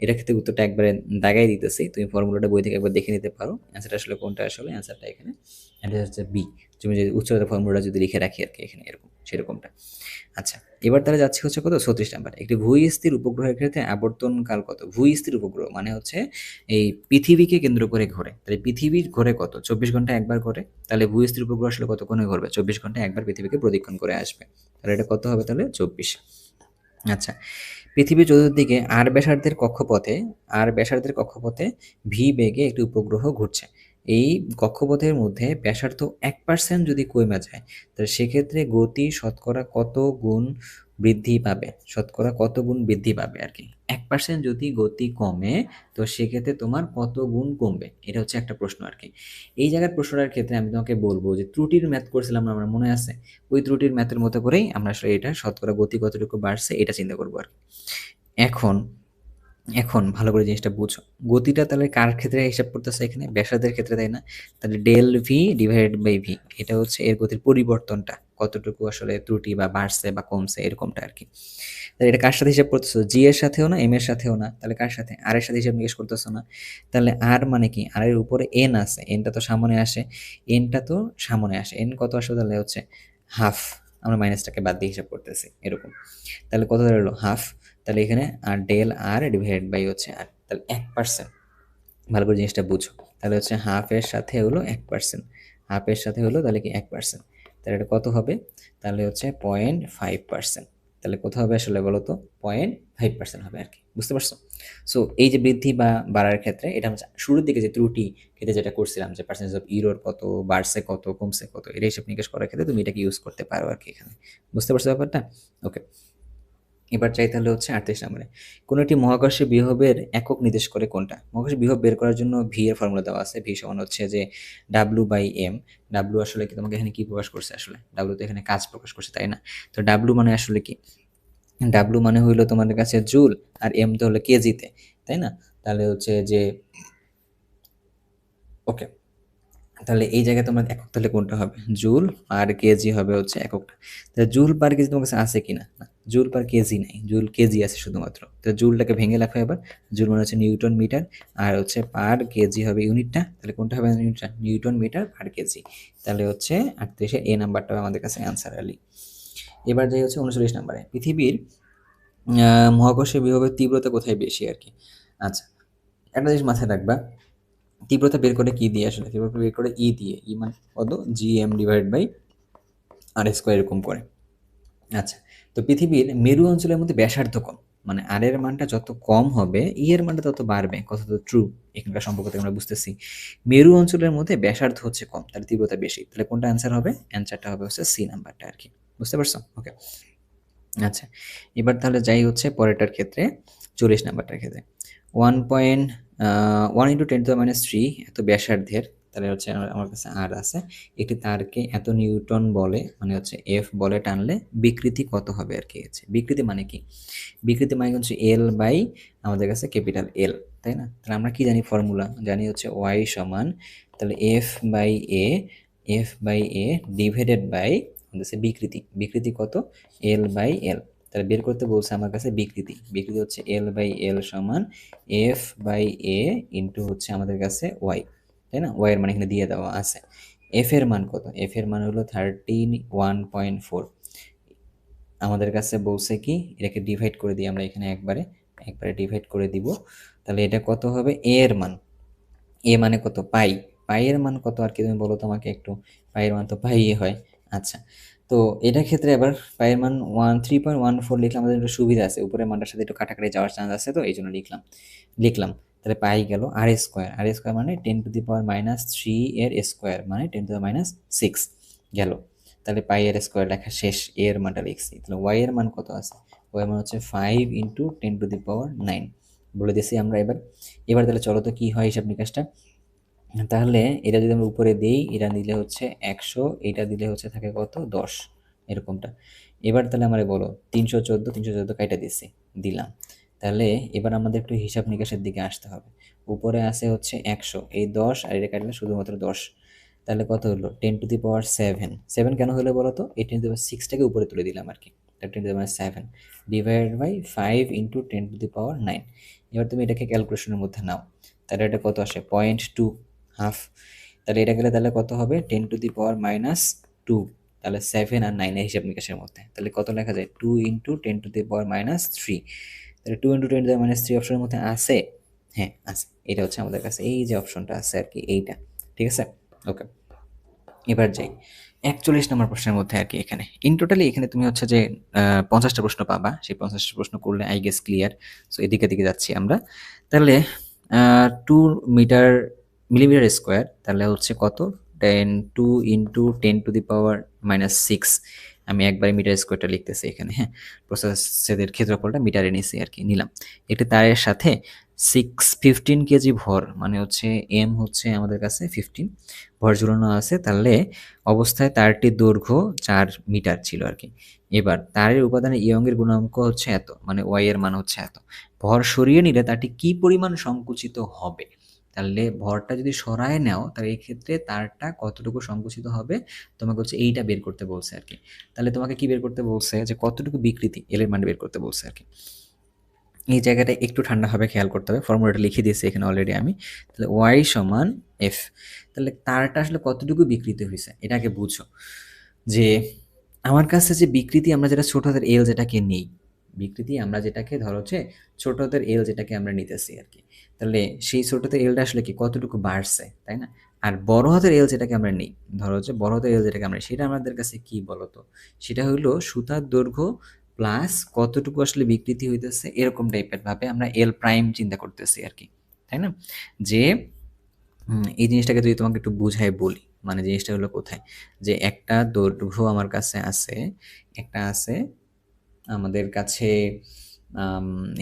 এটার ক্ষেত্রে উত্তরটা একবারে দাগাই দিতেছি। তুমি ফর্মুলাটা বই থেকে একবার দেখে নিতে পারো। অ্যান্সারটা আসলে কোনটা আসলে অ্যান্সারটা এখানে। এটা হচ্ছে বি। তুমি যদি উচ্চতার ফর্মুলাটা যদি লিখে রাখি আরকি এখানে এরকম সেরকমটা। আচ্ছা, এবার তাহলে যাচ্ছি হচ্ছে কত? ৩৬ নাম্বার। একটি ভূস্থির উপগ্রহের ক্ষেত্রে আবর্তনকাল কত? ভূস্থির উপগ্রহ মানে হচ্ছে এই পৃথিবীকে কেন্দ্র করে ঘোরে। তাহলে পৃথিবীর ঘোরে কত? ২৪ ঘন্টায় একবার ঘোরে। তাহলে ভূস্থির উপগ্রহ আসলে কতক্ষণে ঘুরবে? ২৪ ঘন্টায় একবার পৃথিবীকে প্রদক্ষিণ করে আসবে। তাহলে এটা কত হবে তাহলে? ২৪। আচ্ছা, পৃথিবীর চতুর্দিকে আর ব্যাসার্ধের কক্ষপথে ভি বেগে একটি উপগ্রহ ঘুরছে। এই কক্ষপথের মধ্যে ব্যাসার্ধ ১% যদি কইমা যায়, তাহলে সেক্ষেত্রে গতি শতকরা কত গুণ বৃদ্ধি পাবে? শতকরা কত গুণ বৃদ্ধি পাবে আরকি। ১% যদি গতি কমে, তো সেক্ষেত্রে তোমার কত গুণ কমবে? এটা হচ্ছে একটা প্রশ্ন আরকি। এই জায়গার প্রশ্নটার ক্ষেত্রে আমি তোমাকে বলব যে ত্রুটির ম্যাথ করছিলাম না আমরা, মনে আছে? ওই ত্রুটির ম্যাথের মতো করেই আমরা আসলে এটা শতকরা গতি কতটুকু বাড়ছে এটা চিন্তা করবো আরকি। এখন এখন ভালো করে জিনিসটা বুঝো। গতিটা তাহলে কার ক্ষেত্রে হিসাব করতেছে এখানে? ব্যাসার্ধের ক্ষেত্রে, তাই না? তাহলে del V divided by V এটা হচ্ছে এর গতির পরিবর্তনটা। কতটুকু আসলে ত্রুটি বা বাড়ছে বা কমছে এরকমটা আরকি। তাহলে এটা কার সাথে হিসাব করতেছো? জি এর সাথেও না, এম এর সাথেও না। তাহলে কার সাথে? আর এর সাথে হিসাব নিকেশ করতেছো না। তাহলে আর মানে কি? আর এর উপরে এন আছে। এনটা তো সামনে আসে। এনটা তো সামনে আসে। এন কত আসবে তাহলে হচ্ছে হাফ। আমরা মাইনাসটাকে বাদ দিয়ে হিসাব করতেছি এরকম। তাহলে কত দাঁড়ালো? হাফ। তাহলে এখানে আর ডেল আর ডিভাইডেড বাই হচ্ছে আর। তাহলে 1%। ভালো করে জিনিসটা বুঝো। তাহলে হচ্ছে হাফ এর সাথে হলো 1%। হাফ এর সাথে হলো তাহলে কি 1%। তাহলে এটা কত হবে? তাহলে হচ্ছে 0.5%। তাহলে কত হবে আসলে বলো তো? 0.5% হবে আরকি। বুঝতে পারছো? সো এই যে বৃদ্ধি বা বাড়ার ক্ষেত্রে এটা হচ্ছে শুরুর দিকে যে ত্রুটি ক্ষেত্রে যেটা করছিলাম যে পার্সেন্টেজ অফ ইরর কত, বাড়ছে কত, কমছে কত, এটা হিসাব নিকাশ করার ক্ষেত্রে তুমি এটাকে ইউজ করতে পারো আরকি এখানে। বুঝতে পারছো ব্যাপারটা? ওকে। এবার চাই তাহলে হচ্ছে 38 নম্বরে। কোনো একটি মহাকর্ষীয় বিভবের একক নির্দেশ করে কোনটা? মহাকর্ষীয় বিভব বের করার জন্য ভি এর ফর্মুলা দেওয়া আছে। ভি সমান হচ্ছে যে W/m। W আসলে কি তোমাকে এখানে কি প্রকাশ করছে আসলে? W তো এখানে কাজ প্রকাশ করছে, তাই না? তো W মানে আসলে কি? W মানে হইলো তোমাদের কাছে জুল, আর M তো হলো কেজিতে, তাই না? তাহলে হচ্ছে যে ওকে। তাহলে এই জায়গায় তোমার একক তাহলে কোনটা হবে? জুল আর কেজি হবে হচ্ছে এককটা। তাহলে জুল পার কেজি তোমার কাছে আছে কিনা? না, জুল পার কেজি নাই, জুল কেজি আছে শুধুমাত্র। তো জুলটাকে ভেঙে লেখো এবার। জুল মানে হচ্ছে নিউটন মিটার, আর হচ্ছে পার কেজি হবে ইউনিটটা। তাহলে কোনটা হবে ইউনিটটা? Newton metre per kg. তাহলে হচ্ছে 38-এর এ নাম্বারটা আমাদের কাছে অ্যান্সার আলি। এবার যাই হচ্ছে 39 নাম্বারে। পৃথিবীর মহাকর্ষীয় বিভবের তীব্রতা কোথায় বেশি আর কি? আচ্ছা, একটা জিনিস মাথায় রাখবা, তীব্রতা বের করে কি দিয়ে আসলে? তীব্রতা বের করে ই দিয়ে। ই মানে কত? GM divide by R square এরকম করে। আচ্ছা, তো পৃথিবীর মেরু অঞ্চলের মধ্যে ব্যাসার্ধ কম, মানে আর এর মানটা যত কম হবে ই এর মানটা তত বাড়বে। কথা তো ট্রু, এখানকার সম্পর্ক থেকে আমরা বুঝতেছি। মেরু অঞ্চলের মধ্যে ব্যাসার্ধ হচ্ছে কম, তাহলে তীব্রতা বেশি। তাহলে কোনটা অ্যান্সার হবে? অ্যান্সারটা হবে হচ্ছে সি নাম্বারটা আর কি। বুঝতে পারছো? ওকে। আচ্ছা, এবার তাহলে যাই হচ্ছে পরেরটার ক্ষেত্রে, 40 নাম্বারটার ক্ষেত্রে। 1.1 × 10⁻³ এত ব্যাসার্ধের, তাহলে হচ্ছে আমার কাছে আর আছে, একটি তারকে এত নিউটন বলে, মানে হচ্ছে এফ বলে টানলে বিকৃতি কত হবে আর কি? হচ্ছে বিকৃতি মানে কি? বিকৃতি মানে হচ্ছে এল বাই আমাদের কাছে ক্যাপিটাল এল, তাই না? তাহলে আমরা কি জানি ফর্মুলা? জানি হচ্ছে ওয়াই সমান, তাহলে F by A divided by হচ্ছে বিকৃতি। বিকৃতি কত? L/L। তাহলে বের করতে বলছে আমার কাছে বিকৃতি। বিকৃতি হচ্ছে L/L সমান F/A ইন্টু হচ্ছে আমাদের কাছে ওয়াই, তাই না? ওয়াই এর মান এখানে দিয়ে দেওয়া আছে। এফ এর মান কত? এফ এর মান হলো 31.4। আমাদের কাছে বলছে কি এটাকে ডিভাইড করে দিই আমরা এখানে একবারে, একবারে ডিভাইড করে দিব। তাহলে এটা কত হবে? এ এর মান, এ মানে কত? পাই। পাই এর মান কত আর কি তুমি বলো তো আমাকে একটু? পাই এর মান তো পাই হয়। আচ্ছা, তো এটার ক্ষেত্রে এবার পাই এর মান 3.14 লিখলে আমাদের একটু সুবিধা আছে, উপরের মানটার সাথে একটু কাটাকাটি যাওয়ার চান্স আছে, তো এই জন্য লিখলাম। তাহলে পাই গেল আর স্কোয়ার। আর স্কোয়ার মানে 10⁻³ এর স্কোয়ার, মানে 10⁻6 গেল। তাহলে পাই এর স্কোয়ার লেখা শেষ, এর মানটা লিখছি। তাহলে ওয়াই এর মান কত আছে? ওয়াই এর মান হচ্ছে 5 × 10⁹ বলে দিছি আমরা এবার। এবার তাহলে চলো তো কি হয় হিসাব নিকাশটা। তাহলে এটা যদি আমরা উপরে দিই, এটা দিলে হচ্ছে 100, এটা দিলে হচ্ছে থাকে কত? 10, এরকমটা। এবার তাহলে আমারে বলো, 314 কাইটা দিছি, দিলাম। তাহলে এবার আমাদের একটু হিসাব নিকাশের দিকে আসতে হবে। উপরে আছে হচ্ছে 100, এই 10 আর এটা কাটলে শুধুমাত্র 10। তাহলে কত হলো? 10⁻7। 7 কেন হলো বলো তো? এই 10⁻6টাকে উপরে তুলে দিলাম আর কি। 10⁻7 ডিভাইড বাই 5 × 10⁹ এবার তুমি এটাকে ক্যালকুলেশনের মধ্যে নাও। তাহলে এটা কত আসে? 0.2, হাফ। তাহলে এটা গেলে তাহলে কত হবে? 10⁻²। তাহলে 7 আর 9 এর হিসাব নিকাশের মধ্যে তাহলে কত লেখা যায়? 2 × 10⁻3। তাহলে 2 × 10⁻3 অপশনের মধ্যে আছে? হ্যাঁ আছে, এটা হচ্ছে আমাদের কাছে এই যে অপশনটা আছে আর কি, এইটা। ঠিক আছে, ওকে। এবার যাই 41 নম্বর প্রশ্নের মধ্যে আর কি। এখানে ইন টোটালি এখানে তুমি হচ্ছে যে 50টা প্রশ্ন পাবা। সেই 50টা প্রশ্ন করলে আই গেস ক্লিয়ার। সো এদিকে দিকে যাচ্ছি আমরা। তাহলে 2 মিলিমিটার স্কোয়ার তাহলে হচ্ছে কত? 2 × 10⁻6। আমি একবারে মিটার স্কোয়ারটা লিখতেছি এখানে, হ্যাঁ। প্রসেসের ক্ষেত্রফলটা মিটারে নিছি আর কি, নিলাম। একটি তারের সাথে 15 কেজি ভর, মানে হচ্ছে এম হচ্ছে আমাদের কাছে 15 ভর ঝুলানো আছে। তাহলে অবস্থায় তারটির দৈর্ঘ্য 4 মিটার ছিল আর কি। এবার তারের উপাদানের ইয়ংয়ের গুণাঙ্ক হচ্ছে এত, মানে ওয়াই এর মান হচ্ছে এত। ভর সরিয়ে নিলে তারটি কি পরিমাণ সংকুচিত হবে? তাহলে ভরটা যদি সরায় নাও তাহলে এই ক্ষেত্রে তারটা কতটুকু সংকুচিত হবে তোমাকে হচ্ছে এইটা বের করতে বলছে আর কি। তাহলে তোমাকে কি বের করতে বলছে? যে কতটুকু বিকৃতি, এল এর মান বের করতে বলছে আর কি। এই জায়গাটা একটু ঠান্ডাভাবে খেয়াল করতে হবে, ফর্মুলাটা লিখে দিয়েছি এখানে অলরেডি আমি। তাহলে ওয়াই সমান এফ। তাহলে তারটা আসলে কতটুকু বিকৃতি হয়েছে এটাকে বুঝো। যে আমার কাছে যে বিকৃতি আমরা যেটা ছোট হাতের এল যেটাকে নেই, বিকৃতি আমরা যেটাকে ধরো হচ্ছে ছোট হাতের এল যেটাকে আমরা নিতেছি আর কি। তাহলে সেই ছোট হাতের এলটা আসলে কি কতটুকু বাড়ছে, তাই না? আর বড় হাতের এল যেটাকে আমরা নিই, ধরো হচ্ছে বড় হাতের এল যেটাকে আমরা, সেটা আমাদের কাছে কি বলতো? সেটা হলো সুতার দৈর্ঘ্য প্লাস কতটুকু আসলে বিকৃতি হইতেছে, এরকম টাইপের ভাবে আমরা এল প্রাইম চিন্তা করতেছি আর কি, তাই না? যে এই জিনিসটাকে যদি তোমাকে একটু বুঝাই বলি, মানে জিনিসটা হলো কোথায়? যে একটা দৈর্ঘ্য আমার কাছে আছে, একটা আছে আমাদের কাছে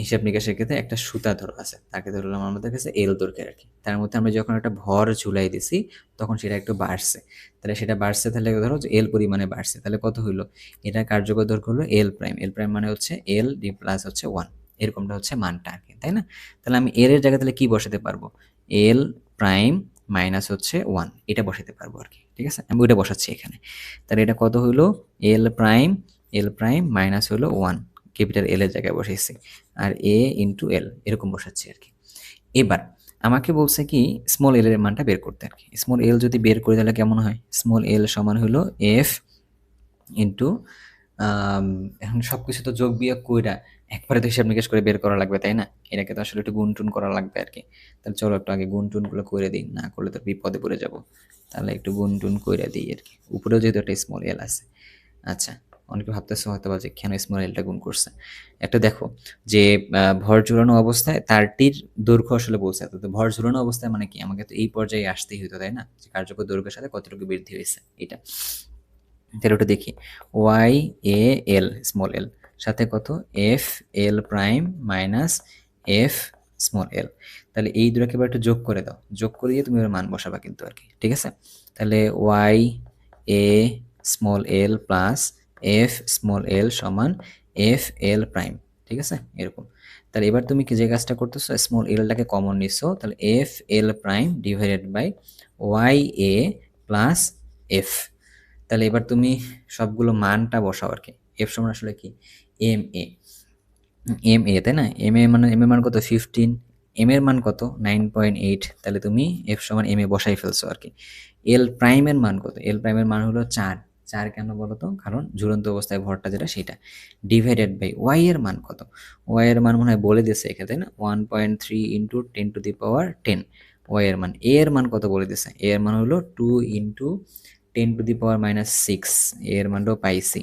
হিসাব নিকাশের ক্ষেত্রে একটা সুতা ধরা আছে, তাকে ধরলাম আমাদের কাছে এল দৈর্ঘ্যের আর কি। তার মধ্যে আমরা যখন একটা ভর ঝুলাই দিছি তখন সেটা একটু বাড়ছে, তাহলে সেটা বাড়ছে, তাহলে ধরো যে এল পরিমাণে বাড়ছে, তাহলে কত হইলো, এটা কার্যকর দৈর্ঘ্য হলো এল প্রাইম। এল প্রাইম মানে হচ্ছে এল ডি প্লাস হচ্ছে ওয়ান, এরকমটা হচ্ছে মানটা আর কি, তাই না? তাহলে আমি এল এর জায়গায় তাহলে কি বসাতে পারবো, এল প্রাইম মাইনাস হচ্ছে ওয়ান, এটা বসাতে পারবো আর কি, ঠিক আছে? আমি ওইটা বসাচ্ছি এখানে। তাহলে এটা কত হইলো, এল প্রাইম মাইনাস হলো ওয়ান, ক্যাপিটাল এল এর জায়গায় বসাইছি, আর এ ইন্টু এল এরকম বসাচ্ছি আর কি। এবার আমাকে বলছে কি স্মল এল এর মানটা বের করতে আর কি। স্মল এল যদি বের করে তাহলে কেমন হয়, স্মল এল সমান হলো এফ ইন্টু, এখন সব কিছু তো যোগ বিয়োগ কইরা একবারে তো হিসাব নিকাশ করে বের করা লাগবে, তাই না? এটাকে তো আসলে একটু গুণ টুন করা লাগবে আর কি। তাহলে চলো একটু আগে গুণ টুনগুলো করে দিই, না করলে তো বিপদে পড়ে যাব। তাহলে একটু গুণ টুন করে দিই আর কি, উপরেও যেহেতু একটা স্মল এল আছে। আচ্ছা, অনেকে ভাবতেছে হয়তো বা যে কেন স্মল এলটা গুণ করছে। একটা দেখো যে ভর ঝুলানো অবস্থায় তারটির দৈর্ঘ্য আসলে বলছে, তো ভর ঝুলানো অবস্থায় মানে কি, আমাকে তো এই পর্যায়ে আসতেই হতো, তাই না? যে কার্যকর দৈর্ঘ্যের সাথে কতটুকু বৃদ্ধি হয়েছে এটা। তাহলে ওটা দেখি, ওয়াই এ এল স্মল এল সাথে কত, F L prime minus F small এল। তাহলে এই দুটাকে এবার একটু যোগ করে দাও, যোগ করে দিয়ে তুমি ওর মান বসাবা কিন্তু আর কি, ঠিক আছে? তাহলে Y A small L plus F small L সমান এফ এল প্রাইম, ঠিক আছে? এরকম। তাহলে এবার তুমি কি যে কাজটা করতেছো, স্মল এলটাকে কমন নিচ্ছো, তাহলে F L prime divided by Y A plus F. তাহলে এবার তুমি সবগুলো মানটা বসাও আর কি। এফ সমান আসলে কি, এম এ, তাই না? এম এর মান কত 15, এম এর মান কত 9.8, তাহলে তুমি এফ সমান এম এ বসাই ফেলছো আর কি। এল প্রাইমের মান কত, এল প্রাইমের মান হলো 4, 4 কেন বলো তো, কারণ ঝুলন্ত অবস্থায় ভরটা যেটা সেটা, ডিভাইডেড বাই ওয়াই এর মান কত, ওয়াই এর মান মনে হয় বলে দিয়েছে এখানে, তাই না? 1.3 into 10 to the power 10 Y এর মান। এ এর মান কত বলে দিয়েছে, এ এর মান হলো 2 ইন্টু 10 টু দি পাওয়ার -6, এর মানটাও পাইছি।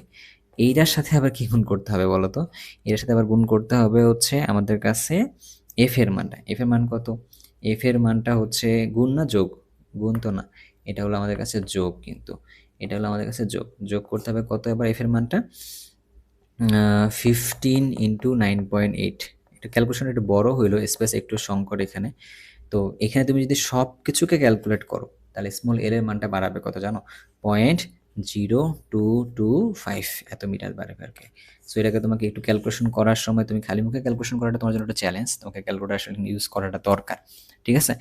এইটার সাথে আবার কি গুণ করতে হবে বলো তো, এর সাথে আবার গুণ করতে হবে হচ্ছে আমাদের কাছে এফ এর মানটা। এফ এর মান কত, এফ এর মানটা হচ্ছে গুণ না যোগ, গুণ তো না, এটা হলো আমাদের কাছে যোগ, কিন্তু এটা হলো আমাদের কাছে যোগ, যোগ করতে হবে কত এবার এফ এর মানটা, 15 ইন্টু 9.8। এটা ক্যালকুলেশন একটু বড় হইলো, স্পেস একটু সংকট এখানে। তো এখানে তুমি যদি সব কিছুকে ক্যালকুলেট করো তাহলে স্মল এল এর মানটা বাড়াবে কত জানো, 0.0225 এত মিটার বাড়বে আর কি। সো এটাকে তোমাকে একটু ক্যালকুলেশন করার সময়, তুমি খালি মুখে ক্যালকুলেশন করাটা তোমার জন্য একটা চ্যালেঞ্জ, তোমাকে ক্যালকুলেশন ইউজ করাটা দরকার, ঠিক আছে?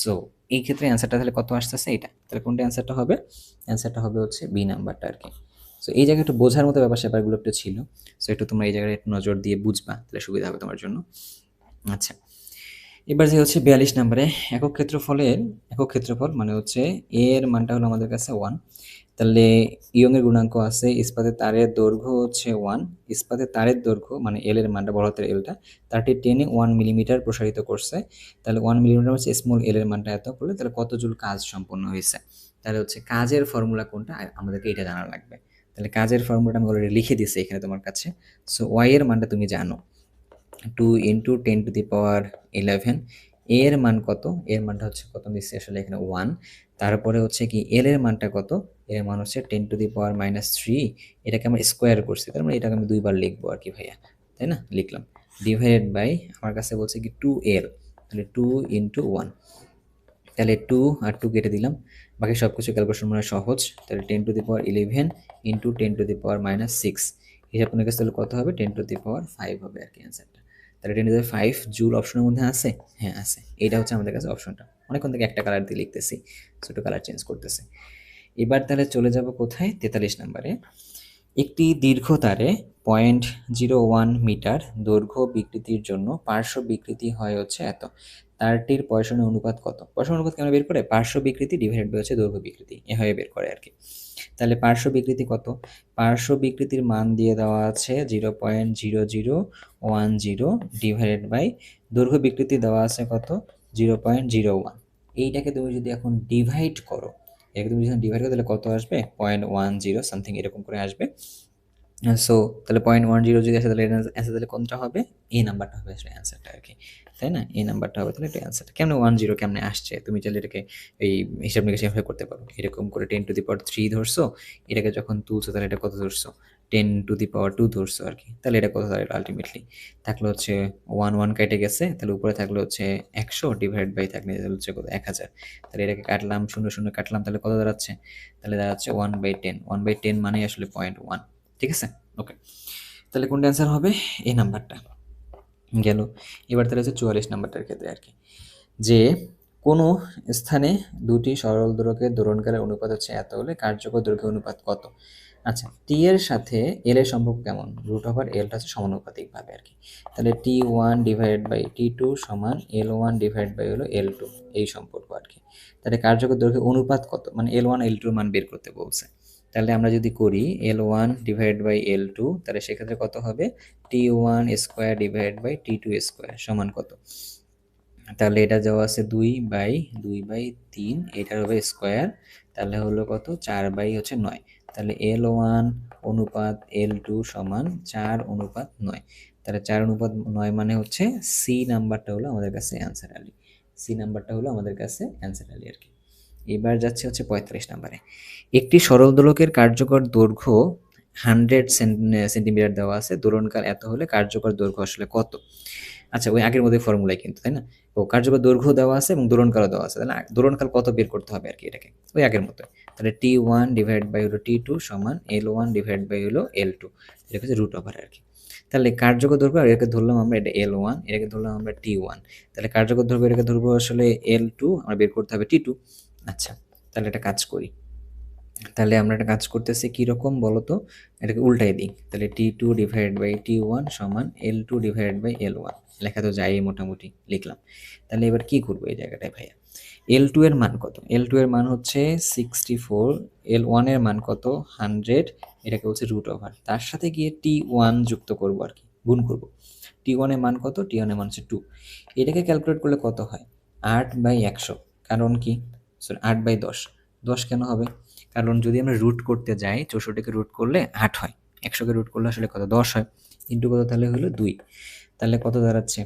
সো এই ক্ষেত্রে অ্যান্সারটা তাহলে কত আসতেছে এটা, তাহলে কোনটা অ্যান্সারটা হবে, অ্যান্সারটা হবে হচ্ছে বি নাম্বারটা আর কি। সো এই জায়গায় একটু বোঝার মতো ব্যাপার স্যাপারগুলো একটু ছিল, সো একটু তোমরা এই জায়গায় একটু নজর দিয়ে বুঝবা, তাহলে সুবিধা হবে তোমার জন্য। আচ্ছা, এবার যে হচ্ছে 42 নম্বরে, একক ক্ষেত্রফল মানে হচ্ছে এ এর মানটা হলো আমাদের কাছে 1, তাহলে ইয়ং এর গুণাঙ্ক আছে, ইস্পাতের তারের দৈর্ঘ্য হচ্ছে 1, ইস্পাতের তারের দৈর্ঘ্য মানে এল এর মানটা, বড় হাতের এলটা, তারটি টেনে 1 মিলিমিটার প্রসারিত করছে, তাহলে 1 মিলিমিটার হচ্ছে স্মল এল এর মানটা এত করলে তাহলে কত জুল কাজ সম্পন্ন হয়েছে। তাহলে হচ্ছে কাজের ফর্মুলা কোনটা, আমাদেরকে এটা জানা লাগবে। তাহলে কাজের ফর্মুলাটা আমি অলরেডি লিখে দিয়েছি এখানে তোমার কাছে। সো ওয়াই এর মানটা তুমি জানো, 2 ইন্টু 10 টু দি পাওয়ার 11, এর মান কত, এর মানটা হচ্ছে কত দিচ্ছে আসলে এখানে 1, তারপরে হচ্ছে কি এল এর মানটা কত, এর মান হচ্ছে 10 টু দি পাওয়ার -3, এটাকে আমরা স্কোয়ার করছি, তার মানে এটাকে আমি দুইবার লিখবো আর কি ভাইয়া, তাই না? লিখলাম, ডিভাইডেড বাই আমার কাছে বলছে কি 2l, তাহলে 2 ইন্টু 1, তাহলে 2 আর 2 কেটে দিলাম, বাকি সব কিছু ক্যালকুলেশন মনে হয় সহজ। তাহলে 10 to the power 11 into 10 to the power -6, হিসাব করে গেছে, তাহলে কত হবে 10 টু দি পাওয়ার 5 হবে আর কি অ্যান্সারটা। তাহলে 10 টু দি পাওয়ার 5 জুল অপশনের মধ্যে আছে, হ্যাঁ আছে, এইটা হচ্ছে আমাদের কাছে অপশনটা। অনেকক্ষণ থেকে একটা কালার দিয়ে লিখতেছি, ছোট কালার চেঞ্জ করতেছে। এবার তাহলে চলে যাব কোথায়, 43 নম্বরে। একটি দীর্ঘ তারে 0.01 মিটার দৈর্ঘ্য বিকৃতির জন্য পার্শ্ব বিকৃতি হয় হচ্ছে এত, তারটির পয়সনের অনুপাত কত? পয়সনের অনুপাত কেমন বের করে, পার্শ্ব বিকৃতি ডিভাইডেড বাই হচ্ছে দৈর্ঘ্য বিকৃতি, এভাবে বের করে আর কি। তাহলে পার্শ্ব বিকৃতি কত, পার্শ্ব বিকৃতির মান দিয়ে দেওয়া আছে 0.0010 ডিভাইডেড বাই দৈর্ঘ্য বিকৃতি দেওয়া আছে কত, 0.01। এইটাকে তুমি যদি এখন ডিভাইড করো, তাহলে কত আসবে, 0.10 সামথিং এরকম করে আসবে। সো তাহলে 0.10 যদি আসে তাহলে এর অ্যান্সার তাহলে কোনটা হবে? এই নাম্বারটা হবে আসলে অ্যান্সারটা আরকি। তাই না? এই নাম্বারটা হবে তাহলে এটা অ্যান্সারটা। কেমনে 10 কেমনে আসছে? তুমি চাইলে এটাকে এই হিসাব নিকাশ এভাবে করতে পারো। এরকম করে 10 টু দি পাওয়ার 3 ধরছো, এটাকে যখন তুলছো তাহলে এটা কত ধরছো? 10 টু দি পাওয়ার 2 ধরছো আরকি। তাহলে এটা কত দাঁড়ালো আল্টিমেটলি? থাকলো হচ্ছে 1 কেটে গেছে। তাহলে উপরে থাকলো হচ্ছে 100 ডিভাইড বাই থাকলে হচ্ছে কত? 1000। তাহলে এটাকে কাটলাম, 0 কাটলাম তাহলে কত দাঁড়াচ্ছে? তাহলে দাঁড়াচ্ছে 1/10। 1/10 মানেই আসলে 0.1। ঠিক আছে? ওকে। তাহলে কোনটা অ্যান্সার হবে? এই নাম্বারটা গেল। এবার তাহলে হচ্ছে 44 নাম্বারটার ক্ষেত্রে আর কি, যে কোনো স্থানে দুটি সরল দোলকের দোলনকালের অনুপাত হচ্ছে এত হলে কার্যকর দৈর্ঘ্যের অনুপাত কত? আচ্ছা, টি এর সাথে এল এর সম্পর্ক কেমন? রুট ওভার এলটা হচ্ছে সমানুপাতিক ভাবে আর কি। তাহলে T1 ডিভাইড বাই T2 সমান L1 ডিভাইড বাই হলো L2, এই সম্পর্ক আর কি। তাহলে কার্যকর দৈর্ঘ্যের অনুপাত কত? মানে L1 L2 মান বের করতে বলছে। তাহলে আমরা যদি করি L1 ডিভাইড বাই L2, তাহলে সেক্ষেত্রে কত হবে? T1 square divide by T2 square সমান কত? তাহলে এটা দেওয়া আছে 2/3, এটার হবে স্কোয়ার, তাহলে হলো কত? 4/9। তাহলে L1 অনুপাত L2 সমান 4/9। তাহলে 4/9 মানে হচ্ছে সি নাম্বারটা হলো আমাদের কাছে অ্যান্সার আলি। সি নাম্বারটা হলো আমাদের কাছে অ্যান্সার আলি আর কি। এবার যাচ্ছে হচ্ছে 45 নাম্বারে। একটি সরল দোলকের কার্যকর দৈর্ঘ্য 100 সেন্টিমিটার দেওয়া আছে, দোলনকাল এত হলে কার্যকর দৈর্ঘ্য আসলে কত? আচ্ছা, ওই আগের মধ্যে ফর্মুলাই কিন্তু, তাই না? ও কার্যকর দৈর্ঘ্য দেওয়া আছে এবং দোলনকালও দেওয়া আছে, তাই না? দোলনকাল কত বের করতে হবে আর কি এটাকে, ওই আগের মতো। তাহলে T1 ডিভাইড বাই হলো T2 সমান L1 ডিভাইড বাই হলো L2, এটা হচ্ছে রুট ওভার আর কি। তাহলে কার্যকর দৈর্ঘ্য, আর এটাকে ধরলাম আমরা এটা L1, এটাকে ধরলাম আমরা T1। তাহলে কার্যকর দৈর্ঘ্য এটাকে ধরবো আসলে L2, আমরা বের করতে হবে T2। আচ্ছা, তাহলে একটা কাজ করি। তাহলে আমরা একটা কাজ করতেছি কীরকম বলো তো? এটাকে উল্টাই দিই। তাহলে T2 ডিভাইড বাই T1 সমান L2 ডিভাইড বাই L1। লেখা তো যায়ই, মোটামুটি লিখলাম। তাহলে এবার কি করবো এই জায়গাটায় ভাইয়া? L2 এর মান কত? L2 এর মান হচ্ছে 64, L1 এর মান কত? 100, এটাকে হচ্ছে রুট ওভার। তার সাথে গিয়ে T1 যুক্ত করবো আর কি, গুণ করবো। T1 এর মান কত? T1 এর মান হচ্ছে 2। এটাকে ক্যালকুলেট করলে কত হয়? 8/100। কারণ কি? সরি, 8/10। 10 কেন হবে? কারণ যদি আমরা রুট করতে যাই, 64কে রুট করলে 8 হয়, 100কে রুট করলে আসলে কত? 10 হয়। ইন্টু কত তাহলে হলো 2। তাহলে কত দাঁড়াচ্ছে?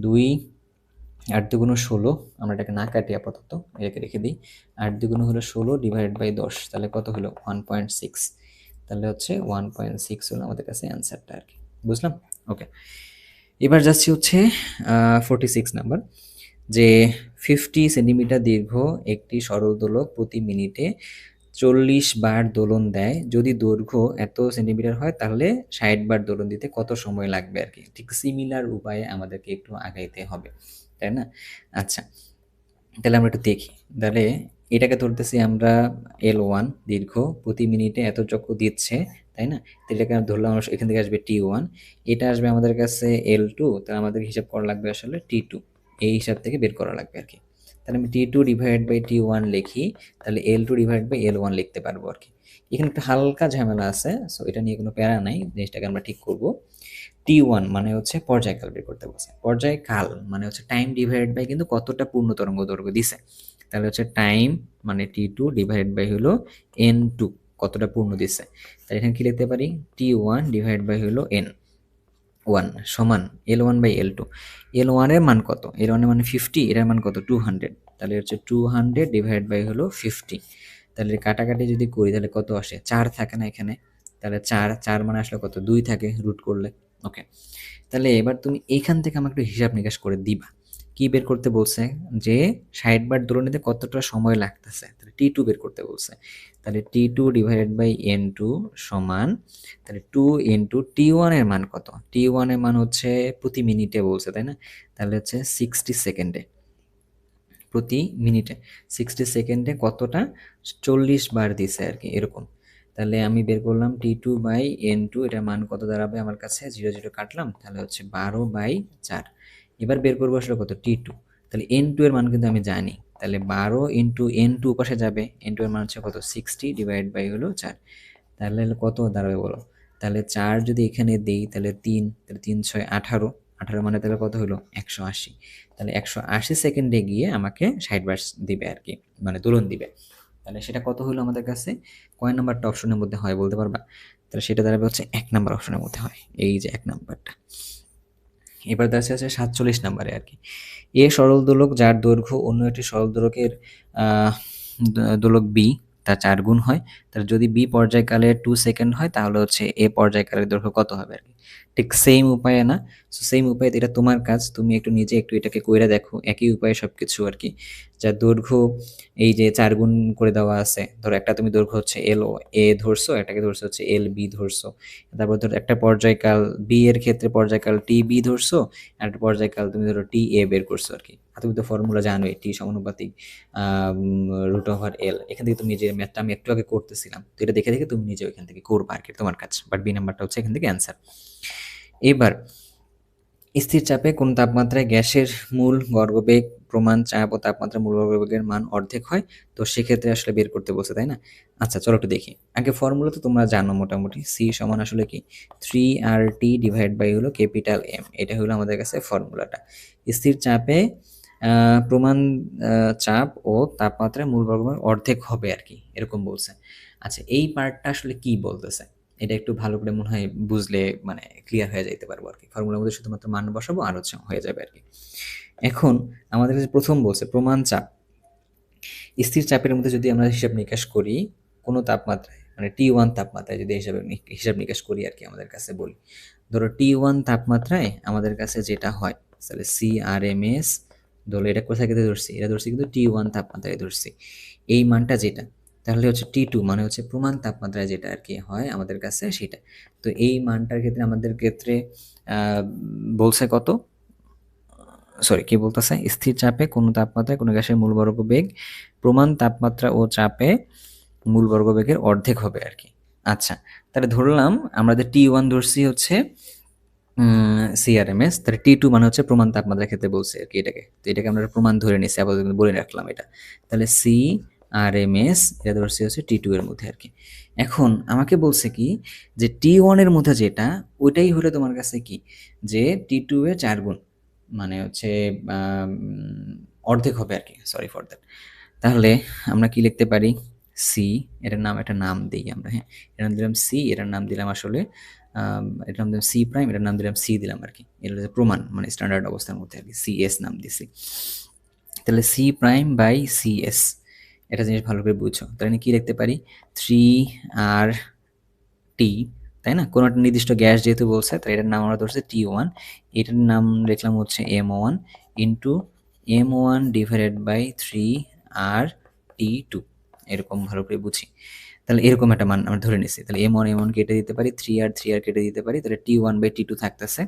2 8 দুগুণ 16, আমরা এটাকে না কাটি আপাতত, এটাকে রেখে দিই। 8 দুগুণ হলো 16 ডিভাইড বাই 10, তাহলে কত হলো? 1.6। তাহলে হচ্ছে 1.6 হলো আমাদের কাছে অ্যান্সারটা আর কি। বুঝলাম? ওকে। এবার যাচ্ছি হচ্ছে 46 নাম্বার, যে 50 সেন্টিমিটার দীর্ঘ একটি সরল দোলক প্রতি মিনিটে 40 বার দোলন দেয়। যদি দৈর্ঘ্য এত সেন্টিমিটার হয় তাহলে 60 বার দোলন দিতে কত সময় লাগবে আর কি। ঠিক সিমিলার উপায়ে আমাদেরকে একটু আগাইতে হবে, তাই না? আচ্ছা, তাহলে আমরা একটু দেখি। তাহলে এটাকে ধরতেছি আমরা L1 দীর্ঘ, প্রতি মিনিটে এত চক্র দিচ্ছে, তাই না? তো এটাকে ধরলাম আমরা, এখান থেকে আসবে T1, এটা আসবে আমাদের কাছে L2, তাহলে আমাদের হিসাব করা লাগবে আসলে T2। এই হিসাব থেকে বের করা লাগবে আর কি। তাহলে আমি T2 ডিভাইড বাই T1 লিখি, তাহলে L2 ডিভাইড বাই L1 লিখতে পারবো আর কি। এখানে একটা হালকা ঝামেলা আছে, সো এটা নিয়ে কোনো প্যারা নাই, জিনিসটাকে আমরা ঠিক করব। T1 মানে হচ্ছে পর্যায়কাল বের করতে বলছে। পর্যায়কাল মানে হচ্ছে টাইম ডিভাইড বাই কিন্তু কতটা পূর্ণ তরঙ্গ দৈর্ঘ্য দিছে। তাহলে হচ্ছে টাইম মানে T2 ডিভাইড বাই হলো N2, কতটা পূর্ণ দিছে। তাহলে এখানে কি লিখতে পারি? T1 ডিভাইড বাই হলো N1 সমান L1 বাই L2। L1 এর মান কত? L1 এর মান 50, এটার মান কত? 200। তাহলে হচ্ছে 200 ডিভাইড বাই হলো 50। তাহলে কাটাকাটি যদি করি তাহলে কত আসে? 4 থাকে না এখানে? তাহলে 4 মানে আসলে কত? 2 থাকে রুট করলে। ওকে। তাহলে এবার তুমি এইখান থেকে আমাকে একটু হিসাব নিকাশ করে দিবা। কি বের করতে বলছে? যে 60 বার দৌড় নিতে কতটা সময় লাগতেছে, তাহলে T2 বের করতে বলছে। তাহলে T2 ডিভাইডেড বাই N2 সমান, তাহলে 2 ইন্টু T1 এর মান কত? T1 এর মান হচ্ছে প্রতি মিনিটে বলছে, তাই না? তাহলে হচ্ছে 60 সেকেন্ডে, প্রতি মিনিটে 60 সেকেন্ডে কতটা? 40 বার দিছে আর কি, এরকম। তাহলে আমি বের করলাম T2 বাই N2, এটার মান কত দাঁড়াবে আমার কাছে? 0 0 কাটলাম, তাহলে হচ্ছে 12/4। এবার বের করবো আসলে কত? T2। তাহলে N2 এর মান কিন্তু আমি জানি, তাহলে 12 ইন্টু N2 পাশে যাবে, N2 এর মান হচ্ছে কত? 60 ডিভাইড বাই হলো 4। তাহলে কত দাঁড়াবে বলো? তাহলে 4 যদি এখানে দেই তাহলে 3, তাহলে 3 6 18, 18 মানে তাহলে কত হলো? 180। তাহলে 180 সেকেন্ডে গিয়ে আমাকে 60 বার দিবে আর কি, মানে দোলন দিবে। তাহলে সেটা কত হলো আমাদের কাছে? কয় নাম্বারটা অপশনের মধ্যে হয় বলতে পারবা? তাহলে সেটা দাঁড়াবে হচ্ছে ১ নাম্বার অপশনের মধ্যে হয়। এই যে ১ নাম্বারটা। এবার দাঁড়াচ্ছে হচ্ছে ৪৭ নাম্বারে আরকি। এ সরল দোলক যার দৈর্ঘ্য অন্য একটি সরল দোলকের আহ, দোলক বি তার ৪ গুণ হয়। তাহলে যদি বি পর্যায়কালে 2 সেকেন্ড হয় তাহলে হচ্ছে এ পর্যায়কালের দৈর্ঘ্য কত হবে আরকি। ঠিক সেম উপায়ে না? সো সেম উপায়ে এটা তোমার কাজ। তুমি একটু নিজে একটু এটাকে কইরা দেখো। একই উপায়ে সবকিছু আরকি। যার দৈর্ঘ্য এই যে ৪ গুণ করে দেওয়া আছে। ধরো একটা তুমি দৈর্ঘ্য হচ্ছে এল ও এ ধরছো, একটাকে ধরছো হচ্ছে এল বি ধরছো। তারপর ধরো একটা পর্যায়কাল বি এর ক্ষেত্রে পর্যায়কাল টি বি ধরছো, আর একটা পর্যায়কাল তুমি ধরো টি এ বের করছো আরকি। আর তুমি তো ফর্মুলা জানোই, টি সমানুপাতিক রুট ওভার এল। এখান থেকে তুমি নিজে ম্যাথটা আমি একটু আগে করতেছিলাম, তো এটা দেখে দেখে তুমি নিজে ওইখান থেকে করবা আর কি, তোমার কাজ। বাট বি নাম্বারটা হচ্ছে এখান থেকে অ্যান্সার। এবার স্থির চাপে কোন তাপমাত্রায় গ্যাসের মূল গর্ভবেগ প্রমাণ চাপ ও তাপমাত্রা মূল গর্ভবেগের মান অর্ধেক হয়, তো সেক্ষেত্রে আসলে বের করতে বলছে, তাই না? আচ্ছা চলো একটু দেখি। আগে ফর্মুলা তো তোমরা জানো মোটামুটি, সি সমান আসলে কি 3RT ডিভাইড বাই হলো ক্যাপিটাল এম। এটা হলো আমাদের কাছে ফর্মুলাটা। স্থির চাপে প্রমাণ চাপ ও তাপমাত্রা মূল গর্ভবেগ অর্ধেক হবে আর কি, এরকম বলছে। আচ্ছা এই পার্টটা আসলে কি বলতেছে, এটা একটু ভালো করে মনে হয় বুঝলে মানে ক্লিয়ার হয়ে যাইতে পারবো আর কি। ফর্মুলার মধ্যে শুধুমাত্র মান বসাবো আর হচ্ছে হয়ে যাবে আর কি। এখন আমাদের কাছে প্রথম বলছে প্রমাণ চাপ। স্থির চাপের মধ্যে যদি আমরা হিসাব নিকাশ করি কোনো তাপমাত্রায়, মানে T1 তাপমাত্রায় যদি হিসাব নিকাশ করি আর কি, আমাদের কাছে বলি ধরো T1 তাপমাত্রায় আমাদের কাছে যেটা হয়, তাহলে CRMS, ধরো এটা কোথায় থেকে ধরছি, এটা ধরছি কিন্তু T1 তাপমাত্রায় ধরছি। এই মানটা যেটা, তাহলে হচ্ছে T2 মানে হচ্ছে প্রমাণ তাপমাত্রায় যেটা আর কি হয় আমাদের কাছে সেটা। তো এই মানটার ক্ষেত্রে আমাদের ক্ষেত্রে বলছে কত, সরি কি বলতেছে, স্থির চাপে কোনো তাপমাত্রায় কোনো গ্যাসের মূল ভরবেগ প্রমাণ তাপমাত্রা ও চাপে মূল ভরবেগের অর্ধেক হবে আর কি। আচ্ছা তাহলে ধরলাম আমাদের T1 ধরছি হচ্ছে CRMS, তাহলে T2 মানে হচ্ছে প্রমাণ তাপমাত্রার ক্ষেত্রে বলছে আর কি এটাকে। তো এটাকে আমরা প্রমাণ ধরে নিছি, আপাতত বলে রাখলাম এটা। তাহলে CRMS এটা ধরছি হচ্ছে T2 এর মধ্যে আর কি। এখন আমাকে বলছে কি যে T1 এর মধ্যে যেটা, ওইটাই হলো তোমার কাছে কি যে T2 এর 4 গুণ, মানে হচ্ছে অর্ধেক হবে আর কি, সরি ফর দ্যাট। তাহলে আমরা কি লিখতে পারি, সি, এটার নাম একটা নাম দিই আমরা, হ্যাঁ এটার নাম দিলাম সি, এটার নাম দিলাম আসলে এটার নাম দিলাম সি প্রাইম, এটার নাম দিলাম সি দিলাম আর কি। এটা হচ্ছে প্রমাণ মানে স্ট্যান্ডার্ড অবস্থার মধ্যে আর কি, সিএস নাম দিছি। তাহলে সি প্রাইম বাই সিএস, এটা জিনিস ভালো করে বুঝো। তাহলে কি লিখতে পারি 3RT, তাই না? কোনো একটা নির্দিষ্ট গ্যাস যেহেতু বলছে, তাই এটার নাম আমরা ধরছি T1, এটার নাম লিখলাম হচ্ছে M1 into M1 divided by 3RT2, এরকম ভালো করে বুঝি। তাহলে এরকম একটা মান আমরা ধরে নিছি। তাহলে M1 কেটে দিতে পারি, 3R কেটে দিতে পারি, তাহলে T1 বাই T2 থাকতেছে।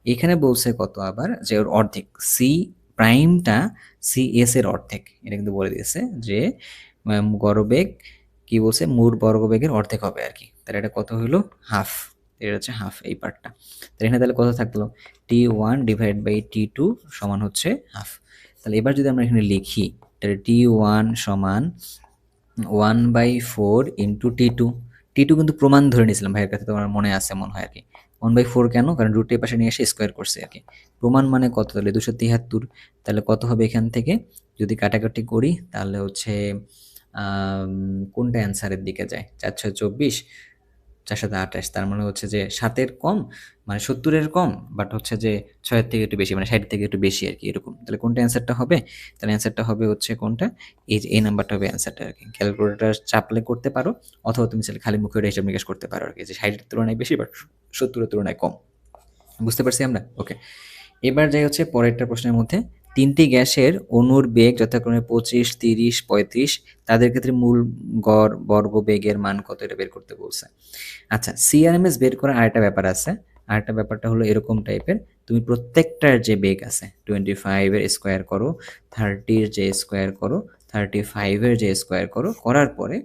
এখানে বলছে কত আবার, যে ওর অর্ধেক, সি প্রাইমটা সিএস এর অর্ধেক, এটা কিন্তু বলে দিয়েছে যে গড়বেগ কি বলছে, মূল বর্গবেগের অর্ধেক হবে আর কি। তাহলে এটা কত হলো, হাফ। এটা হচ্ছে হাফ এই পার্টটা। তাহলে এখানে তাহলে কত থাকলো, T1 ডিভাইড বাই T2 সমান হচ্ছে হাফ। তাহলে এবার যদি আমরা এখানে লিখি, তাহলে T1 সমান 1/4 ইন্টু T2। T2 কিন্তু প্রমাণ ধরে নিয়েছিলাম ভাইয়ের কাছে, তোমার মনে আছে মনে হয় আর কি। 1/4 কেন, কারণ রুটের পাশে নিয়ে এসে স্কোয়ার করছে আর কি। প্রমাণ মানে কত, তাহলে 273। তাহলে কত হবে এখান থেকে যদি কাটাকাটি করি, তাহলে হচ্ছে কোনটা অ্যান্সারের দিকে যায়, 4/6 = 24, 4/7 = 28। তার মানে হচ্ছে যে 7-এর কম, মানে 70-এর কম, বাট হচ্ছে যে 6-এর থেকে একটু বেশি, মানে 60 থেকে একটু বেশি আর কি, এরকম। তাহলে কোনটা অ্যান্সারটা হবে, তাহলে অ্যান্সারটা হবে হচ্ছে কোনটা, এই যে এই নাম্বারটা হবে অ্যান্সারটা আর কি। ক্যালকুলেটর চাপলে করতে পারো, অথবা তুমি চাইলে খালি মুখে হিসাব নিকাশ করতে পারো আর কি, যে 60-এর তুলনায় বেশি বাট 70-এর তুলনায় কম। বুঝতে পারছি আমরা? ওকে। এবার যাই হচ্ছে পরেরটা প্রশ্নের মধ্যে, তিনটি গ্যাসের অণুর বেগ যথাক্রমে 25, 30, 35, তাদের ক্ষেত্রে মূল গড় বর্গবেগের মান কত, এটা বের করতে বলছে। আচ্ছা সিআরএমএস বের করার আরেকটা ব্যাপার আছে। আরেকটা ব্যাপারটা হলো এরকম টাইপের, তুমি প্রত্যেকটার যে বেগ আছে 25-এর স্কোয়ার করো, 30-এর যে স্কোয়ার করো, 35-এর যে স্কোয়ার করো, করার পরে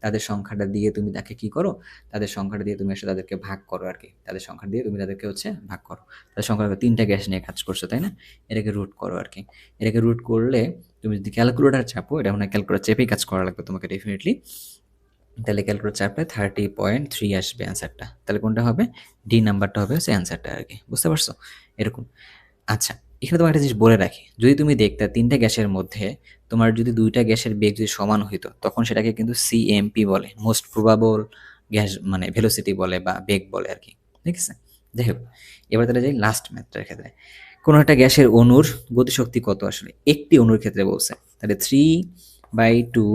তাদের সংখ্যাটা দিয়ে তুমি তাকে কি করো, তাদের সংখ্যাটা দিয়ে তুমি আসলে তাদেরকে ভাগ করো আর কি। তাদের সংখ্যা দিয়ে তুমি তাদেরকে হচ্ছে ভাগ করো। তাদের সংখ্যা, তিনটা গ্যাস নিয়ে কাজ করছো তাই না, এটাকে রুট করো আর কি। এটাকে রুট করলে তুমি যদি ক্যালকুলেটার চাপো, এটা মানে ক্যালকুলেটার চেপেই কাজ করা লাগবে তোমাকে ডেফিনেটলি। তাহলে ক্যালকুলেটর চাপলে 30.3 আসবে অ্যান্সারটা। তাহলে কোনটা হবে, ডি নাম্বারটা হবে হচ্ছে অ্যান্সারটা আর কি। বুঝতে পারছো? এরকম। আচ্ছা এখানে তোমার একটা জিনিস বলে রাখি, যদি তুমি দেখতে তিনটা গ্যাসের মধ্যে তোমার যদি দুইটা গ্যাসের বেগ যদি সমান হইতো, তখন সেটাকে কিন্তু সিএমপি বলে, মোস্ট প্রবাবল গ্যাস মানে ভেলোসিটি বলে বা বেগ বলে আর কি। ঠিক আছে? যাই হোক, এবার তাহলে যাই লাস্ট ম্যাথটার ক্ষেত্রে। কোনো একটা গ্যাসের অণুর গতিশক্তি কত আসলে? একটি অণুর ক্ষেত্রে বলছে। তাহলে 3/2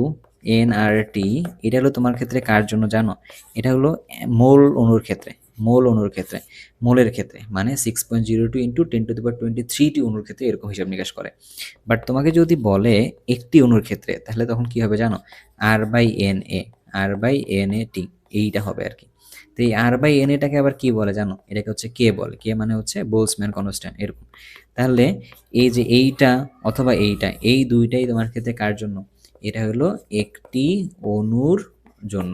nRT, এটা হলো তোমার ক্ষেত্রে কার জন্য জানো? এটা হলো মোল অণুর ক্ষেত্রে। মোল অণুর ক্ষেত্রে, মোলের ক্ষেত্রে মানে 6.02 ইন্টু 10^23 অণুর ক্ষেত্রে এরকম হিসাব নিকাশ করে। বাট তোমাকে যদি বলে একটি অণুর ক্ষেত্রে, তাহলে তখন কি হবে জানো? R/Na, R/NaT, এইটা হবে আর কি। তো এই R/Na-টাকে আবার কি বলে জানো? এটাকে হচ্ছে কে বলে। কে মানে হচ্ছে বোলসম্যান কনস্ট্যান্ট এরকম। তাহলে এই যে এইটা অথবা এইটা, এই দুইটাই তোমার ক্ষেত্রে কার জন্য? এটা হলো একটি অণুর জন্য।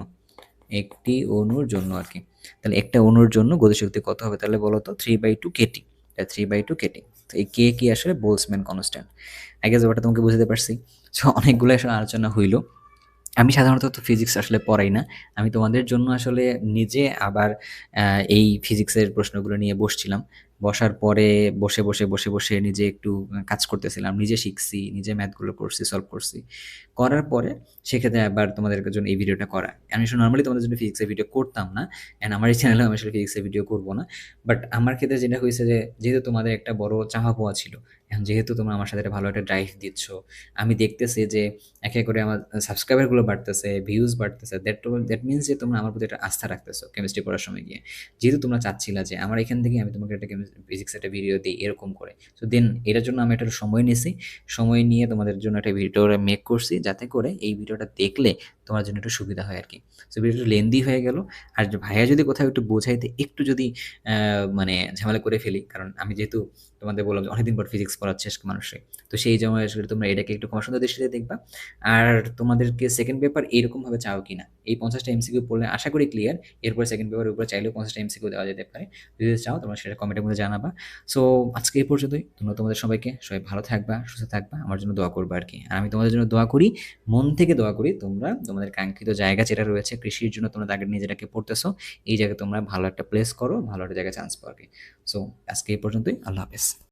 একটি অণুর জন্য আর কি। তাহলে একটা অণুর জন্য গতিশক্তি কত হবে তাহলে বলো তো? 3/2 কেটি। 3/2 কেটি। তো এই কে কি আসলে? Boltzmann constant. আই গেস ব্যাপারটা তোমাকে বুঝতে পারছি। সো অনেকগুলো আসলে আলোচনা হইল। আমি সাধারণত তো ফিজিক্স আসলে পড়াই না। আমি তোমাদের জন্য আসলে নিজে আবার এই ফিজিক্সের প্রশ্নগুলো নিয়ে বসছিলাম। বসার পরে বসে নিজে একটু কাজ করতেছিলাম। নিজে শিখছি, নিজে ম্যাথগুলো করছি, সলভ করছি। করার পরে সেক্ষেত্রে আবার তোমাদের জন্য এই ভিডিওটা করা। আমি আসলে নরমালি তোমাদের জন্য ফিজিক্সের ভিডিও করতাম না। অ্যান্ড আমার এই চ্যানেলেও আমি আসলে ফিজিক্সের ভিডিও করব না। বাট আমার ক্ষেত্রে যেটা হইছে যে, যেহেতু তোমাদের একটা বড় চাওয়া পাওয়া ছিল, এখন যেহেতু তোমরা আমার সাথে একটা ভালো একটা ড্রাইভ দিচ্ছ, আমি দেখতেছি যে একে করে আমার সাবস্ক্রাইবারগুলো বাড়তেছে, ভিউজ বাড়তেছে। দ্যাট মিনস যে তোমরা আমার প্রতি একটা আস্থা রাখতেছো কেমিস্ট্রি পড়ার সময় গিয়ে। যেহেতু তোমরা চাচ্ছিলা যে আমার এখান থেকে আমি তোমাকে একটা ফিজিক্স একটা ভিডিও দিই এরকম করে। সো দেন এটার জন্য আমি একটা সময় নিয়েছি। সময় নিয়ে তোমাদের জন্য একটা ভিডিও মেক করছি, যাতে করে এই ভিডিওটা দেখলে তোমার জন্য একটু সুবিধা হয় আরকি। সো ভিডিওটা লেন্দি হয়ে গেল। আর ভাইয়া যদি কোথাও একটু বোঝাইতে একটু যদি মানে ঝামেলা করে ফেলি, কারণ আমি যেহেতু তোমাদের বললাম যে অনেকদিন পর ফিজিক্স পড়াচ্ছে মানুষে। তো সেই সময় আসলে তোমরা এটাকে একটু ক্ষমাসুন্দর দৃষ্টিতে দেখবা। আর তোমাদেরকে সেকেন্ড পেপার এরকমভাবে চাও কিনা? এই 50টা এমসিকিউ পড়লে আশা করি ক্লিয়ার। এরপরে সেকেন্ড পেপারের উপরে চাইলেও 50টা এমসিকিউ দেওয়া যেতে পারে। যদি চাও তোমরা সেটা কমেন্টের মধ্যে জানাবা। সো আজকে এই পর্যন্তই। তোমরা তোমাদের সবাইকে সবাই ভালো থাকবা, সুস্থ থাকবা। আমার জন্য দোয়া করবা আরকি। আর আমি তোমাদের জন্য দোয়া করি, মন থেকে দোয়া করি তোমরা তোমাদের কাঙ্ক্ষিত জায়গা যেটা রয়েছে কৃষির জন্য তোমরা টার্গেট নিয়ে যেটাকে পড়তেছো, এই জায়গায় তোমরা ভালো একটা প্লেস করো, ভালো একটা জায়গায় চান্স পাও আরকি। সো আজকে এই পর্যন্তই। আল্লাহ হাফেজ।